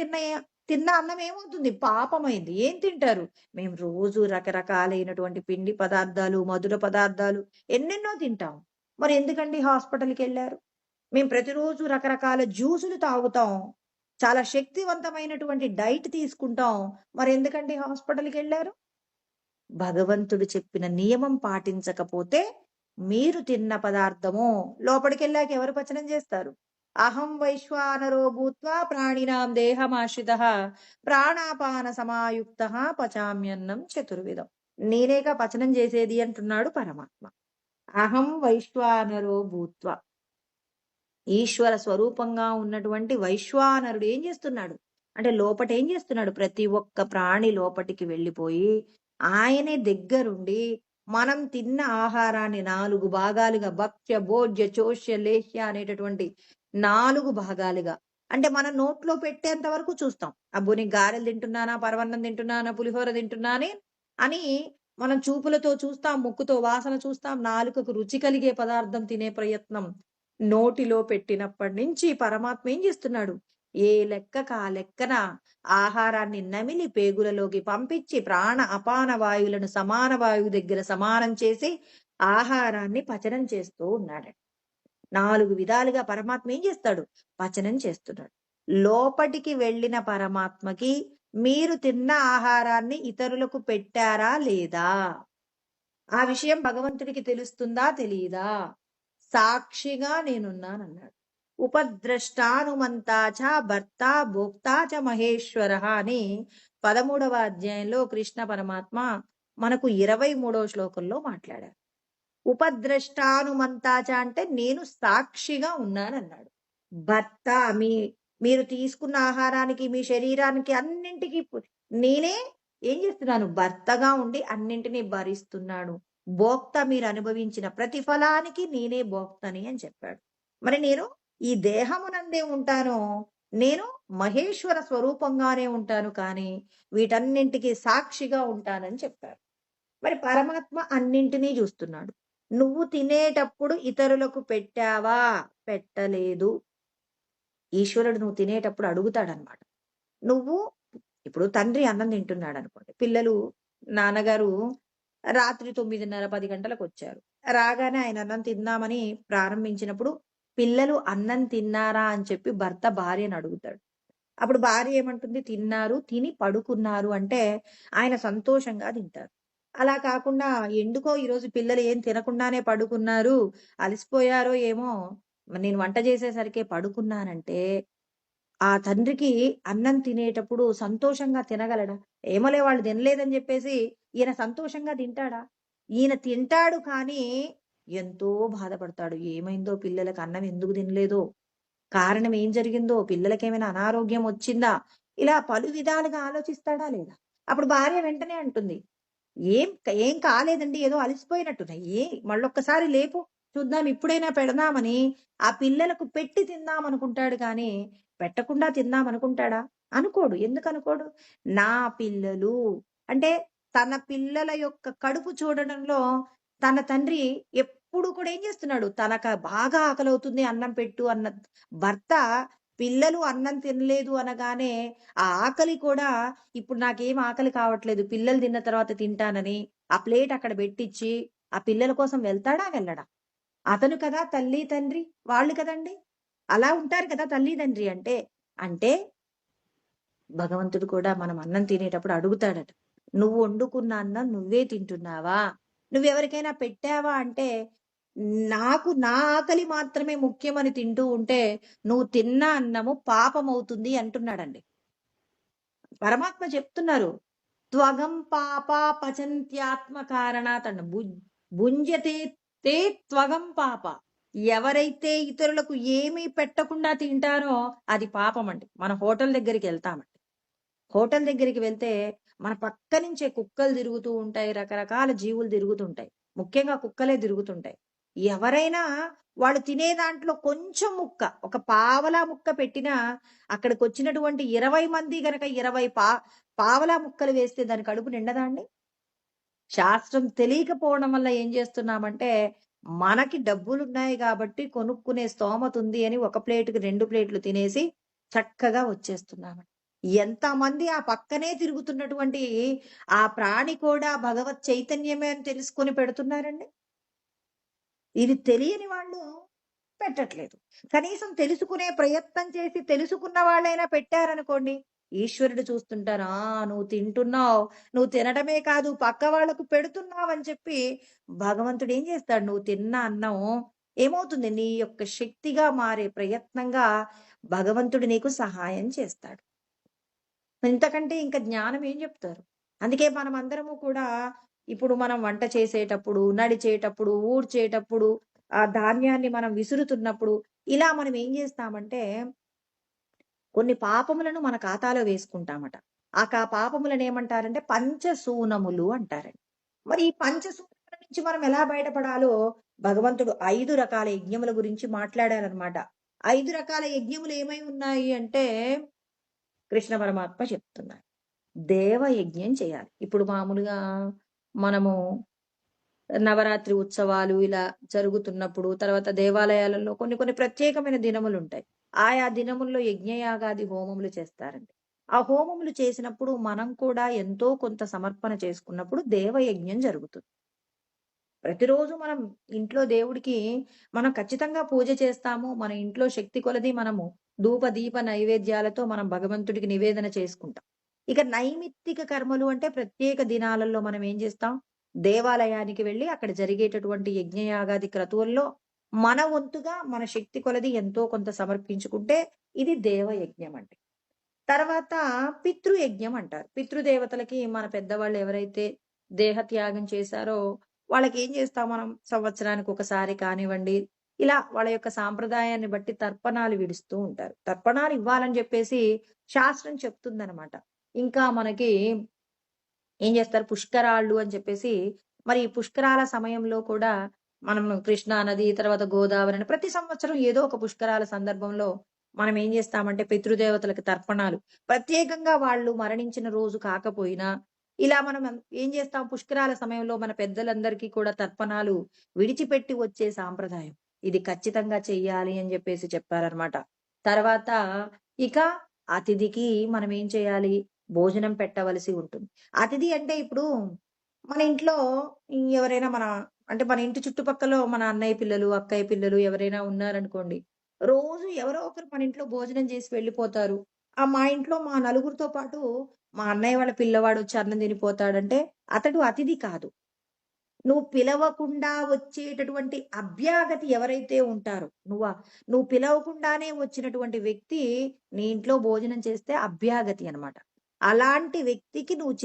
తిన్న అన్నం ఏమవుతుంది? పాపమైంది. ఏం తింటారు? మేము రోజు రకరకాలైనటువంటి పిండి పదార్థాలు, మధుర పదార్థాలు ఎన్నెన్నో తింటాం. మరి ఎందుకండి హాస్పిటల్‌కెళ్లారు? మేము ప్రతిరోజు రకరకాల జ్యూసులు తాగుతాం. చాలా శక్తివంతమైనటువంటి డైట్ తీసుకుంటాం. మరెందుకండి హాస్పిటల్‌కెళ్లారు? భగవంతుడు చెప్పిన నియమం పాటించకపోతే మీరు తిన్న పదార్థము లోపలికెళ్ళాక ఎవరు పచనం చేస్తారు? అహం వైశ్వానరో భూత్వా ప్రాణినాం దేహమాశ్రితః ప్రాణాపాన సమాయుక్తః పచామ్యన్నం చతుర్విధం. నేనేగా పచనం చేసేది అంటున్నాడు పరమాత్మ. అహం వైశ్వానరో భూత్వా. ఈశ్వర స్వరూపంగా ఉన్నటువంటి వైశ్వానరుడు ఏం చేస్తున్నాడు అంటే లోపట ఏం చేస్తున్నాడు? ప్రతి ఒక్క ప్రాణి లోపటికి వెళ్ళిపోయి ఆయనే దగ్గరుండి మనం తిన్న ఆహారాన్ని 4 భాగాలుగా భక్ష్య భోజ్య చోష్య లేహ్య అనేటటువంటి 4 భాగాలుగా అంటే మనం నోట్లో పెట్టేంత వరకు చూస్తాం. అబ్బో నేను గారెలు తింటున్నానా, పరవన్నం తింటున్నానా, పులిహోర తింటున్నానే అని మనం చూపులతో చూస్తాం, ముక్కుతో వాసన చూస్తాం, నాలుకకు రుచి కలిగే పదార్థం తినే ప్రయత్నం నోటిలో పెట్టినప్పటి నుంచి పరమాత్మ ఏం చేస్తున్నాడు? ఏ లెక్కకు ఆ లెక్కన ఆహారాన్ని నమిలి పేగులలోకి పంపించి ప్రాణ అపాన వాయువులను సమాన వాయువు దగ్గర సమానం చేసి ఆహారాన్ని పచనం చేస్తూ ఉన్నాడు. 4 విధాలుగా పరమాత్మ ఏం చేస్తాడు? పచనం చేస్తున్నాడు. లోపటికి వెళ్ళిన పరమాత్మకి మీరు తిన్న ఆహారాన్ని ఇతరులకు పెట్టారా లేదా? ఆ విషయం భగవంతుడికి తెలుస్తుందా తెలీదా? సాక్షిగా నేనున్నానన్నాడు. ఉపద్రష్టానుమంతాచ భర్త భోక్తా చ మహేశ్వర అని 13వ అధ్యాయంలో కృష్ణ పరమాత్మ మనకు 23వ శ్లోకంలో మాట్లాడారు. ఉపద్రష్టానుమంతాచ అంటే నేను సాక్షిగా ఉన్నానన్నాడు. భర్త మీరు తీసుకున్న ఆహారానికి మీ శరీరానికి అన్నింటికి నేనే ఏం చేస్తున్నాను? భర్తగా ఉండి అన్నింటినీ భరిస్తున్నాను. భోక్త మీరు అనుభవించిన ప్రతిఫలానికి నేనే భోక్తని అని చెప్పాడు. మరి నేను ఈ దేహమునందే ఉంటాను, నేను మహేశ్వర స్వరూపంగానే ఉంటాను, కానీ వీటన్నింటికి సాక్షిగా ఉంటానని చెప్పారు. మరి పరమాత్మ అన్నింటినీ చూస్తున్నాడు. నువ్వు తినేటప్పుడు ఇతరులకు పెట్టావా? పెట్టలేదు. ఈశ్వరుడు నువ్వు తినేటప్పుడు అడుగుతాడనమాట. నువ్వు ఇప్పుడు తండ్రి అన్నం తింటున్నాడు అనుకోండి. పిల్లలు నాన్నగారు రాత్రి 9:30, 10 గంటలకు వచ్చారు. రాగానే ఆయన అన్నం తిందామని ప్రారంభించినప్పుడు పిల్లలు అన్నం తిన్నారా అని చెప్పి భర్త భార్యను అడుగుతాడు. అప్పుడు భార్య ఏమంటుంది? తిన్నారు, తిని పడుకున్నారు అంటే ఆయన సంతోషంగా తింటారు. అలా కాకుండా ఎందుకో ఈరోజు పిల్లలు ఏం తినకుండానే పడుకున్నారు, అలసిపోయారో ఏమో, నేను వంట చేసేసరికే పడుకున్నానంటే ఆ తండ్రికి అన్నం తినేటప్పుడు సంతోషంగా తినగలడా? ఏమోలే వాళ్ళు తినలేదని చెప్పేసి ఈయన సంతోషంగా తింటాడా? ఈయన తింటాడు కానీ ఎంతో బాధపడతాడు. ఏమైందో పిల్లలకి అన్నం ఎందుకు తినలేదో? కారణం ఏం జరిగిందో? పిల్లలకేమైనా అనారోగ్యం వచ్చిందా? ఇలా పలు విధాలుగా ఆలోచిస్తాడా లేదా? అప్పుడు భార్య వెంటనే అంటుంది, ఏం ఏం కాలేదండి. ఏదో అలసిపోయినట్టున్నాయి. మళ్ళొక్కసారి లేపు చూద్దాం, ఇప్పుడైనా పెడదామని ఆ పిల్లలకు పెట్టి తిందామనుకుంటాడు కానీ, పెట్టకుండా తిందామనుకుంటాడా? అనుకోడు. ఎందుకనుకోడు? నా పిల్లలు అంటే తన పిల్లల యొక్క కడుపు చూడడంలో తన తండ్రి ఎప్పుడు కూడా ఏం చేస్తున్నాడు? బాగా ఆకలవుతుంది అన్నం పెట్టు అన్న భర్త పిల్లలు అన్నం తినలేదు అనగానే ఆ ఆకలి కూడా ఇప్పుడు నాకేం ఆకలి కావట్లేదు, పిల్లలు తిన్న తర్వాత తింటానని ఆ ప్లేట్ అక్కడ పెట్టిచ్చి ఆ పిల్లల కోసం వెళ్తాడా? వెళ్ళడా? అతను కదా తల్లి, తండ్రి. వాళ్ళు కదండీ! అలా ఉంటారు కదా తల్లి, తండ్రి అంటే. అంటే భగవంతుడు కూడా మనం అన్నం తినేటప్పుడు అడుగుతాడట. నువ్వు వండుకున్న అన్నం నువ్వే తింటున్నావా? నువ్వెవరికైనా పెట్టావా? అంటే నాకు నా ఆకలి మాత్రమే ముఖ్యమని తింటూ ఉంటే నువ్వు తిన్న అన్నము పాపమవుతుంది అంటున్నాడండి. పరమాత్మ చెప్తున్నారు. త్వగం పాపా పచంత్యాత్మ కారణాత్ అన్న భుంజతే తే త్వగం పాప. ఎవరైతే ఇతరులకు ఏమీ పెట్టకుండా తింటారో అది పాపం అండి. మన హోటల్ దగ్గరికి వెళ్తామండి. హోటల్ దగ్గరికి వెళ్తే మన పక్క నుంచే కుక్కలు తిరుగుతూ ఉంటాయి, రకరకాల జీవులు తిరుగుతుంటాయి. ముఖ్యంగా కుక్కలే తిరుగుతుంటాయి. ఎవరైనా వాళ్ళు తినే దాంట్లో కొంచెం ముక్క, ఒక పావలా ముక్క పెట్టినా అక్కడికొచ్చినటువంటి 20 మంది గనక 20 పావలా ముక్కలు వేస్తే దాని కడుపు నిండదా అండి? శాస్త్రం తెలియకపోవడం వల్ల ఏం చేస్తున్నామంటే, మనకి డబ్బులున్నాయి గాబట్టి కొనుక్కునే స్తోమత ఉంది అని ఒక ప్లేట్‌కి 2 ప్లేట్‌లు తినేసి చక్కగా వచ్చేస్తున్నామండి. ఎంతమంది ఆ పక్కనే తిరుగుతున్నటువంటి ఆ ప్రాణి కూడా భగవత్ చైతన్యమే అని తెలుసుకొని పెడుతున్నారండి. ఇది తెలియని వాళ్ళు పెట్టట్లేదు. కనీసం తెలుసుకునే ప్రయత్నం చేసి తెలుసుకున్న వాళ్ళైనా పెట్టారనుకోండి, ఈశ్వరుడు చూస్తుంటారు. నువ్వు తింటున్నావు. నువ్వు తినడమే కాదు పక్క వాళ్ళకు పెడుతున్నావని చెప్పి భగవంతుడు ఏం చేస్తాడు? నువ్వు తిన్న అన్నం ఏమవుతుంది? నీ యొక్క శక్తిగా మారే ప్రయత్నంగా భగవంతుడు నీకు సహాయం చేస్తాడు. ఇంతకంటే ఇంకా జ్ఞానం ఏం చెప్తారు? అందుకే మనమందరము కూడా ఇప్పుడు మనం వంట చేసేటప్పుడు, నడిచేటప్పుడు, ఊడ్చేటప్పుడు, ఆ ధాన్యాన్ని మనం విసురుతున్నప్పుడు ఇలా మనం ఏం చేస్తామంటే కొన్ని పాపములను మన ఖాతాలో వేసుకుంటామట. పాపములను ఏమంటారంటే పంచశూనములు అంటారండి. మరి ఈ పంచశూనముల నుంచి మనం ఎలా బయటపడాలో భగవంతుడు 5 రకాల యజ్ఞముల గురించి మాట్లాడారనమాట. 5 రకాల యజ్ఞములు ఏమై ఉన్నాయి అంటే కృష్ణ పరమాత్మ చెప్తున్నారు. దేవ యజ్ఞం చేయాలి. ఇప్పుడు మామూలుగా మనము నవరాత్రి ఉత్సవాలు ఇలా జరుగుతున్నప్పుడు, తర్వాత దేవాలయాలలో కొన్ని కొన్ని ప్రత్యేకమైన దినములుంటాయి. ఆయా దినముల్లో యజ్ఞయాగాది హోమములు చేస్తారండి. ఆ హోమములు చేసినప్పుడు మనం కూడా ఎంతో కొంత సమర్పణ చేసుకున్నప్పుడు దేవయజ్ఞం జరుగుతుంది. ప్రతిరోజు మనం ఇంట్లో దేవుడికి మనం ఖచ్చితంగా పూజ చేస్తాము. మన ఇంట్లో శక్తి కొలది మనము ధూప, దీప నైవేద్యాలతో మనం భగవంతుడికి నివేదన చేసుకుంటాం. ఇక నైమిత్తిక కర్మలు అంటే ప్రత్యేక దినాలలో మనం ఏం చేస్తాం? దేవాలయానికి వెళ్లి అక్కడ జరిగేటటువంటి యజ్ఞయాగాది క్రతువుల్లో మన వంతుగా మన శక్తి కొలది ఎంతో కొంత సమర్పించుకుంటే ఇది దేవయజ్ఞం అండి. తర్వాత పితృయజ్ఞం అంటారు. పితృదేవతలకి మన పెద్దవాళ్ళు ఎవరైతే దేహత్యాగం చేశారో వాళ్ళకి ఏం చేస్తాం మనం? సంవత్సరానికి ఒకసారి కానివ్వండి, ఇలా వాళ్ళ యొక్క సాంప్రదాయాన్ని బట్టి తర్పణాలు విడుస్తూ ఉంటారు. తర్పణాలు ఇవ్వాలని చెప్పేసి శాస్త్రం చెప్తుందనమాట. ఇంకా మనకి ఏం చేస్తారు? పుష్కరాళ్ళు అని చెప్పేసి మరి ఈ పుష్కరాల సమయంలో కూడా మనం కృష్ణా నది, తర్వాత గోదావరి అని ప్రతి సంవత్సరం ఏదో ఒక పుష్కరాల సందర్భంలో మనం ఏం చేస్తామంటే పితృదేవతలకు తర్పణాలు ప్రత్యేకంగా వాళ్ళు మరణించిన రోజు కాకపోయినా ఇలా మనం ఏం చేస్తాం? పుష్కరాల సమయంలో మన పెద్దలందరికీ కూడా తర్పణాలు విడిచిపెట్టి వచ్చే సాంప్రదాయం. ఇది ఖచ్చితంగా చెయ్యాలి అని చెప్పేసి చెప్పారనమాట. తర్వాత ఇక అతిథికి మనం ఏం చేయాలి? భోజనం పెట్టవలసి ఉంటుంది. అతిథి అంటే ఇప్పుడు మన ఇంట్లో ఎవరైనా అంటే మన ఇంటి చుట్టుపక్కల మన అన్నయ్య పిల్లలు, అక్కయ్య పిల్లలు ఎవరైనా ఉన్నారనుకోండి. రోజు ఎవరో ఒకరు మన ఇంట్లో భోజనం చేసి వెళ్ళిపోతారు. మా ఇంట్లో మా నలుగురితో పాటు మా అన్నయ్య వాళ్ళ పిల్లవాడొచ్చి అన్నం తినిపోతాడంటే అతడు అతిథి కాదు. నువ్వు పిలవకుండా వచ్చేటటువంటి అభ్యాగతి ఎవరైతే ఉంటారో, నువ్వు పిలవకుండానే వచ్చినటువంటి వ్యక్తి నీ ఇంట్లో భోజనం చేస్తే అభ్యాగతి అన్నమాట. అలాంటి వ్యక్తికి నువ్వు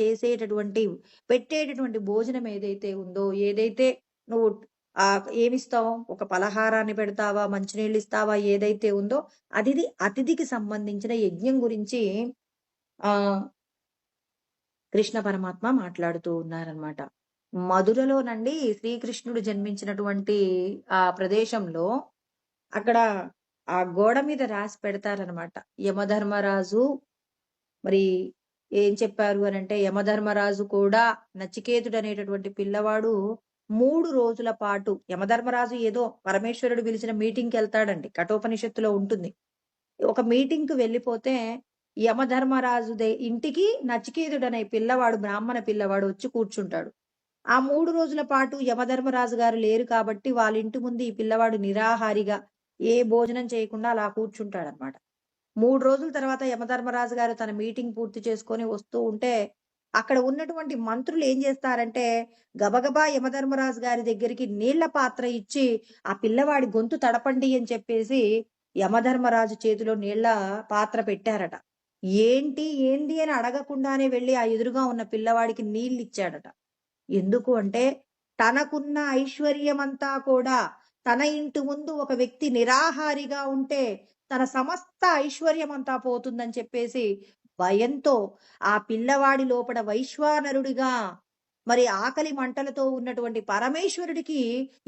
పెట్టేటటువంటి భోజనం ఏదైతే ఉందో, ఏదైతే నువ్వు ఏమిస్తావు? ఒక పలహారాన్ని పెడతావా? మంచినీళ్ళు ఇస్తావా? ఏదైతే ఉందో అతిథికి సంబంధించిన యజ్ఞం గురించి ఆహ్, కృష్ణ పరమాత్మ మాట్లాడుతూ ఉన్నారనమాట. మధురలోనండి శ్రీకృష్ణుడు జన్మించినటువంటి ఆ ప్రదేశంలో అక్కడ ఆ గోడ మీద రాసి పెడతారనమాట. యమధర్మరాజు మరి ఏం చెప్పారు అనంటే, యమధర్మరాజు కూడా నచికేతుడు అనేటటువంటి పిల్లవాడు 3 రోజుల పాటు యమధర్మరాజు ఏదో పరమేశ్వరుడు పిలిచిన మీటింగ్‌కి వెళ్తాడండి. కఠోపనిషత్తులో ఉంటుంది. ఒక మీటింగ్‌కి వెళ్ళిపోతే యమధర్మరాజు ఇంటికి నచికేతుడనే పిల్లవాడు, బ్రాహ్మణ పిల్లవాడు వచ్చి కూర్చుంటాడు. ఆ 3 రోజుల పాటు యమధర్మరాజు గారు లేరు కాబట్టి వాళ్ళ ఇంటి ముందు ఈ పిల్లవాడు నిరాహారిగా ఏ భోజనం చేయకుండా అలా కూర్చుంటాడనమాట. 3 రోజుల తర్వాత యమధర్మరాజు గారు తన మీటింగ్ పూర్తి చేసుకొని వస్తూ ఉంటే, అక్కడ ఉన్నటువంటి మంత్రులు ఏం చేస్తారంటే, గబగబా యమధర్మరాజు గారి దగ్గరికి నీళ్ల పాత్ర ఇచ్చి, ఆ పిల్లవాడి గొంతు తడపండి అని చెప్పేసి యమధర్మరాజు చేతిలో నీళ్ల పాత్ర పెట్టారట. ఏంది అని అడగకుండానే వెళ్లి ఆ ఎదురుగా ఉన్న పిల్లవాడికి నీళ్లిచ్చాడట. ఎందుకు అంటే, తనకున్న ఐశ్వర్యమంతా కూడా తన ఇంటి ముందు ఒక వ్యక్తి నిరాహారిగా ఉంటే తన సమస్త ఐశ్వర్యమంతా పోతుందని చెప్పేసి భయంతో ఆ పిల్లవాడి లోపల వైశ్వానరుడిగా మరి ఆకలి మంటలతో ఉన్నటువంటి పరమేశ్వరుడికి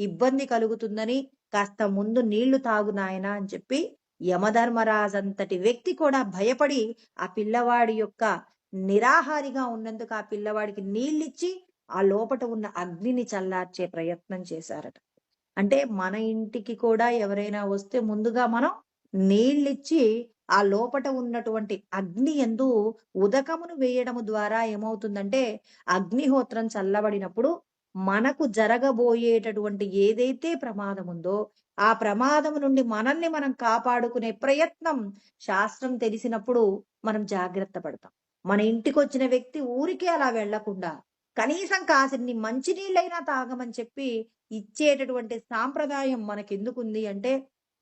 ఇబ్బంది కలుగుతుందని కాస్త ముందు నీళ్లు తాగు నాయనా అని చెప్పి యమధర్మరాజంతటి వ్యక్తి కూడా భయపడి ఆ పిల్లవాడి యొక్క నిరాహారిగా ఉన్నందుకు ఆ పిల్లవాడికి నీళ్ళిచ్చి ఆ లోపట ఉన్న అగ్నిని చల్లార్చే ప్రయత్నం చేశారట. అంటే మన ఇంటికి కూడా ఎవరైనా వస్తే ముందుగా మనం నీళ్ళిచ్చి ఆ లోపట ఉన్నటువంటి అగ్ని యందు ఉదకమును వేయడము ద్వారా ఏమవుతుందంటే అగ్నిహోత్రం చల్లబడినప్పుడు మనకు జరగబోయేటటువంటి ఏదైతే ప్రమాదం ఉందో ఆ ప్రమాదం నుండి మనల్ని మనం కాపాడుకునే ప్రయత్నం శాస్త్రం తెలిసినప్పుడు మనం జాగ్రత్త పడతాం. మన ఇంటికి వచ్చిన వ్యక్తి ఊరికే అలా వెళ్లకుండా కనీసం కాసిన్ని మంచినీళ్ళైనా తాగమని చెప్పి ఇచ్చేటటువంటి సాంప్రదాయం మనకెందుకుంది అంటే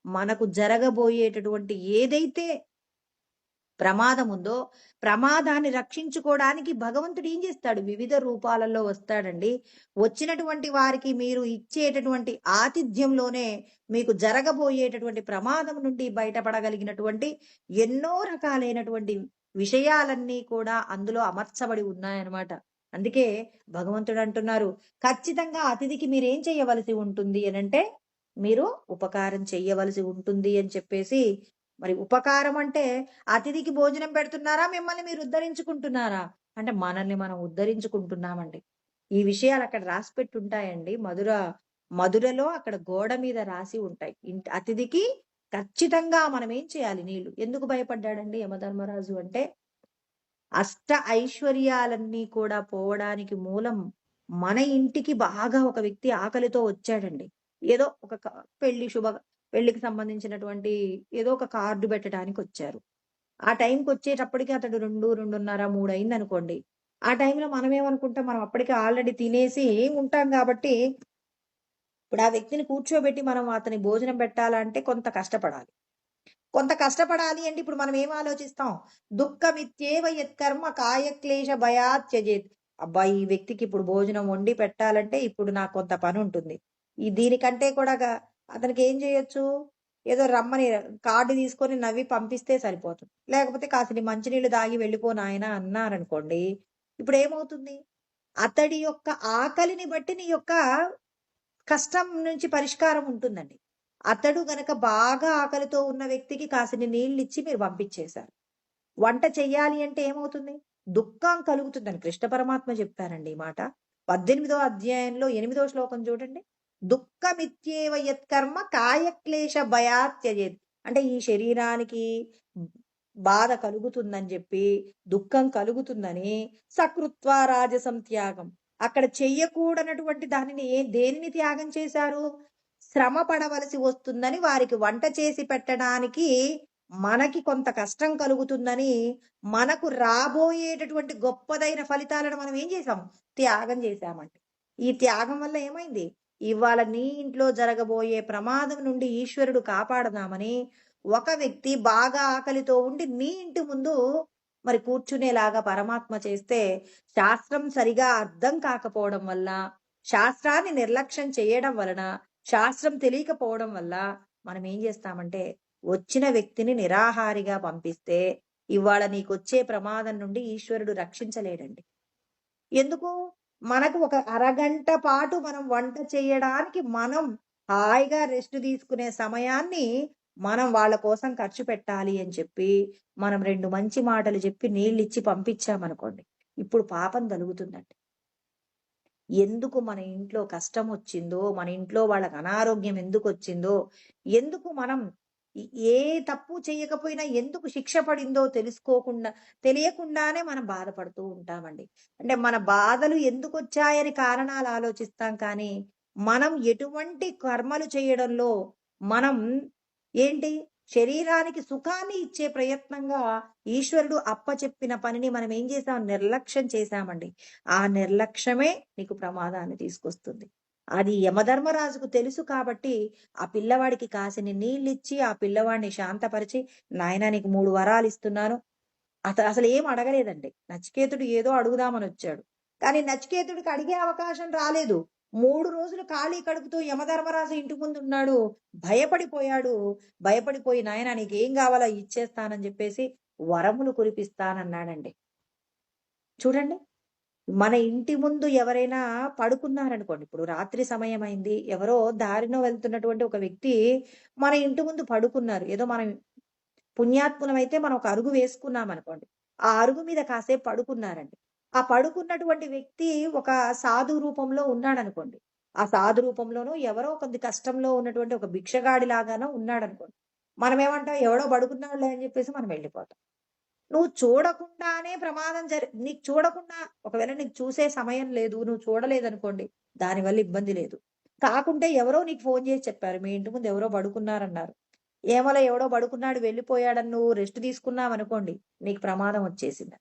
మనకు జరగబోయేటటువంటి ఏదైతే ప్రమాదం ఉందో, ప్రమాదాన్ని రక్షించుకోవడానికి భగవంతుడు ఏం చేస్తాడు? వివిధ రూపాలలో వస్తాడండి. వచ్చినటువంటి వారికి మీరు ఇచ్చేటటువంటి ఆతిథ్యంలోనే మీకు జరగబోయేటటువంటి ప్రమాదం నుండి బయటపడగలిగినటువంటి ఎన్నో రకాలైనటువంటి విషయాలన్నీ కూడా అందులో అమర్చబడి ఉన్నాయన్నమాట. అందుకే భగవంతుడు అంటున్నారు, ఖచ్చితంగా అతిథికి మీరేం చేయవలసి ఉంటుంది అనంటే, మీరు ఉపకారం చెయ్యవలసి ఉంటుంది అని చెప్పేసి. మరి ఉపకారం అంటే అతిథికి భోజనం పెడుతున్నారా? మిమ్మల్ని మీరు ఉద్ధరించుకుంటున్నారా? అంటే మనల్ని మనం ఉద్ధరించుకుంటున్నామండి. ఈ విషయాలు అక్కడ రాసిపెట్టి ఉంటాయండి. మధురలో అక్కడ గోడ మీద రాసి ఉంటాయి. అతిథికి ఖచ్చితంగా మనం ఏం చేయాలి? నీళ్లు. ఎందుకు భయపడ్డాడండి యమధర్మరాజు అంటే, అష్ట ఐశ్వర్యాలన్నీ కూడా పోవడానికి మూలం మన ఇంటికి బాగా ఒక వ్యక్తి ఆకలితో వచ్చాడండి. ఏదో ఒక పెళ్లికి సంబంధించినటువంటి ఏదో ఒక కార్డు పెట్టడానికి వచ్చారు. ఆ టైంకి వచ్చేటప్పటికి అతడు 2, 2:30, 3 అయిందనుకోండి. ఆ టైంలో మనం ఏమనుకుంటాం, మనం అప్పటికే ఆల్రెడీ తినేసి ఉంటాం కాబట్టి, ఇప్పుడు ఆ వ్యక్తిని కూర్చోబెట్టి మనం అతని భోజనం పెట్టాలంటే కొంత కష్టపడాలి. అంటే ఇప్పుడు మనం ఏం ఆలోచిస్తాం? దుఃఖమిత్యేవ యత్కర్మ కాయక్లేశ భయాత్ త్యజేత్. అబ్బా! ఈ వ్యక్తికి ఇప్పుడు భోజనం వండి పెట్టాలంటే ఇప్పుడు నాకు కొంత పని ఉంటుంది. దీనికంటే కూడా అతనికి ఏం చేయొచ్చు? ఏదో రమ్మని కార్డ్ తీసుకొని నవ్వి పంపిస్తే సరిపోతుంది. లేకపోతే కాసిని మంచినీళ్ళు తాగి వెళ్ళిపో నాయనా అన్నారనుకోండి. ఇప్పుడు ఏమవుతుంది? అతడి యొక్క ఆకలిని బట్టి నీ యొక్క కష్టం నుంచి పరిష్కారం ఉంటుందండి. అతడు గనక బాగా ఆకలితో ఉన్న వ్యక్తికి కాసిని నీళ్ళిచ్చి మీరు పంపించేశారు. వంట చెయ్యాలి అంటే ఏమవుతుంది? దుఃఖం కలుగుతుందని కృష్ణ పరమాత్మ చెప్పారండి ఈ మాట. 18వ అధ్యాయంలో 8వ శ్లోకం చూడండి. దుఃఖమిత్యేవ యత్కర్మ కాయక్లేశ భయాత్ త్యజేత్. అంటే ఈ శరీరానికి బాధ కలుగుతుందని చెప్పి, దుఃఖం కలుగుతుందని సకృత్వా రాజసం త్యాగం. అక్కడ చెయ్యకూడనటువంటి దేనిని త్యాగం చేశారు? శ్రమ పడవలసి వస్తుందని, వారికి వంట చేసి పెట్టడానికి మనకి కొంత కష్టం కలుగుతుందని, మనకు రాబోయేటటువంటి గొప్పదైన ఫలితాలను మనం ఏం చేశాం? త్యాగం చేశామండి. ఈ త్యాగం వల్ల ఏమైంది? ఇవాళ నీ ఇంట్లో జరగబోయే ప్రమాదం నుండి ఈశ్వరుడు కాపాడదామని ఒక వ్యక్తి బాగా ఆకలితో ఉండి నీ ఇంటి ముందు మరి కూర్చునేలాగా పరమాత్మ చేస్తే, శాస్త్రం సరిగా అర్థం కాకపోవడం వల్ల, శాస్త్రాన్ని నిర్లక్ష్యం చేయడం వలన, శాస్త్రం తెలియకపోవడం వల్ల మనం ఏం చేస్తామంటే, వచ్చిన వ్యక్తిని నిరాహారిగా పంపిస్తే ఇవాళ నీకొచ్చే ప్రమాదం నుండి ఈశ్వరుడు రక్షించలేడండి. ఎందుకు? మనకు ఒక అరగంట పాటు మనం వంట చేయడానికి మనం హాయిగా రెస్ట్ తీసుకునే సమయాన్ని మనం వాళ్ళ కోసం ఖర్చు పెట్టాలి అని చెప్పి, మనం 2 మంచి మాటలు చెప్పి నీళ్ళిచ్చి పంపించామనుకోండి, ఇప్పుడు పాపం తలుగుతుందండి. ఎందుకు మన ఇంట్లో కష్టం వచ్చిందో, మన ఇంట్లో వాళ్ళకి అనారోగ్యం ఎందుకు వచ్చిందో, ఎందుకు మనం ఏ తప్పు చేయకపోయినా ఎందుకు శిక్ష పడిందో తెలియకుండానే మనం బాధపడుతూ ఉంటామండి. అంటే మన బాధలు ఎందుకు వచ్చాయని కారణాలు ఆలోచిస్తాం కానీ, మనం ఎటువంటి కర్మలు చేయడంలో మనం ఏంటి శరీరానికి సుఖాన్ని ఇచ్చే ప్రయత్నంగా ఈశ్వరుడు అప్పచెప్పిన పనిని మనం ఏం చేసాం? నిర్లక్ష్యం చేశామండి. ఆ నిర్లక్ష్యమే నీకు ప్రమాదాన్ని తీసుకొస్తుంది. అది యమధర్మరాజుకు తెలుసు కాబట్టి ఆ పిల్లవాడికి కాసిని నీళ్ళిచ్చి ఆ పిల్లవాడిని శాంతపరిచి, నాయనా నీకు 3 వరాలు ఇస్తున్నాను. అసలు ఏం అడగలేదండి. నచికేతుడు ఏదో అడుగుదామని వచ్చాడు. కానీ నచికేతుడికి అడిగే అవకాశం రాలేదు. 3 రోజులు ఖాళీ కడుపుతో యమధర్మరాజు ఇంటి ముందు ఉన్నాడు. భయపడిపోయి నాయనా నీకేం కావాలో ఇచ్చేస్తానని చెప్పేసి వరములు కురిపిస్తానన్నాడండి. చూడండి, మన ఇంటి ముందు ఎవరైనా పడుకున్నారనుకోండి, ఇప్పుడు రాత్రి సమయం అయింది, ఎవరో దారిలో వెళ్తున్నటువంటి ఒక వ్యక్తి మన ఇంటి ముందు పడుకున్నారు. ఏదో మనం పుణ్యాత్ములమైతే మనం ఒక అరుగు వేసుకున్నాం అనుకోండి, ఆ అరుగు మీద కాసేపు పడుకున్నారండి. ఆ పడుకున్నటువంటి వ్యక్తి ఒక సాధు రూపంలో ఉన్నాడనుకోండి, ఆ సాధు రూపంలోనూ ఎవరో కొద్ది కష్టంలో ఉన్నటువంటి ఒక భిక్షగాడి లాగానో ఉన్నాడనుకోండి, మనం ఏమంటాం? ఎవడో పడుకున్నాడులే అని చెప్పేసి మనం వెళ్ళిపోతాం. నువ్వు చూడకుండానే ప్రమాదం నీకు చూడకుండా, ఒకవేళ నీకు చూసే సమయం లేదు, నువ్వు చూడలేదనుకోండి, దానివల్ల ఇబ్బంది లేదు. కాకుంటే ఎవరో నీకు ఫోన్ చేసి చెప్పారు, మీ ఇంటి ముందు ఎవరో పడుకున్నారన్నారు. ఏమోలే ఎవడో పడుకున్నాడు వెళ్ళిపోయాడని నువ్వు రెస్ట్ తీసుకున్నావనుకోండి, నీకు ప్రమాదం వచ్చేసింది.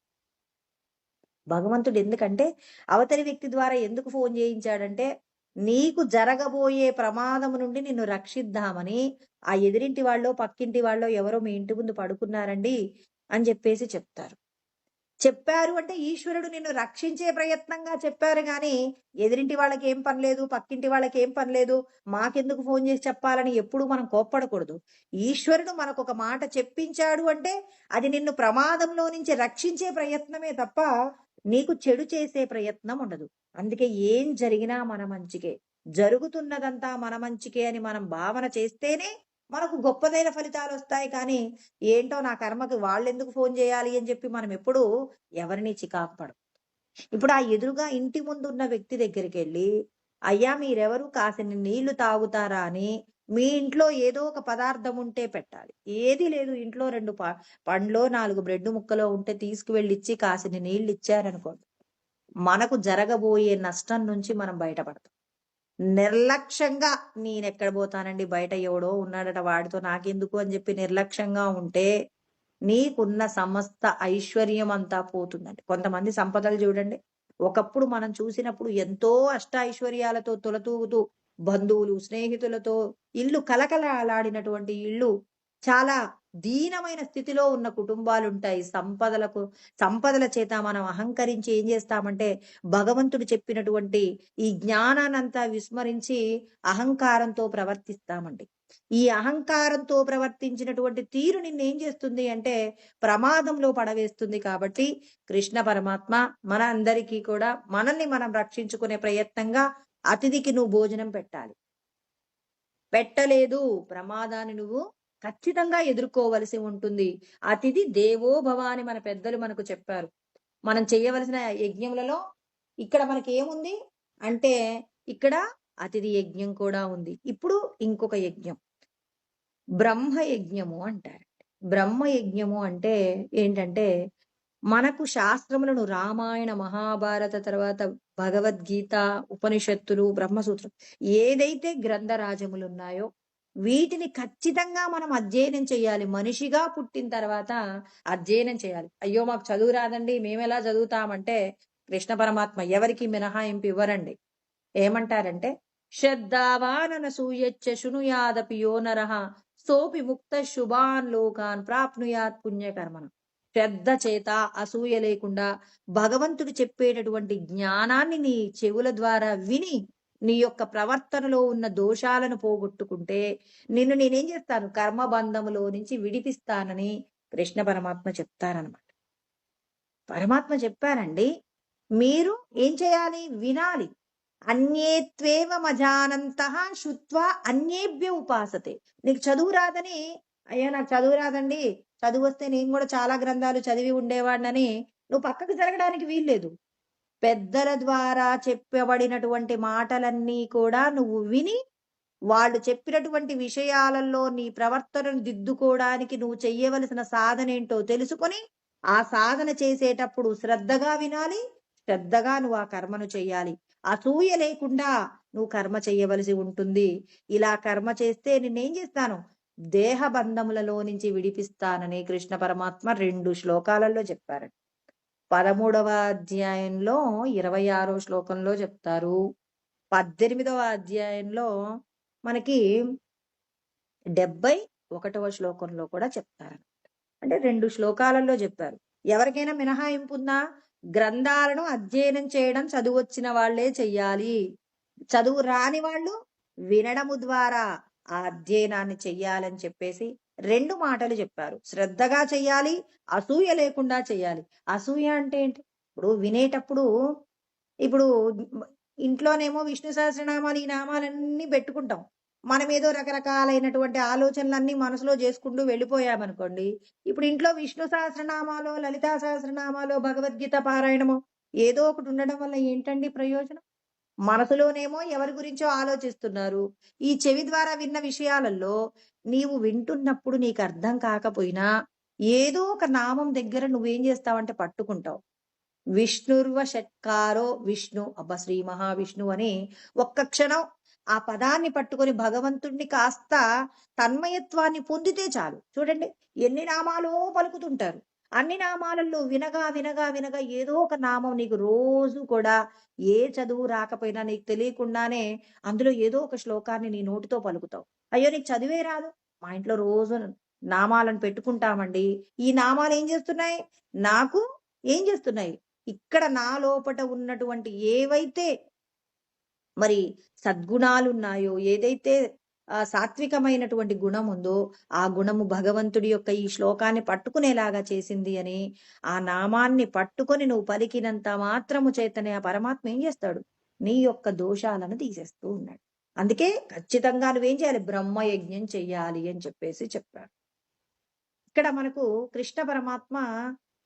భగవంతుడు ఎందుకంటే అవతలి వ్యక్తి ద్వారా ఎందుకు ఫోన్ చేయించాడంటే, నీకు జరగబోయే ప్రమాదం నుండి నిన్ను రక్షిద్దామని. ఆ ఎదిరింటి వాళ్ళో పక్కింటి వాళ్ళో ఎవరో మీ ఇంటి ముందు పడుకున్నారండి, అని చెప్పేసి చెప్తారు. చెప్పారు అంటే ఈశ్వరుడు నిన్ను రక్షించే ప్రయత్నంగా చెప్పారు గాని, ఎదిరింటి వాళ్ళకేం పని లేదు, పక్కింటి వాళ్ళకేం పని లేదు, మాకెందుకు ఫోను చేసి చెప్పాలని ఎప్పుడూ మనం కోప్పడకూడదు. ఈశ్వరుడు మనకొక మాట చెప్పించాడు అంటే, అది నిన్ను ప్రమాదంలో నుంచి రక్షించే ప్రయత్నమే తప్ప, నీకు చెడు చేసే ప్రయత్నం ఉండదు. అందుకే ఏం జరిగినా మన మంచికే. జరుగుతున్నదంతా మన మంచికే అని మనం భావన చేస్తేనే మనకు గొప్పదైన ఫలితాలొస్తాయి కానీ, ఏంటో నా కర్మకి వాళ్ళెందుకు ఫోను జేయాలి అని జెప్పి మనం ఎప్పుడూ ఎవరిని చికాకు పడం. ఇప్పుడు ఆ ఎదురుగా ఇంటి ముందున్న వ్యక్తి దగ్గరికెళ్ళి, "అయ్యా మీరెవరు కాసిన్ని నీళ్లు తాగుతారా?" అని మీ ఇంట్లో ఏదో ఒక పదార్థం ఉంటే పెట్టాలి. ఏది లేదు ఇంట్లో 2 పండ్లో, 4 బ్రెడ్ ముక్కలో ఉంటే తీసుకువెళ్ళిచ్చి కాసిన్ని నీళ్లిచ్చారనుకోండి, మనకు జరగబోయే నష్టం నుంచి మనం బయటపడతాం. నిర్లక్ష్యంగా నేనెక్కడ పోతానండి బయట ఎవడో ఉన్నాడట వాడితో నాకెందుకు అని చెప్పి నిర్లక్ష్యంగా ఉంటే, నీకున్న సమస్త ఐశ్వర్యం అంతా పోతుందండి. కొంతమంది సంపదలు చూడండి. ఒకప్పుడు మనం చూసినప్పుడు ఎంతో అష్టైశ్వర్యాలతో తులతూగుతూ బంధువులు, స్నేహితులతో ఇల్లు కలకలలాడినటువంటి ఇల్లు, చాలా దీనమైన స్థితిలో ఉన్న కుటుంబాలుంటాయి. సంపదల చేత మనం అహంకరించి ఏం చేస్తామంటే, భగవంతుడు చెప్పినటువంటి ఈ జ్ఞానాన్నంతా విస్మరించి అహంకారంతో ప్రవర్తిస్తామండి. ఈ అహంకారంతో ప్రవర్తించినటువంటి తీరు నిన్నేం చేస్తుంది అంటే, ప్రమాదంలో పడవేస్తుంది. కాబట్టి కృష్ణ పరమాత్మ మన అందరికీ కూడా మనల్ని మనం రక్షించుకునే ప్రయత్నంగా అతిథికి నువ్వు భోజనం పెట్టాలి. పెట్టలేదు ప్రమాదాన్ని నువ్వు ఖచ్చితంగా ఎదుర్కోవలసి ఉంటుంది. అతిథి దేవో భవ అని మన పెద్దలు మనకు చెప్పారు. మనం చేయవలసిన యజ్ఞములలో ఇక్కడ మనకేముంది అంటే, ఇక్కడ అతిథి యజ్ఞం కూడా ఉంది. ఇప్పుడు ఇంకొక యజ్ఞం. బ్రహ్మ యజ్ఞము అంటారండి. బ్రహ్మ యజ్ఞము అంటే ఏంటంటే, మనకు శాస్త్రములను రామాయణ, మహాభారత తర్వాత భగవద్గీత, ఉపనిషత్తులు, బ్రహ్మసూత్రం ఏదైతే గ్రంథరాజములున్నాయో వీటిని ఖచ్చితంగా మనం అధ్యయనం చేయాలి. మనిషిగా పుట్టిన తర్వాత అధ్యయనం చేయాలి. అయ్యో! మాకు చదువు రాదండి మేమెలా చదువుతామంటే, కృష్ణ పరమాత్మ ఎవరికీ మినహాయింపు ఇవ్వరండి. ఏమంటారంటే, శ్రద్ధావాననసూయచ్చ శృణుయాదపి యో నరః సోపి ముక్తః శుభాన్ లోకాన్ ప్రాప్నుయాత్ పుణ్యకర్మణః. శ్రద్ధ చేత అసూయ లేకుండా భగవంతుడు చెప్పేటటువంటి జ్ఞానాన్ని నీ చెవుల ద్వారా విని నీ యొక్క ప్రవర్తనలో ఉన్న దోషాలను పోగొట్టుకుంటే నిన్ను నేనేం చేస్తాను కర్మబంధములో నుంచి విడిపిస్తానని కృష్ణ పరమాత్మ చెప్తారనమాట. పరమాత్మ చెప్పారండి. మీరు ఏం చేయాలి? వినాలి. అన్యేత్వేవమజానంతః శ్రుత్వా అన్యేభ్య ఉపాసతే. నీకు చదువు రాదని, అయ్యా నాకు చదువు రాదండి, చదువొస్తే నేను కూడా చాలా గ్రంథాలు చదివి ఉండేవాడినని నువ్వు పక్కకు జరగడానికి వీల్లేదు. పెద్దల ద్వారా చెప్పబడినటువంటి మాటలన్నీ కూడా నువ్వు విని, వాళ్ళు చెప్పినటువంటి విషయాలలో నీ ప్రవర్తనను దిద్దుకోవడానికి నువ్వు చెయ్యవలసిన సాధనేంటో తెలుసుకొని, ఆ సాధన చేసేటప్పుడు శ్రద్ధగా వినాలి. శ్రద్ధగా నువ్వు ఆ కర్మను చెయ్యాలి. అసూయ లేకుండా నువ్వు కర్మ చెయ్యవలసి ఉంటుంది. ఇలా కర్మ చేస్తే నిన్నేం చేస్తాను? దేహ బంధములలో నుంచి విడిపిస్తానని కృష్ణ పరమాత్మ 2 శ్లోకాలలో చెప్పారండి. 13వ అధ్యాయంలో 26వ శ్లోకంలో చెప్తారు. 18వ అధ్యాయంలో మనకి 71వ శ్లోకంలో కూడా చెప్తారనమాట. అంటే 2 శ్లోకాలలో చెప్పారు. ఎవరికైనా మినహాయింపు ఉందా? గ్రంథాలను అధ్యయనం చేయడం చదువొచ్చిన వాళ్ళే చెయ్యాలి. చదువు రాని వాళ్ళు వినడము ద్వారా ఆ అధ్యయనాన్ని చెయ్యాలని చెప్పేసి 2 మాటలు చెప్పారు. శ్రద్ధగా చెయ్యాలి, అసూయ లేకుండా చెయ్యాలి. అసూయ అంటే ఏంటి? ఇప్పుడు వినేటప్పుడు ఇప్పుడు ఇంట్లోనేమో విష్ణు సహస్రనామాలు ఈ నామాలన్నీ పెట్టుకుంటాం. మనమేదో రకరకాలైనటువంటి ఆలోచనలన్నీ మనసులో చేసుకుంటూ వెళ్ళిపోయామనుకోండి. ఇప్పుడు ఇంట్లో విష్ణు సహస్రనామాలో, లలితా సహస్రనామాలో, భగవద్గీత పారాయణమో ఏదో ఒకటి ఉండడం వల్ల ఏంటండి ప్రయోజనం? మనసులోనేమో ఎవరి గురించో ఆలోచిస్తున్నారు. ఈ చెవి ద్వారా విన్న విషయాలలో నీవు వింటున్నప్పుడు నీకు అర్థం కాకపోయినా ఏదో ఒక నామం దగ్గర నువ్వేం చేస్తావంటే పట్టుకుంటావు. విష్ణుర్వ షట్కారో విష్ణు అబ్బా శ్రీ మహావిష్ణువు అని ఒక్క క్షణం ఆ పదాన్ని పట్టుకొని భగవంతుణ్ణి కాస్త తన్మయత్వాన్ని పొందితే చాలు. చూడండి ఎన్ని నామాలో పలుకుతుంటారు. అన్ని నామాలలో వినగా వినగా వినగా ఏదో ఒక నామం నీకు రోజు కూడా ఏ చదువు రాకపోయినా నీకు తెలియకుండానే అందులో ఏదో ఒక శ్లోకాన్ని నీ నోటితో పలుకుతావు. అయ్యో నీకు చదివే రాదు. మా ఇంట్లో రోజు నామాలను పెట్టుకుంటామండి. ఈ నామాలు ఏం చేస్తున్నాయి? నాకు ఏం చేస్తున్నాయి? ఇక్కడ నా లోపట ఉన్నటువంటి ఏవైతే మరి సద్గుణాలున్నాయో, ఏదైతే సాత్వికమైనటువంటి గుణం ఉందో, ఆ గుణము భగవంతుడి యొక్క ఈ శ్లోకాన్ని పట్టుకునేలాగా చేసింది అని, ఆ నామాన్ని పట్టుకొని నువ్వు పలికినంత మాత్రము చేతనే ఆ పరమాత్మ ఏం చేస్తాడు? నీ యొక్క దోషాలను తీసేస్తూ ఉన్నాడు. అందుకే ఖచ్చితంగా నువ్వేం చేయాలి? బ్రహ్మయజ్ఞం చెయ్యాలి అని చెప్పేసి చెప్పారు. ఇక్కడ మనకు కృష్ణ పరమాత్మ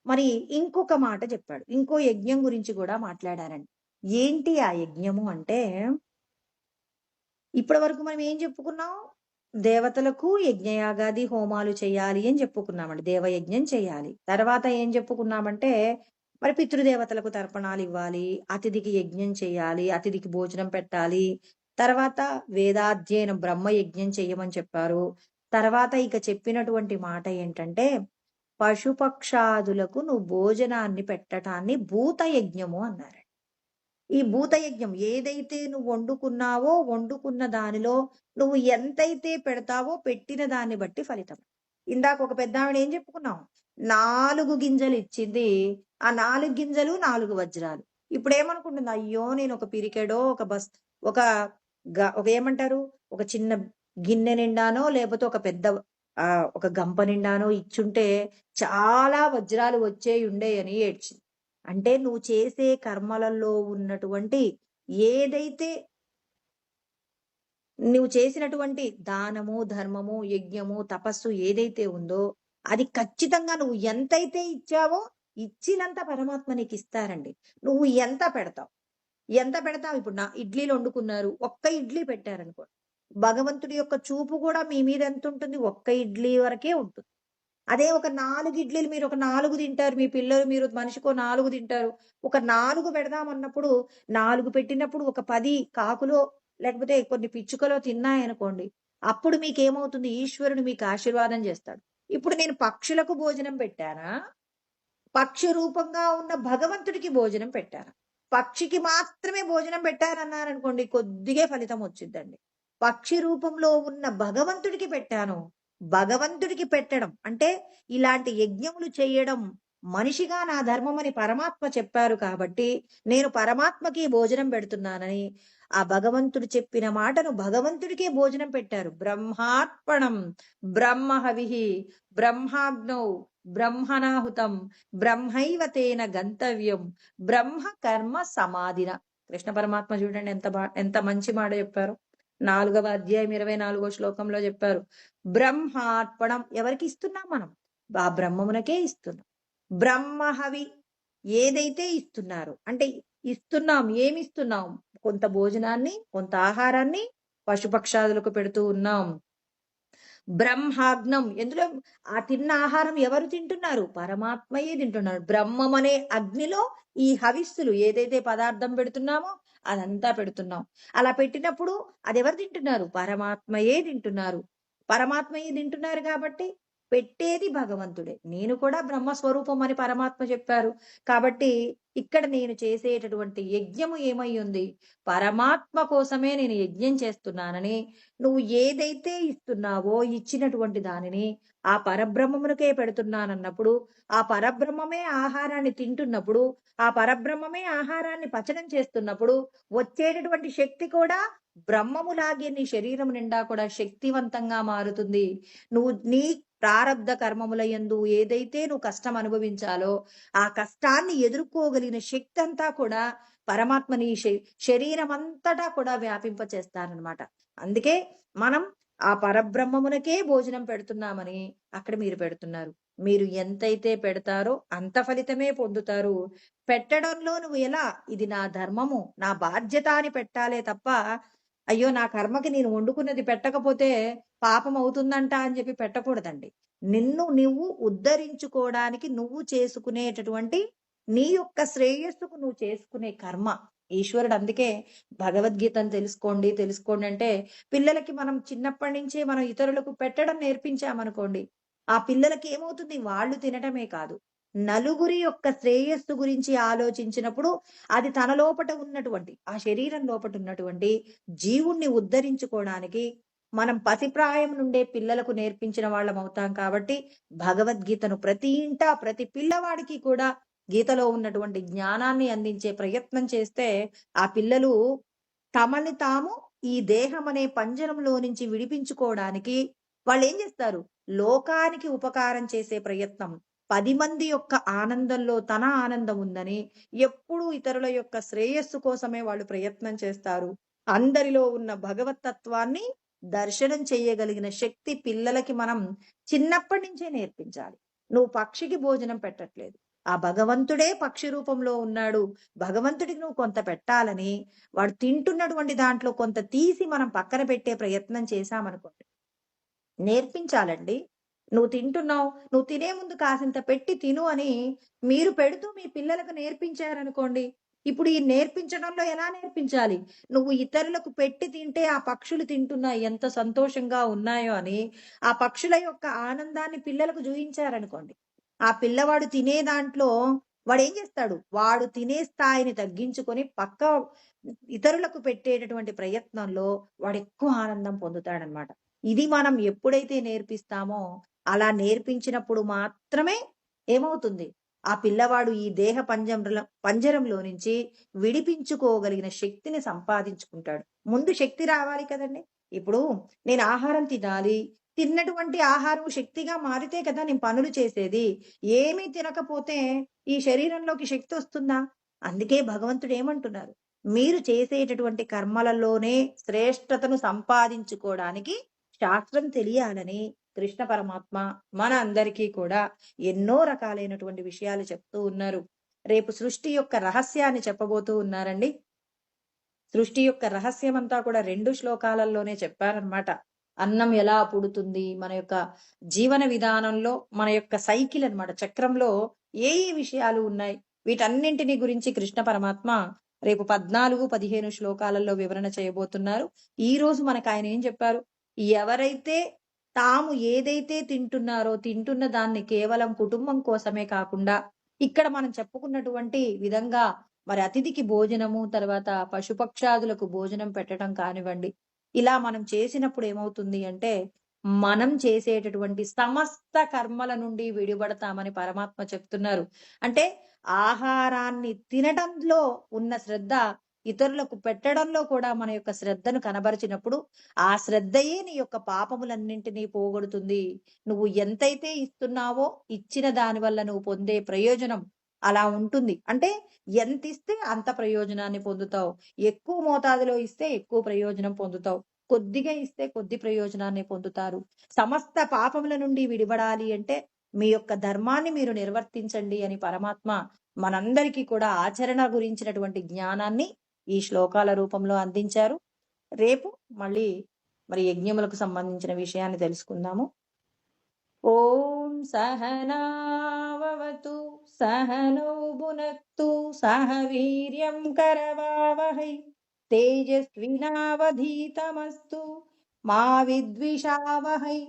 మరి ఇంకొక మాట చెప్పాడు. ఇంకో యజ్ఞం గురించి కూడా మాట్లాడారండి. ఏంటి ఆ యజ్ఞము అంటే, ఇప్పటి వరకు మనం ఏం చెప్పుకున్నాం? దేవతలకు యజ్ఞయాగాది హోమాలు చేయాలి అని చెప్పుకున్నామండి. దేవయజ్ఞం చేయాలి. తర్వాత ఏం చెప్పుకున్నామంటే, మరి పితృదేవతలకు తర్పణాలు ఇవ్వాలి, అతిథికి యజ్ఞం చేయాలి, అతిథికి భోజనం పెట్టాలి. తర్వాత వేదాధ్యయనం బ్రహ్మయజ్ఞం చెయ్యమని చెప్పారు. తర్వాత ఇక చెప్పినటువంటి మాట ఏంటంటే, పశుపక్షాదులకు నువ్వు భోజనాన్ని పెట్టటాన్ని భూత యజ్ఞము అన్నారు. ఈ భూతయజ్ఞం ఏదైతే నువ్వు వండుకున్నావో, వండుకున్న దానిలో నువ్వు ఎంతైతే పెడతావో పెట్టిన దాన్ని బట్టి ఫలితం. ఇందాక ఒక పెద్దావిడ ఏం చెప్పుకున్నాం? 4 గింజలు ఇచ్చింది. ఆ 4 గింజలు 4 వజ్రాలు. ఇప్పుడేమనుకుంటుంది? అయ్యో! నేను ఒక పిరికెడో, ఒక ఒక ఏమంటారు? ఒక చిన్న గిన్నె నిండానో, లేపోతే ఒక పెద్ద ఒక గంప నిండానో ఇచ్చుంటే చాలా వజ్రాలు వచ్చేయుండేయని ఏడ్చింది. అంటే నువ్వు చేసే కర్మలలో ఉన్నటువంటి ఏదైతే నువ్వు చేసినటువంటి దానము, ధర్మము, యజ్ఞము, తపస్సు ఏదైతే ఉందో అది ఖచ్చితంగా నువ్వు ఎంతైతే ఇచ్చావో ఇచ్చినంత పరమాత్మ నీకు ఇస్తారండి. నువ్వు ఎంత పెడతావు? ఎంత పెడతావు? ఇప్పుడు నా ఇడ్లీలు వండుకున్నారు. ఒక్క ఇడ్లీ పెట్టారనుకో, భగవంతుడి యొక్క చూపు కూడా మీ మీద ఎంత ఉంటుంది? ఒక్క ఇడ్లీ వరకే ఉంటుంది. అదే ఒక 4 ఇడ్లీలు మీరు ఒక 4 తింటారు. మీ పిల్లలు మీరు మనిషికో 4 తింటారు. ఒక 4 పెడదామన్నప్పుడు 4 పెట్టినప్పుడు ఒక 10 కాకులో లేకపోతే కొన్ని పిచ్చుకలో తిన్నాయనుకోండి. అప్పుడు మీకేమవుతుంది? ఈశ్వరుడు మీకు ఆశీర్వాదం చేస్తాడు. ఇప్పుడు నేను పక్షులకు భోజనం పెట్టానా? పక్షి రూపంగా ఉన్న భగవంతుడికి భోజనం పెట్టారా? పక్షికి మాత్రమే భోజనం పెట్టారన్నారనుకోండి కొద్దిగే ఫలితం వచ్చిద్దండి. పక్షి రూపంలో ఉన్న భగవంతుడికి పెట్టాను. భగవంతుడికి పెట్టడం అంటే ఇలాంటి యజ్ఞములు చేయడం మనిషిగా నా ధర్మం అని పరమాత్మ చెప్పారు కాబట్టి నేను పరమాత్మకి భోజనం పెడుతున్నానని ఆ భగవంతుడు చెప్పిన మాటను భగవంతుడికే భోజనం పెట్టారు. బ్రహ్మార్పణం బ్రహ్మహవిః బ్రహ్మాగ్నౌ బ్రహ్మణాహుతం బ్రహ్మైవ తేన గంతవ్యం బ్రహ్మ కర్మ సమాధిన. కృష్ణ పరమాత్మ చూడండి ఎంత మంచి మాట చెప్పారు. 4వ అధ్యాయం 24వ శ్లోకంలో చెప్పారు. బ్రహ్మార్పణం ఎవరికి ఇస్తున్నాం మనం? ఆ బ్రహ్మమునకే ఇస్తున్నాం. బ్రహ్మహవి ఏదైతే ఇస్తున్నారు అంటే ఇస్తున్నాం, ఏమిస్తున్నాం? కొంత భోజనాన్ని, కొంత ఆహారాన్ని పశుపక్షాదులకు పెడుతూ ఉన్నాం. బ్రహ్మాగ్నం ఎందులో ఆ తిన్న ఆహారం ఎవరు తింటున్నారు? పరమాత్మయే తింటున్నారు. బ్రహ్మం అనే అగ్నిలో ఈ హవిస్సులు ఏదైతే పదార్థం పెడుతున్నామో అదంతా పెడుతున్నాం. అలా పెట్టినప్పుడు అది ఎవరు తింటున్నారు? పరమాత్మయే తింటున్నారు. పరమాత్మయే తింటున్నారు కాబట్టి పెట్టేది భగవంతుడే. నేను కూడా బ్రహ్మస్వరూపం అని పరమాత్మ చెప్పారు. కాబట్టి ఇక్కడ నేను చేసేటటువంటి యజ్ఞము ఏమై ఉంది? పరమాత్మ కోసమే నేను యజ్ఞం చేస్తున్నానని నువ్వు ఏదైతే ఇస్తున్నావో ఇచ్చినటువంటి దానిని ఆ పరబ్రహ్మమునకే పెడుతున్నానన్నప్పుడు ఆ పరబ్రహ్మమే ఆహారాన్ని తింటున్నప్పుడు ఆ పరబ్రహ్మమే ఆహారాన్ని పచనం చేస్తున్నప్పుడు వచ్చేటటువంటి శక్తి కూడా బ్రహ్మములాగే నీ శరీరం నిండా కూడా శక్తివంతంగా మారుతుంది. నువ్వు నీ ప్రారబ్ధ కర్మముల యందు ఏదైతే నువ్వు కష్టం అనుభవించాలో ఆ కష్టాన్ని ఎదుర్కోగలిగిన శక్తి అంతా కూడా పరమాత్మ నీ శరీరం అంతటా కూడా వ్యాపింపచేస్తారనమాట. అందుకే మనం ఆ పరబ్రహ్మమునకే భోజనం పెడుతున్నామని అక్కడ మీరు పెడుతున్నారు. మీరు ఎంతైతే పెడతారో అంత ఫలితమే పొందుతారు. పెట్టడంలో నువ్వు ఎలా ఇది నా ధర్మము, నా బాధ్యత అని పెట్టాలే తప్ప అయ్యో నా కర్మకి నేను వండుకున్నది పెట్టకపోతే పాపం అవుతుందంట అని చెప్పి పెట్టకూడదండి. నిన్ను నువ్వు ఉద్ధరించుకోవడానికి నువ్వు చేసుకునేటటువంటి నీ యొక్క శ్రేయస్సుకు నువ్వు చేసుకునే కర్మ. ఈశ్వరుడు అందుకే భగవద్గీతను తెలుసుకోండి తెలుసుకోండి అంటే పిల్లలకి మనం చిన్నప్పటి నుంచే మనం ఇతరులకు పెట్టడం నేర్పించామనుకోండి, ఆ పిల్లలకి ఏమవుతుంది? వాళ్ళు తినటమే కాదు, నలుగురి యొక్క శ్రేయస్సు గురించి ఆలోచించినప్పుడు అది తన లోపట ఉన్నటువంటి ఆ శరీరం లోపట ఉన్నటువంటి జీవుణ్ణి ఉద్ధరించుకోవడానికి మనం పసిప్రాయం నుండే పిల్లలకు నేర్పించిన వాళ్ళమవుతాం కాబట్టి, భగవద్గీతను ప్రతి ఇంటా, ప్రతి పిల్లవాడికి కూడా గీతలో ఉన్నటువంటి జ్ఞానాన్ని అందించే ప్రయత్నం చేస్తే, ఆ పిల్లలు తమని తాము ఈ దేహమనే పంజరంలో నుంచి విడిపించుకోవడానికి వాళ్ళేం జేస్తారు? లోకానికి ఉపకారం చేసే ప్రయత్నం. 10 మంది యొక్క ఆనందంలో తన ఆనందం ఉందని, ఎప్పుడూ ఇతరుల యొక్క శ్రేయస్సు కోసమే వాళ్ళు ప్రయత్నం చేస్తారు. అందరిలో ఉన్న భగవత్తత్వాన్ని దర్శనం చెయ్యగలిగిన శక్తి పిల్లలకి మనం చిన్నప్పటి నుంచే నేర్పించాలి. నువ్వు పక్షికి భోజనం పెట్టట్లేదు. ఆ భగవంతుడే పక్షి రూపంలో ఉన్నాడు. భగవంతుడికి నువ్వు కొంత పెట్టాలని, వాడు తింటున్నటువంటి దాంట్లో కొంత తీసి మనం పక్కన పెట్టే ప్రయత్నం చేశామనుకోండి, నేర్పించాలండి. నువ్వు తింటున్నావు, నువ్వు తినే ముందు కాసింత పెట్టి తిను అని మీరు పెడుతూ మీ పిల్లలకు నేర్పించారనుకోండి, ఇప్పుడు ఈ నేర్పించడంలో ఎలా నేర్పించాలి? నువ్వు ఇతరులకు పెట్టి తింటే ఆ పక్షులు తింటున్నాయి ఎంత సంతోషంగా ఉన్నాయో అని, ఆ పక్షుల యొక్క ఆనందాన్ని పిల్లలకు చూయించారనుకోండి, ఆ పిల్లవాడు తినే దాంట్లో వాడేం చేస్తాడు? వాడు తినే స్థాయిని తగ్గించుకొని ఇతరులకు పెట్టేటటువంటి ప్రయత్నంలో వాడెక్కువ ఆనందం పొందుతాడనమాట. ఇది మనం ఎప్పుడైతే నేర్పిస్తామో, అలా నేర్పించినప్పుడు మాత్రమే ఏమవుతుంది? ఆ పిల్లవాడు ఈ దేహ పంజరంలో నుంచి విడిపించుకోగలిగిన శక్తిని సంపాదించుకుంటాడు. ముందు శక్తి రావాలి కదండీ! ఇప్పుడు నేను ఆహారం తినాలి. తిన్నటువంటి ఆహారం శక్తిగా మారితే కదా నేను పనులు చేసేది. ఏమీ తినకపోతే ఈ శరీరంలోకి శక్తొస్తుందా? అందుకే భగవంతుడు ఏమంటున్నారు? మీరు చేసేటటువంటి కర్మలలోనే శ్రేష్టతను సంపాదించుకోవడానికి శాస్త్రం తెలియాలని కృష్ణ పరమాత్మ మన అందరికీ కూడా ఎన్నో రకాలైనటువంటి విషయాలు చెప్తూ ఉన్నారు. రేపు సృష్టి యొక్క రహస్యాన్ని చెప్పబోతూ ఉన్నారండి. సృష్టి యొక్క రహస్యం అంతా కూడా 2 శ్లోకాలలోనే చెప్పారనమాట. అన్నం ఎలా పుడుతుంది, మన యొక్క జీవన విధానంలో మన యొక్క సైకిల్ అన్నమాట. చక్రంలో ఏ ఏ విషయాలు ఉన్నాయి, వీటన్నింటిని గురించి కృష్ణ పరమాత్మ రేపు 14, 15 శ్లోకాలలో వివరణ చేయబోతున్నారు. ఈ రోజు మనకు ఆయన ఏం చెప్పారు? ఎవరైతే తాము ఏదైతే తింటున్నారో, తింటున్న దాన్ని కేవలం కుటుంబం కోసమే కాకుండా, ఇక్కడ మనం చెప్పుకున్నటువంటి విధంగా మరి అతిథికి భోజనము, తర్వాత పశుపక్షాదులకు భోజనం పెట్టడం కానివ్వండి, ఇలా మనం చేసినప్పుడు ఏమవుతుంది అంటే, మనం చేసేటటువంటి సమస్త కర్మల నుండి విడిపడతామని పరమాత్మ చెప్తున్నారు. అంటే ఆహారాన్ని తినడంలో ఉన్న శ్రద్ధ, ఇతరులకు పెట్టడంలో కూడా మన యొక్క శ్రద్ధను కనబరిచినప్పుడు, ఆ శ్రద్ధయే నీ యొక్క పాపములన్నింటినీ పోగొడుతుంది. నువ్వు ఎంతైతే ఇస్తున్నావో, ఇచ్చిన దాని వల్ల నువ్వు పొందే ప్రయోజనం అలా ఉంటుంది. అంటే ఎంతిస్తే అంత ప్రయోజనాన్ని పొందుతావు. ఎక్కువ మోతాదులో ఇస్తే ఎక్కువ ప్రయోజనం పొందుతావు. కొద్దిగా ఇస్తే కొద్ది ప్రయోజనాన్ని పొందుతారు. సమస్త పాపముల నుండి విడిపడాలి అంటే మీ యొక్క ధర్మాన్ని మీరు నిర్వర్తించండి అని పరమాత్మ మనందరికీ కూడా ఆచరణ గురించినటువంటి జ్ఞానాన్ని ఈ శ్లోకాల రూపంలో అందించారు. రేపు మళ్ళీ మరి యజ్ఞములకు సంబంధించిన విషయాన్ని తెలుసుకుందాము. ఓం సహనావతు సహనౌ భునక్తు సహ వీర్యం కరవావహై తేజస్వినావధీతమస్తు మా విద్విషావహై.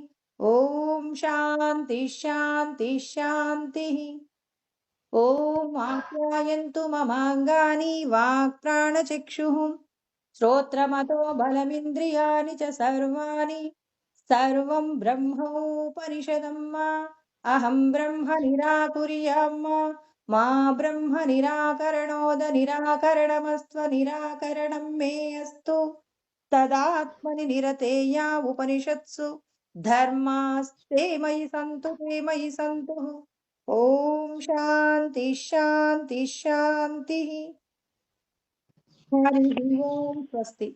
ఓం శాంతి శాంతి శాంతి. ఓం ఆప్యాయంతు మమాంగాని వాక్ప్రాణచక్షుః శ్రోత్రమతో బలమింద్రియాణి చ సర్వాణి సర్వం బ్రహ్మోపనిషదం మా అహం బ్రహ్మ నిరాకుర్యాం మా బ్రహ్మ నిరాకరణోద నిరాకరణమస్త్వ నిరాకరణం మే అస్తు తదాత్మని నిరతేయా ఉపనిషత్సు ధర్మాస్తే మయి సంతు తే మయి సంతు. ఓం శాంతి శాంతి శాంతి. హరి ఓం స్వస్తి.